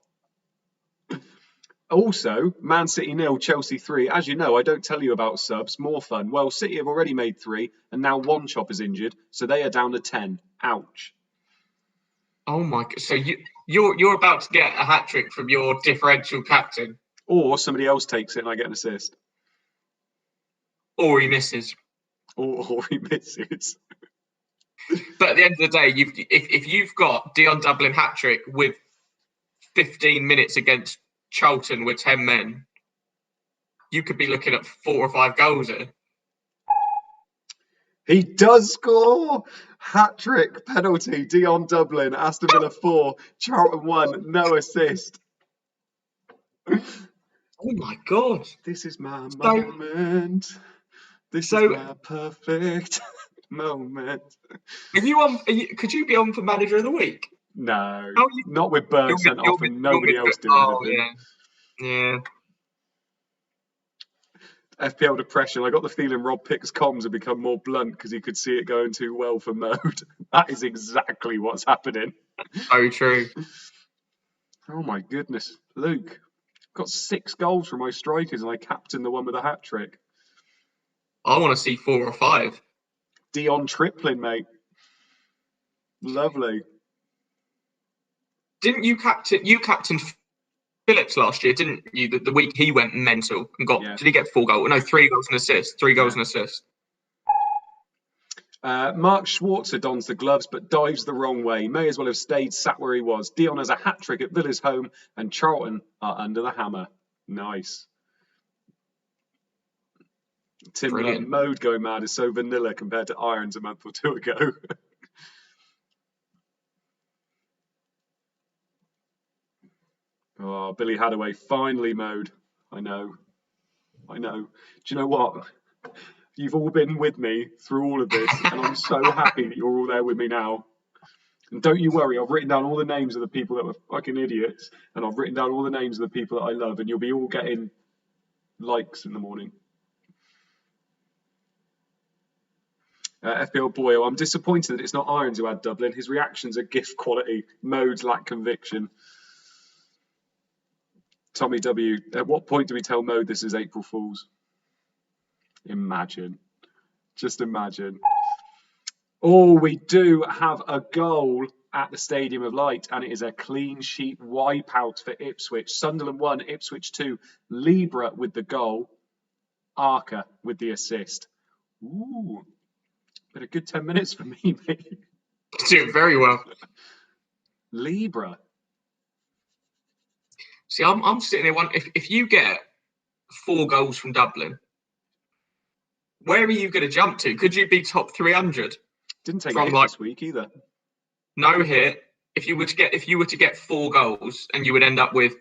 Also, Man City 0, Chelsea 3. As you know, I don't tell you about subs. More fun. Well, City have already made 3, and now one chop is injured, so they are down to 10. Ouch. Oh my God! So you're about to get a hat trick from your differential captain, or somebody else takes it and I get an assist, or he misses, or he misses. But at the end of the day, if you've got Dion Dublin hat trick with 15 minutes against Charlton with 10 men, you could be looking at 4 or 5 goals there. He does score! Hat-trick, penalty, Dion Dublin, Aston Villa 4, Charlton 1, no assist. Oh my God. This is my moment. This is my perfect moment. Could you be on for Manager of the Week? No, not with Berg sent off and nobody else doing anything. Yeah. FPL depression. I got the feeling Rob Pick's comms have become more blunt because he could see it going too well for Mode. That is exactly what's happening. So true. Oh my goodness. Luke, got 6 goals from my strikers and I captained the one with a hat trick. I want to see 4 or 5. Dion Triplin, mate. Lovely. Didn't you captain Phillips last year, didn't you? The week he went mental and got, Did he get 4 goals? No, 3 goals and assists. 3 goals and assists. Mark Schwarzer dons the gloves but dives the wrong way. May as well have stayed sat where he was. Dion has a hat trick at Villa's home and Charlton are under the hammer. Nice. Tim Mode going mad is so vanilla compared to Irons a month or 2 ago. Oh, Billy Hadaway, finally Mode. I know. Do you know what? You've all been with me through all of this, and I'm so happy that you're all there with me now. And don't you worry, I've written down all the names of the people that were fucking idiots, and I've written down all the names of the people that I love, and you'll be all getting likes in the morning. FPL Boyle, I'm disappointed that it's not Irons who had Dublin. His reactions are gift quality. Modes lack conviction. Tommy W, at what point do we tell Mode this is April Fool's? Imagine. Just imagine. Oh, we do have a goal at the Stadium of Light, and it is a clean sheet wipeout for Ipswich. Sunderland 1, Ipswich 2. Libra with the goal. Arca with the assist. Ooh, been a good 10 minutes for me, mate. Doing very well. Libra. See, I'm sitting there wondering, if you get 4 goals from Dublin, where are you going to jump to? Could you be top 300? Didn't take a hit this week either. No hit. If you were to get 4 goals, and you would end up with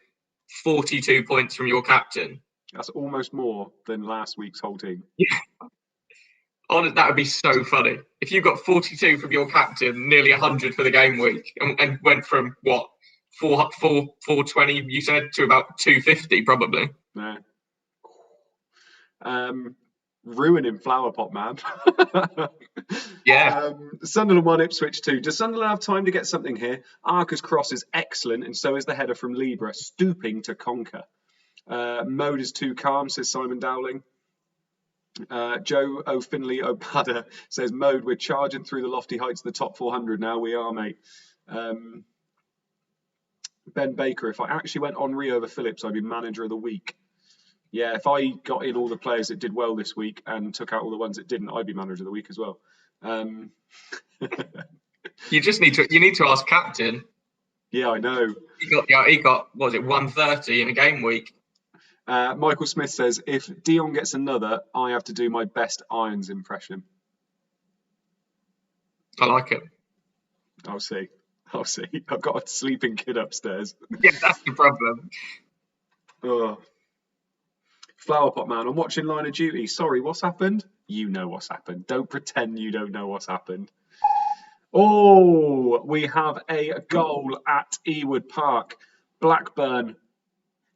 42 points from your captain. That's almost more than last week's whole team. Yeah. That would be so funny. If you got 42 from your captain, nearly 100 for the game week, and went from what 420 you said to about 250 probably. Yeah. Ruining Flower Pot, man. Yeah. Sunderland 1, Ipswich 2. Does Sunderland have time to get something here? Arca's cross is excellent, and so is the header from Libra, stooping to conquer. Mode is too calm, says Simon Dowling. Joe O'Finley O'Pada says, Mode, we're charging through the lofty heights of the top 400 now. We are, mate. Ben Baker, if I actually went Henri over Phillips, I'd be manager of the week. Yeah, if I got in all the players that did well this week and took out all the ones that didn't, I'd be manager of the week as well. You need to ask captain. Yeah, I know. He got what was it, 130 in a game week. Michael Smith says, if Dion gets another, I have to do my best Irons impression. I like it. I'll see. I've got a sleeping kid upstairs. Yeah, that's the problem. Oh. Flower Pot Man, I'm watching Line of Duty. Sorry, what's happened? You know what's happened. Don't pretend you don't know what's happened. Oh, we have a goal at Ewood Park. Blackburn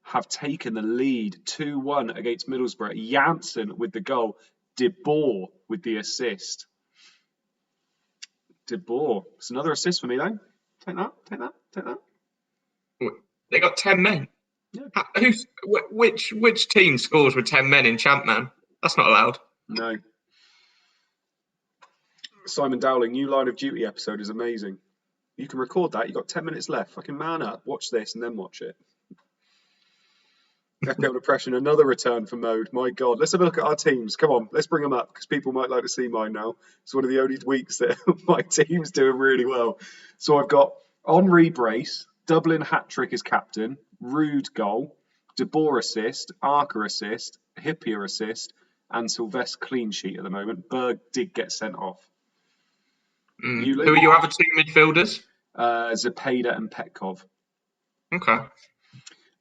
have taken the lead 2-1 against Middlesbrough. Janssen with the goal. De Boer with the assist. De Boer. It's another assist for me, though. Take that. They got 10 men. Yeah. Which team scores with 10 men in ChampMan? That's not allowed. No. Simon Dowling, new Line of Duty episode is amazing. You can record that. You've got 10 minutes left. Fucking man up. Watch this and then watch it. FPL Depression, another return for Mode. My God. Let's have a look at our teams. Come on, let's bring them up because people might like to see mine now. It's one of the only weeks that my team's doing really well. So I've got Henri Brace, Dublin hat-trick as captain, Rude goal, De Boer assist, Arca assist, Hippier assist, and Sylvester clean sheet at the moment. Berg did get sent off. Who are your other 2 midfielders? Zepeda and Petkov. Okay.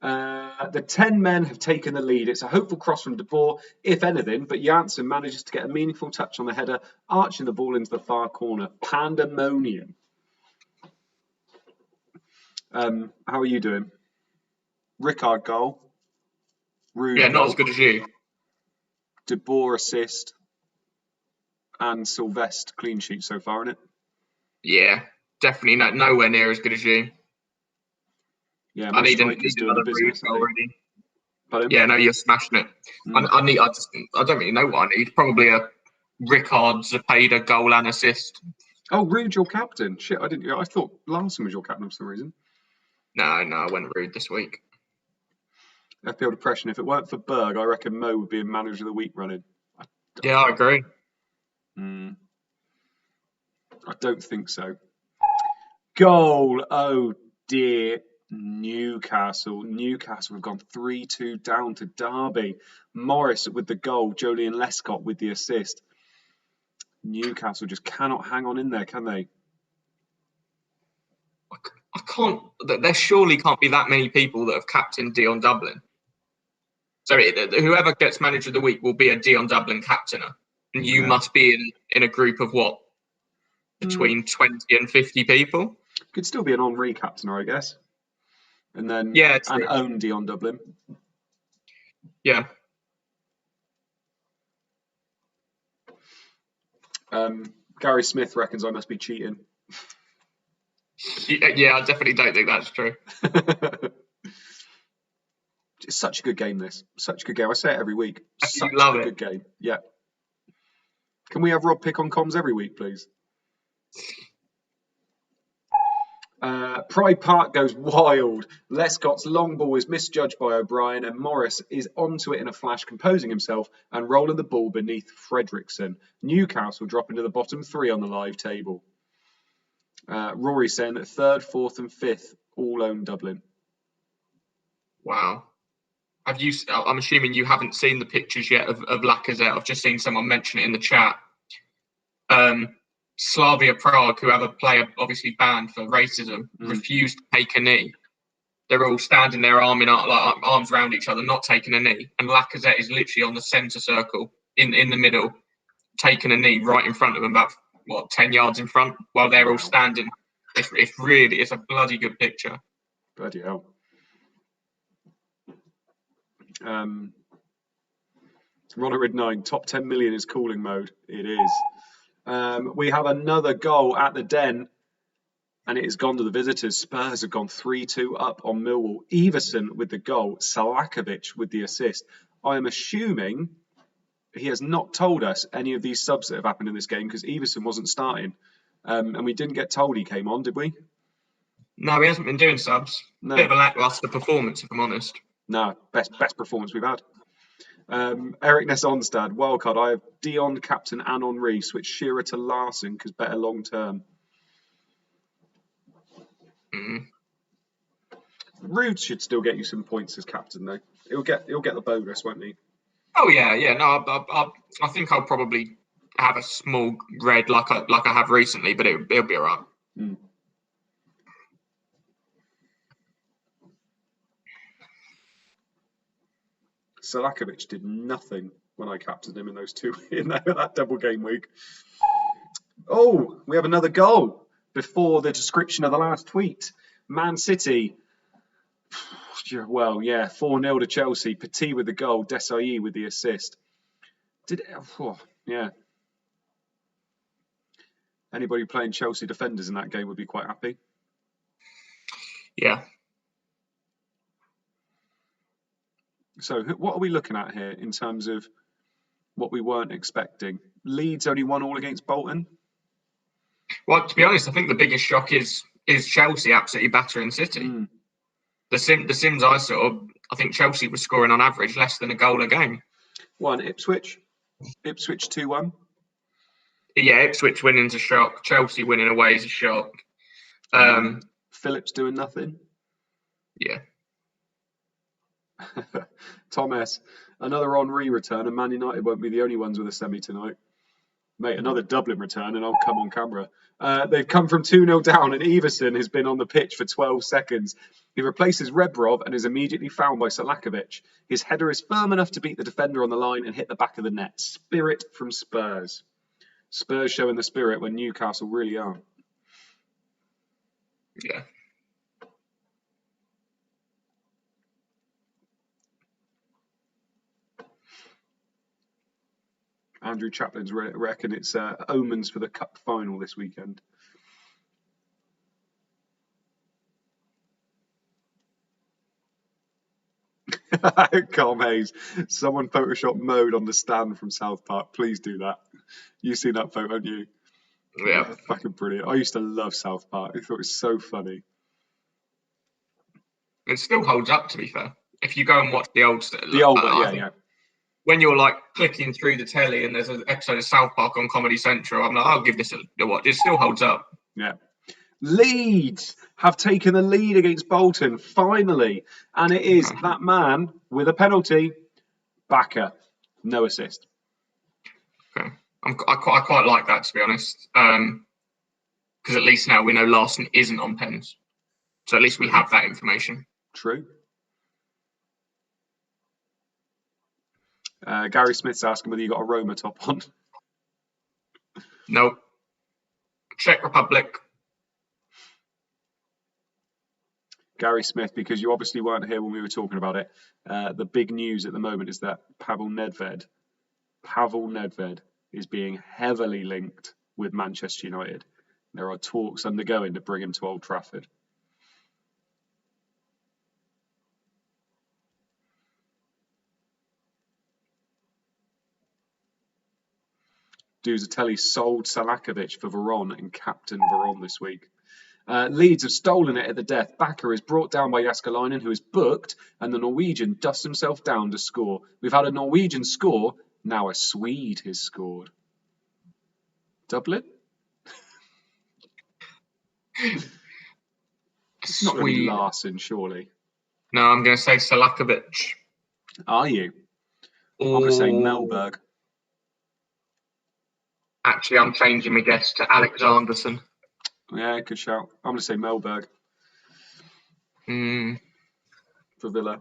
The 10 men have taken the lead. It's a hopeful cross from De Boer, if anything, but Janssen manages to get a meaningful touch on the header, arching the ball into the far corner. Pandemonium. How are you doing? Rickard goal. Rude not goal. as good as you. De Boer assist. And Sylvester clean sheet so far, isn't it? Yeah, definitely nowhere near as good as you. Yeah, I need doing the business already. Pardon? Yeah, no, you're smashing it. I don't really know what I need. Probably a Rickard Zepeda goal and assist. Oh, Rude, your captain. Shit, I thought Larson was your captain for some reason. No, I went Rude this week. FPL Depression. If it weren't for Berg, I reckon Mo would be in manager of the week running. Yeah, I agree. I don't think so. Goal. Oh, dear. Newcastle have gone 3-2 down to Derby. Morris with the goal. Jolien Lescott with the assist. Newcastle just cannot hang on in there, can they? I can't. There surely can't be that many people that have captained Dion Dublin. So whoever gets manager of the week will be a Dion Dublin captainer. And you must be in a group of what? Between 20 and 50 people? Could still be an Henri captainer, I guess. And then own Dion Dublin. Yeah. Gary Smith reckons I must be cheating. Yeah, I definitely don't think that's true. It's such a good game, this. Such a good game. I say it every week. Such love a it. good game. Yeah. Can we have Rob pick on comms every week, please? Pride Park goes wild. Lescott's long ball is misjudged by O'Brien, and Morris is onto it in a flash, composing himself and rolling the ball beneath Fredrickson. Newcastle drop into the bottom 3 on the live table. Rory saying that 3rd, 4th, and 5th all own Dublin. Wow. I'm assuming you haven't seen the pictures yet of Lacazette. I've just seen someone mention it in the chat. Slavia Prague, who have a player obviously banned for racism, refused to take a knee. They're all standing there arms around each other, not taking a knee. And Lacazette is literally on the centre circle in the middle, taking a knee right in front of them, about 10 yards in front, while they're all standing. It's a bloody good picture. Bloody hell. Ronald 9, top 10 million is cooling mode. It is. We have another goal at the Den, and it has gone to the visitors. Spurs have gone 3-2 up on Millwall. Everson with the goal, Salakovic with the assist. I am assuming he has not told us any of these subs that have happened in this game, because Everson wasn't starting. And we didn't get told he came on, did we? No, he hasn't been doing subs. No. Bit of a lackluster performance, if I'm honest. No, best performance we've had. Eric Ness Onstad, wildcard. I have Dion, captain, and Henri. Switch Shearer to Larson because better long term. Rude should still get you some points as captain though. He'll get the bonus, won't he? Oh yeah. No, I think I'll probably have a small red like I have recently, but it'll be alright. Salakovic did nothing when I captained him in those two in that double game week. Oh, we have another goal before the description of the last tweet. Man City, 4-0 to Chelsea. Petit with the goal, Desailly with the assist. Anybody playing Chelsea defenders in that game would be quite happy. Yeah. So what are we looking at here in terms of what we weren't expecting? Leeds only 1-1 against Bolton. Well, to be honest, I think the biggest shock is Chelsea absolutely battering City. The Sims I saw, I think Chelsea was scoring on average less than a goal a game. Ipswich 2-1. Yeah, Ipswich winning's a shock. Chelsea winning away is a shock. Phillips doing nothing. Yeah. Thomas, another Henri return, and Man United won't be the only ones with a semi tonight. Mate, another Dublin return, and I'll come on camera. They've come from 2-0 down, and Everson has been on the pitch for 12 seconds. He replaces Rebrov and is immediately fouled by Salakovic. His header is firm enough to beat the defender on the line and hit the back of the net. Spirit from Spurs. Spurs showing the spirit when Newcastle really aren't. Yeah. Andrew Chaplin's reckon it's omens for the cup final this weekend. Calm Hayes. Someone Photoshop mode on the stand from South Park. Please do that. You've seen that photo, haven't you? Yeah. Fucking brilliant. I used to love South Park. I thought it was so funny. It still holds up, to be fair. If you go and watch the old stuff. Yeah. When you're like clicking through the telly and there's an episode of South Park on Comedy Central, I'm like, I'll give this a watch. It still holds up. Yeah. Leeds have taken the lead against Bolton, finally. And it is that man with a penalty, Backer. No assist. Okay. I quite like that, to be honest. Because at least now we know Larson isn't on pens. So at least we have that information. True. Gary Smith's asking whether you got a Roma top on. No. Czech Republic. Gary Smith, because you obviously weren't here when we were talking about it. The big news at the moment is that Pavel Nedved is being heavily linked with Manchester United. There are talks undergoing to bring him to Old Trafford. Duzatelli sold Salakovic for Veron and captain Veron this week. Leeds have stolen it at the death. Bakker is brought down by Jaskalainen, who is booked, and the Norwegian dusts himself down to score. We've had a Norwegian score, now a Swede has scored. Dublin? It's not going to be Larson, surely. No, I'm going to say Salakovic. Are you? I'm going to say Mellberg. Actually, I'm changing my guess to Alexanderson. Yeah, good shout. I'm going to say Mellberg. For Villa.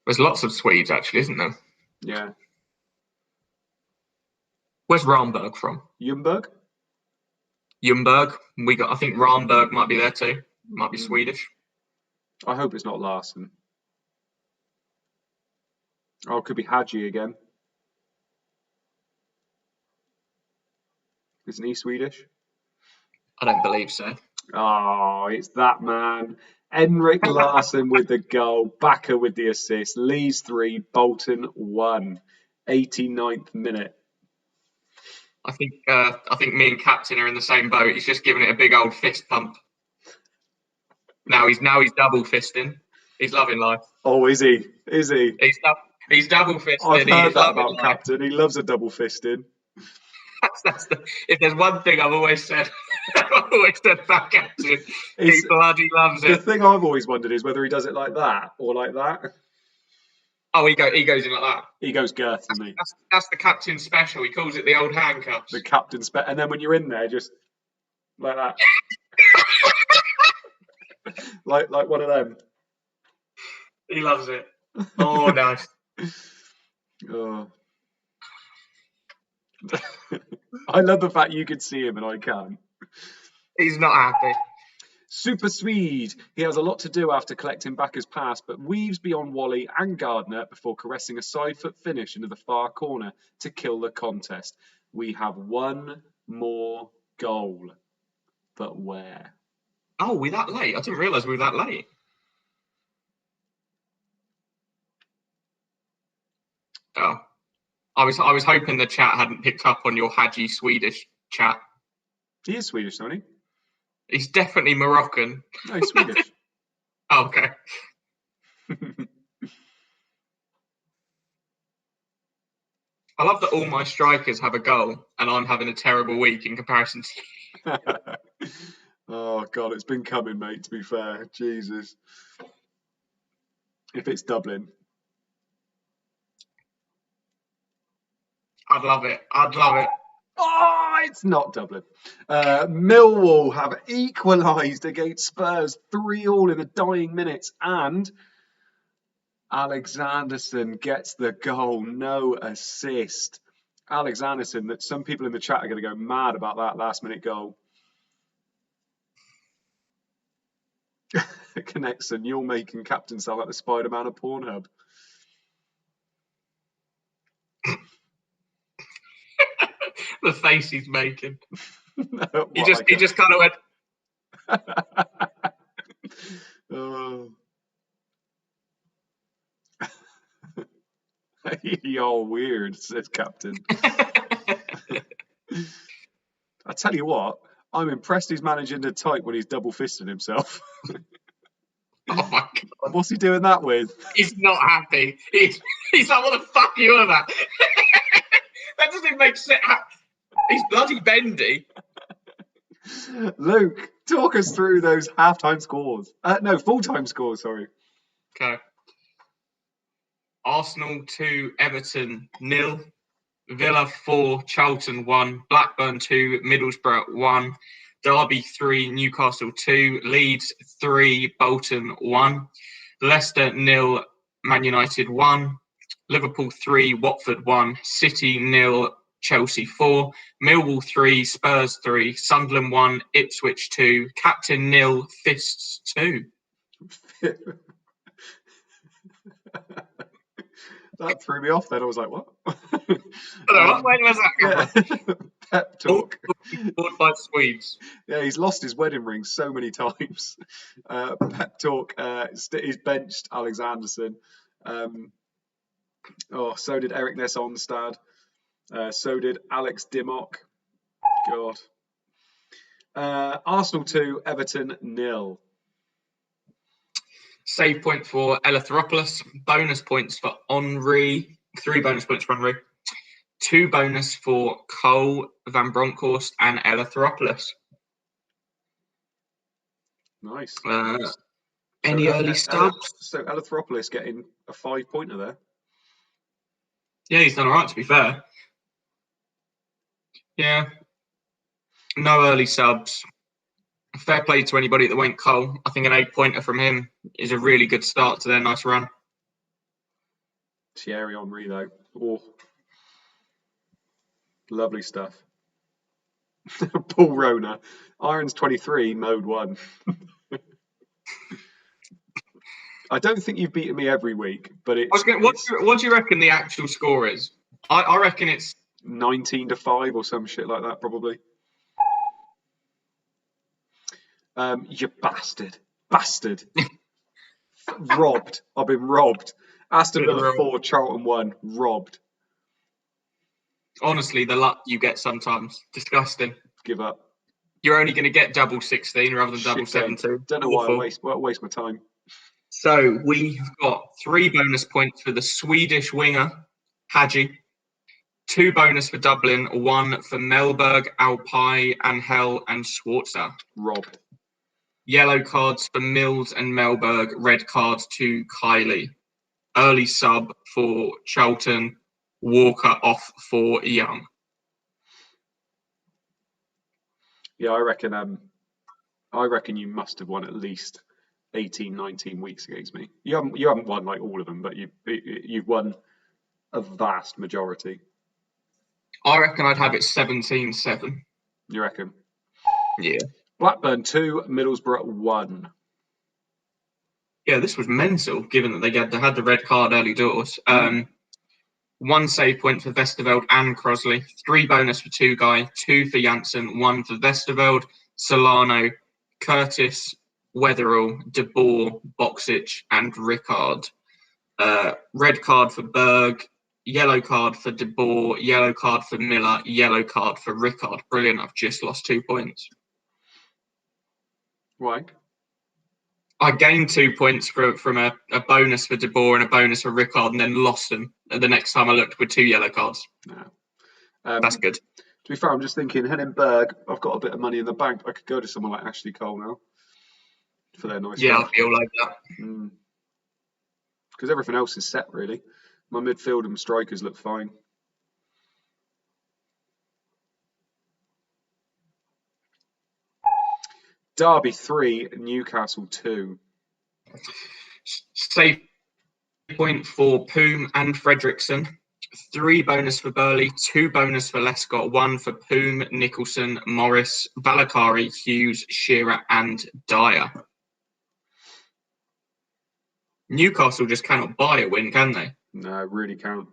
There's lots of Swedes, actually, isn't there? Yeah. Where's Ramberg from? Ljungberg? I think Ramberg might be there too. Might be Swedish. I hope it's not Larson. Oh, it could be Hadji again. Isn't he Swedish? I don't believe so. Oh, it's that man. Henrik Larsson with the goal. Bakker with the assist. Leeds 3, Bolton 1. 89th minute. I think me and Captain are in the same boat. He's just giving it a big old fist pump. Now he's double fisting. He's loving life. Oh, is he? Is he? He's double fisting. I've heard that about Captain. He loves a double fisting. If there's one thing I've always said, about Captain, he bloody loves it. The thing I've always wondered is whether he does it like that or like that. Oh, he goes in like that. He goes girth for me. That's the Captain special. He calls it the old handcuffs. The Captain special. And then when you're in there, just like that. like one of them. He loves it. Oh, nice. Oh. I love the fact you could see him and I can't. He's not happy. Super Swede. He has a lot to do after collecting Bakker's pass, but weaves beyond Wally and Gardner before caressing a side-foot finish into the far corner to kill the contest. We have one more goal. But where? Oh, we're that late? I didn't realise we were that late. Oh. I was hoping the chat hadn't picked up on your Hadji Swedish chat. He is Swedish, isn't he? He's definitely Moroccan. No, he's Swedish. Oh, okay. I love that all my strikers have a goal and I'm having a terrible week in comparison to you. Oh, God, it's been coming, mate, to be fair. Jesus. If it's Dublin. I'd love it. Oh, it's not Dublin. Millwall have equalised against Spurs 3-3 in the dying minutes, and Alexanderson gets the goal, no assist. Alexanderson, that some people in the chat are going to go mad about that last-minute goal. Connexon, you're making Captain sound like the Spider-Man of Pornhub. The face he's making. He just kind of went. Oh. You're weird, says Captain. I tell you what, I'm impressed he's managing to type when he's double fisting himself. Oh my God. What's he doing that with? He's not happy. He's like, what the fuck are you on about? That doesn't make sense. He's bloody bendy. Luke, talk us through those half-time scores. No, full-time scores, sorry. Okay. Arsenal 2, Everton 0. Villa 4, Charlton 1. Blackburn 2, Middlesbrough 1. Derby 3, Newcastle 2. Leeds 3, Bolton 1. Leicester 0, Man United 1. Liverpool 3, Watford 1. City 0, Chelsea 4, Millwall 3, Spurs 3, Sunderland 1, Ipswich 2, Captain 0, Fists 2. That threw me off then. I was like, what? When was that? Pep talk. Scored by Swedes. Yeah, he's lost his wedding ring so many times. Pep talk. He's benched Alexanderson. So did Eric Ness Onstad. So did Alex Dimmock. God. Arsenal 2, Everton 0. Save point for Eleutheropoulos. Bonus points for Henry. 3 bonus points for Henry. 2 bonus for Cole, Van Bronckhorst, and Eleutheropoulos. Nice. Any early subs? So Eleutheropoulos getting a 5-pointer there. Yeah, he's done all right, to be fair. Yeah. No early subs. Fair play to anybody that went Cole. I think an 8-pointer from him is a really good start to their nice run. Thierry Henry, though. Oh. Lovely stuff. Paul Rona. Irons 23, mode 1. I don't think you've beaten me every week, but it's... What do you reckon the actual score is? I reckon it's 19-5 or some shit like that, probably. You bastard. Robbed. I've been robbed. Aston Villa 4, Charlton 1. Robbed. Honestly, the luck you get sometimes. Disgusting. Give up. You're only going to get double 16 rather than double 17. Don't know why I waste my time. So we've got 3 bonus points for the Swedish winger, Hadji. 2 bonus for Dublin, 1 for Melberg, Alpai, Angel, and Schwarzer. Robbed. Yellow cards for Mills and Melberg, red cards to Kylie. Early sub for Charlton, Walker off for Young. Yeah, I reckon you must have won at least 18, 19 weeks against me. You haven't won like all of them, but you've won a vast majority. I reckon I'd have it 17-7. You reckon? Yeah. Blackburn 2, Middlesbrough 1. Yeah, this was mental, given that they had the red card early doors. 1 save point for Vesterveld and Crosley. 3 bonus for 2 Guy, 2 for Janssen, 1 for Vesterveld, Solano, Curtis, Weatherall, De Boer, Boxic, and Rickard. Red card for Berg, yellow card for De Boer, yellow card for Miller, yellow card for Rickard. Brilliant. I've just lost 2 points. Why? I gained 2 points from a bonus for De Boer and a bonus for Rickard, and then lost them the next time I looked with 2 yellow cards. No. That's good. To be fair, I'm just thinking, Henning-Berg, I've got a bit of money in the bank. I could go to someone like Ashley Cole now for their nice Yeah, stuff. I'll be all over that. Because everything else is set, really. My midfield and strikers look fine. Derby 3, Newcastle 2. Save point for Poom and Fredrickson. 3 bonus for Burley, 2 bonus for Lescott, 1 for Poom, Nicholson, Morris, Valakari, Hughes, Shearer, and Dyer. Newcastle just cannot buy a win, can they? No, really can't.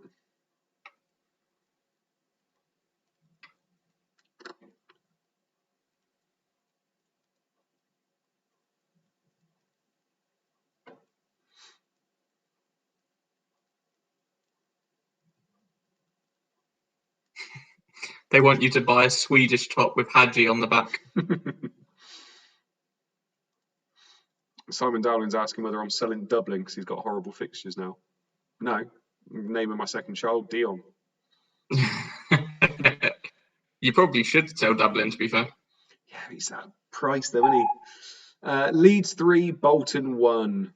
They want you to buy a Swedish top with Hadji on the back. Simon Dowling's asking whether I'm selling Dublin because he's got horrible fixtures now. No. I'm naming my second child Dion. You probably should sell Dublin, to be fair. Yeah, he's that price though, isn't he? Leeds 3, Bolton 1.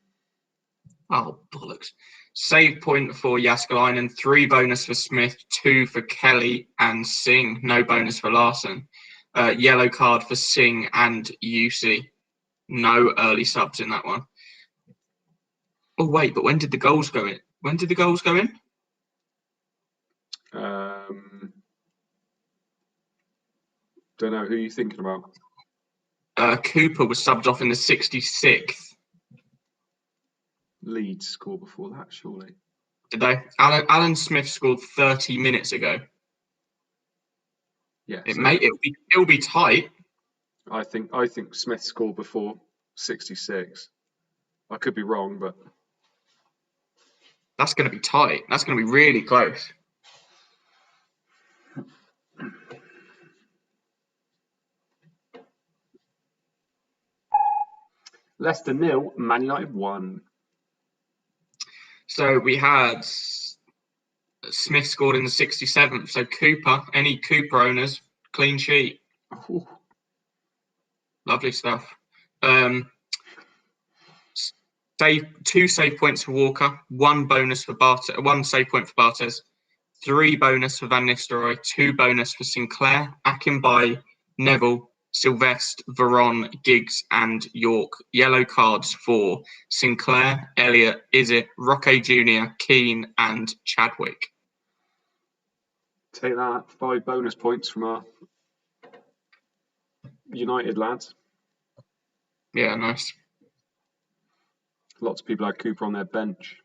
Oh, bollocks. Save point for Jaskalainen, 3 bonus for Smith, 2 for Kelly and Singh. No bonus for Larson. Yellow card for Singh and UC. No early subs in that one. Oh, wait, but when did the goals go in? Don't know. Who are you thinking about? Cooper was subbed off in the 66th. Leeds scored before that, surely. Did they? Alan Smith scored 30 minutes ago. Yeah. It'll be tight. I think Smith scored before 66. I could be wrong, but that's going to be tight. That's going to be really close. Leicester 0, Man United 1. So we had Smith scored in the 67th. So Cooper, any Cooper owners, clean sheet. Ooh. Lovely stuff. Two save points for Walker, one save point for Bartes, 3 bonus for Van Nistelrooy, 2 bonus for Sinclair, Akinbaye, Neville, Sylvestre, Veron, Giggs, and York. Yellow cards for Sinclair, Elliott, Izzet, Roque Jr., Keane, and Chadwick. Take that. 5 bonus points from our United lads. Yeah, nice. Lots of people had Cooper on their bench.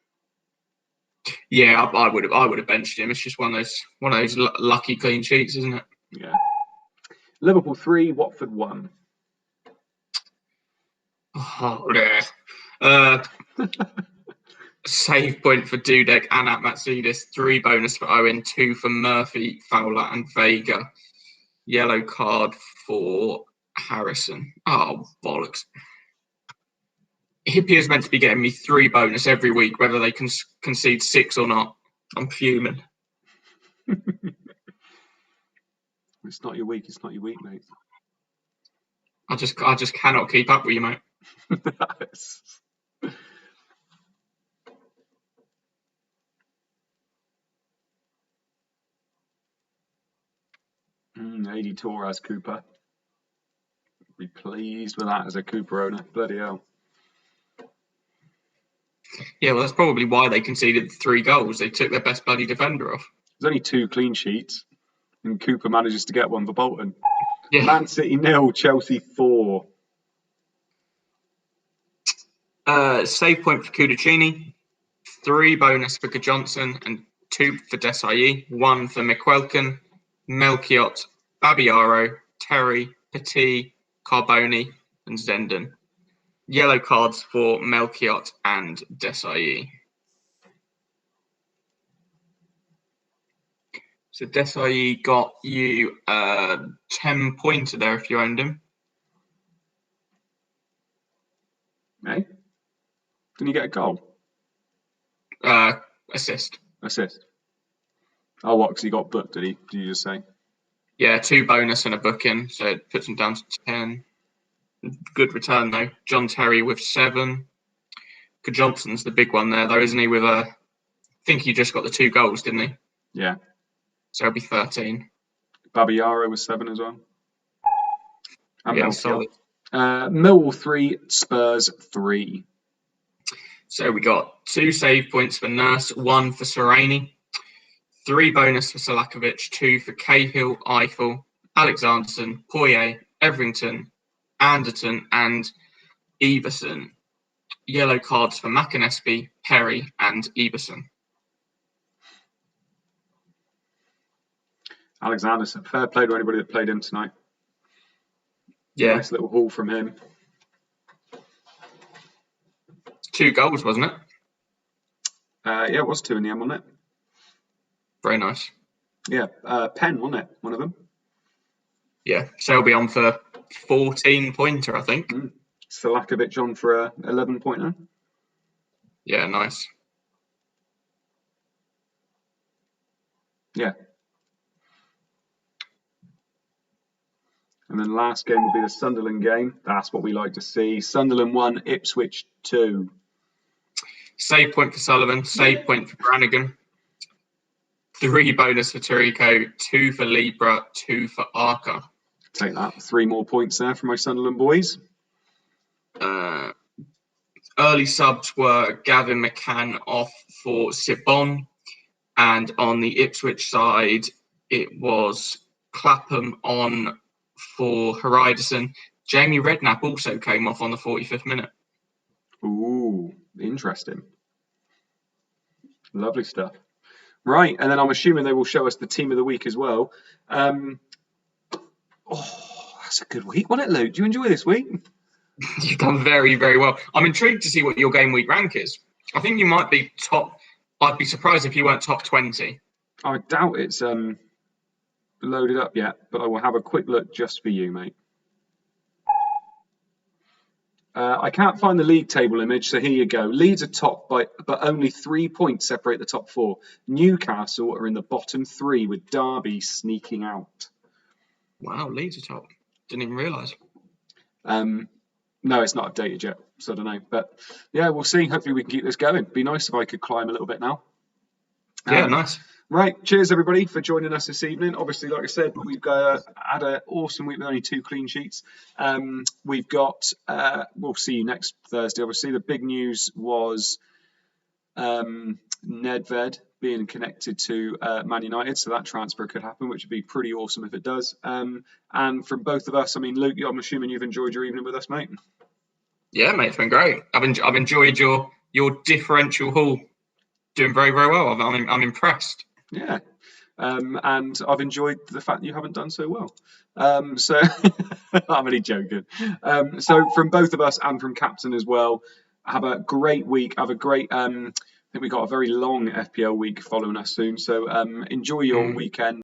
Yeah, I would have benched him. It's just one of those lucky clean sheets, isn't it? Yeah. Liverpool 3, Watford 1. Oh, yeah. Save point for Dudek and Atmatsidis, 3 bonus for Owen, 2 for Murphy, Fowler, and Vega. Yellow card for Harrison. Oh, bollocks. Hippie is meant to be getting me 3 bonus every week, whether they can concede 6 or not. I'm fuming. It's not your week. It's not your week, mate. I just cannot keep up with you, mate. 80 Torres Cooper. Be pleased with that as a Cooper owner. Bloody hell. Yeah, well, that's probably why they conceded 3 goals. They took their best bloody defender off. There's only 2 clean sheets, and Cooper manages to get one for Bolton. Yeah. Man City 0, Chelsea 4. Save point for Kudicini, 3 bonus for Johnson, and 2 for Desai, 1 for McQuelkin, Melchiot, Babiaro, Terry, Petit, Carboni, and Zenden. Yellow cards for Melchiot and Desai. So Desai got you 10 pointer there if you owned him. Eh? Didn't you get a goal? Assist. Oh, what? Because he got booked, did he? Did you just say? Yeah, 2 bonus and a booking, so it puts him down to 10. Good return though. John Terry with 7. Johnson's the big one there though, isn't he? With I think he just got the 2 goals, didn't he? Yeah. So it'll be 13. Babiaro was 7 as well. And Yeah, solid. Millwall 3, Spurs 3. So we got 2 save points for Nurse, 1 for Sereni, 3 bonus for Selakovic, 2 for Cahill, Eiffel, Alexanderson, Poirier, Everington, Anderton, and Everson. Yellow cards for McInnesby, Perry, and Everson. Alexanderson, fair play to anybody that played him tonight. Yeah. Nice little haul from him. 2 goals, wasn't it? Yeah, it was 2 in the end, wasn't it? Very nice. Yeah, Penn, wasn't it? One of them. Yeah, so he'll be on for 14 pointer, I think. Selakovic on for a 11 pointer. Yeah, nice. Yeah. And then last game will be the Sunderland game. That's what we like to see. Sunderland 1, Ipswich 2. Save point for Sullivan, save point for Brannigan. 3 bonus for Tirico, 2 for Libra, 2 for Arca. Take that. 3 more points there for my Sunderland boys. Early subs were Gavin McCann off for Sibon. And on the Ipswich side, it was Clapham on for Hariderson. Jamie Redknapp also came off on the 45th minute. Ooh, interesting. Lovely stuff. Right, and then I'm assuming they will show us the team of the week as well. That's a good week, wasn't it, Luke? Do you enjoy this week? You've done very, very well. I'm intrigued to see what your game week rank is. I think you might be top. I'd be surprised if you weren't top 20. I doubt it's loaded up yet, but I will have a quick look just for you, mate. I can't find the league table image, so here you go. Leeds are top, but only 3 points separate the top 4. Newcastle are in the bottom 3 with Derby sneaking out. Wow, Leeds are top. Didn't even realise. No, it's not updated yet, so I don't know. But yeah, we'll see. Hopefully we can keep this going. Be nice if I could climb a little bit now. Yeah, nice. Right, cheers everybody for joining us this evening. Obviously, like I said, we've had an awesome week with only 2 clean sheets. We've got, we'll see you next Thursday. Obviously, the big news was Nedved being connected to Man United, so that transfer could happen, which would be pretty awesome if it does. And from both of us, I mean, Luke, I'm assuming you've enjoyed your evening with us, mate. Yeah, mate, it's been great. I've enjoyed your differential haul. Doing very, very well. I'm impressed. Yeah. And I've enjoyed the fact that you haven't done so well. So I'm only joking. So from both of us and from Captain as well, have a great week. Have a great, I think we've got a very long FPL week following us soon. So enjoy your weekend.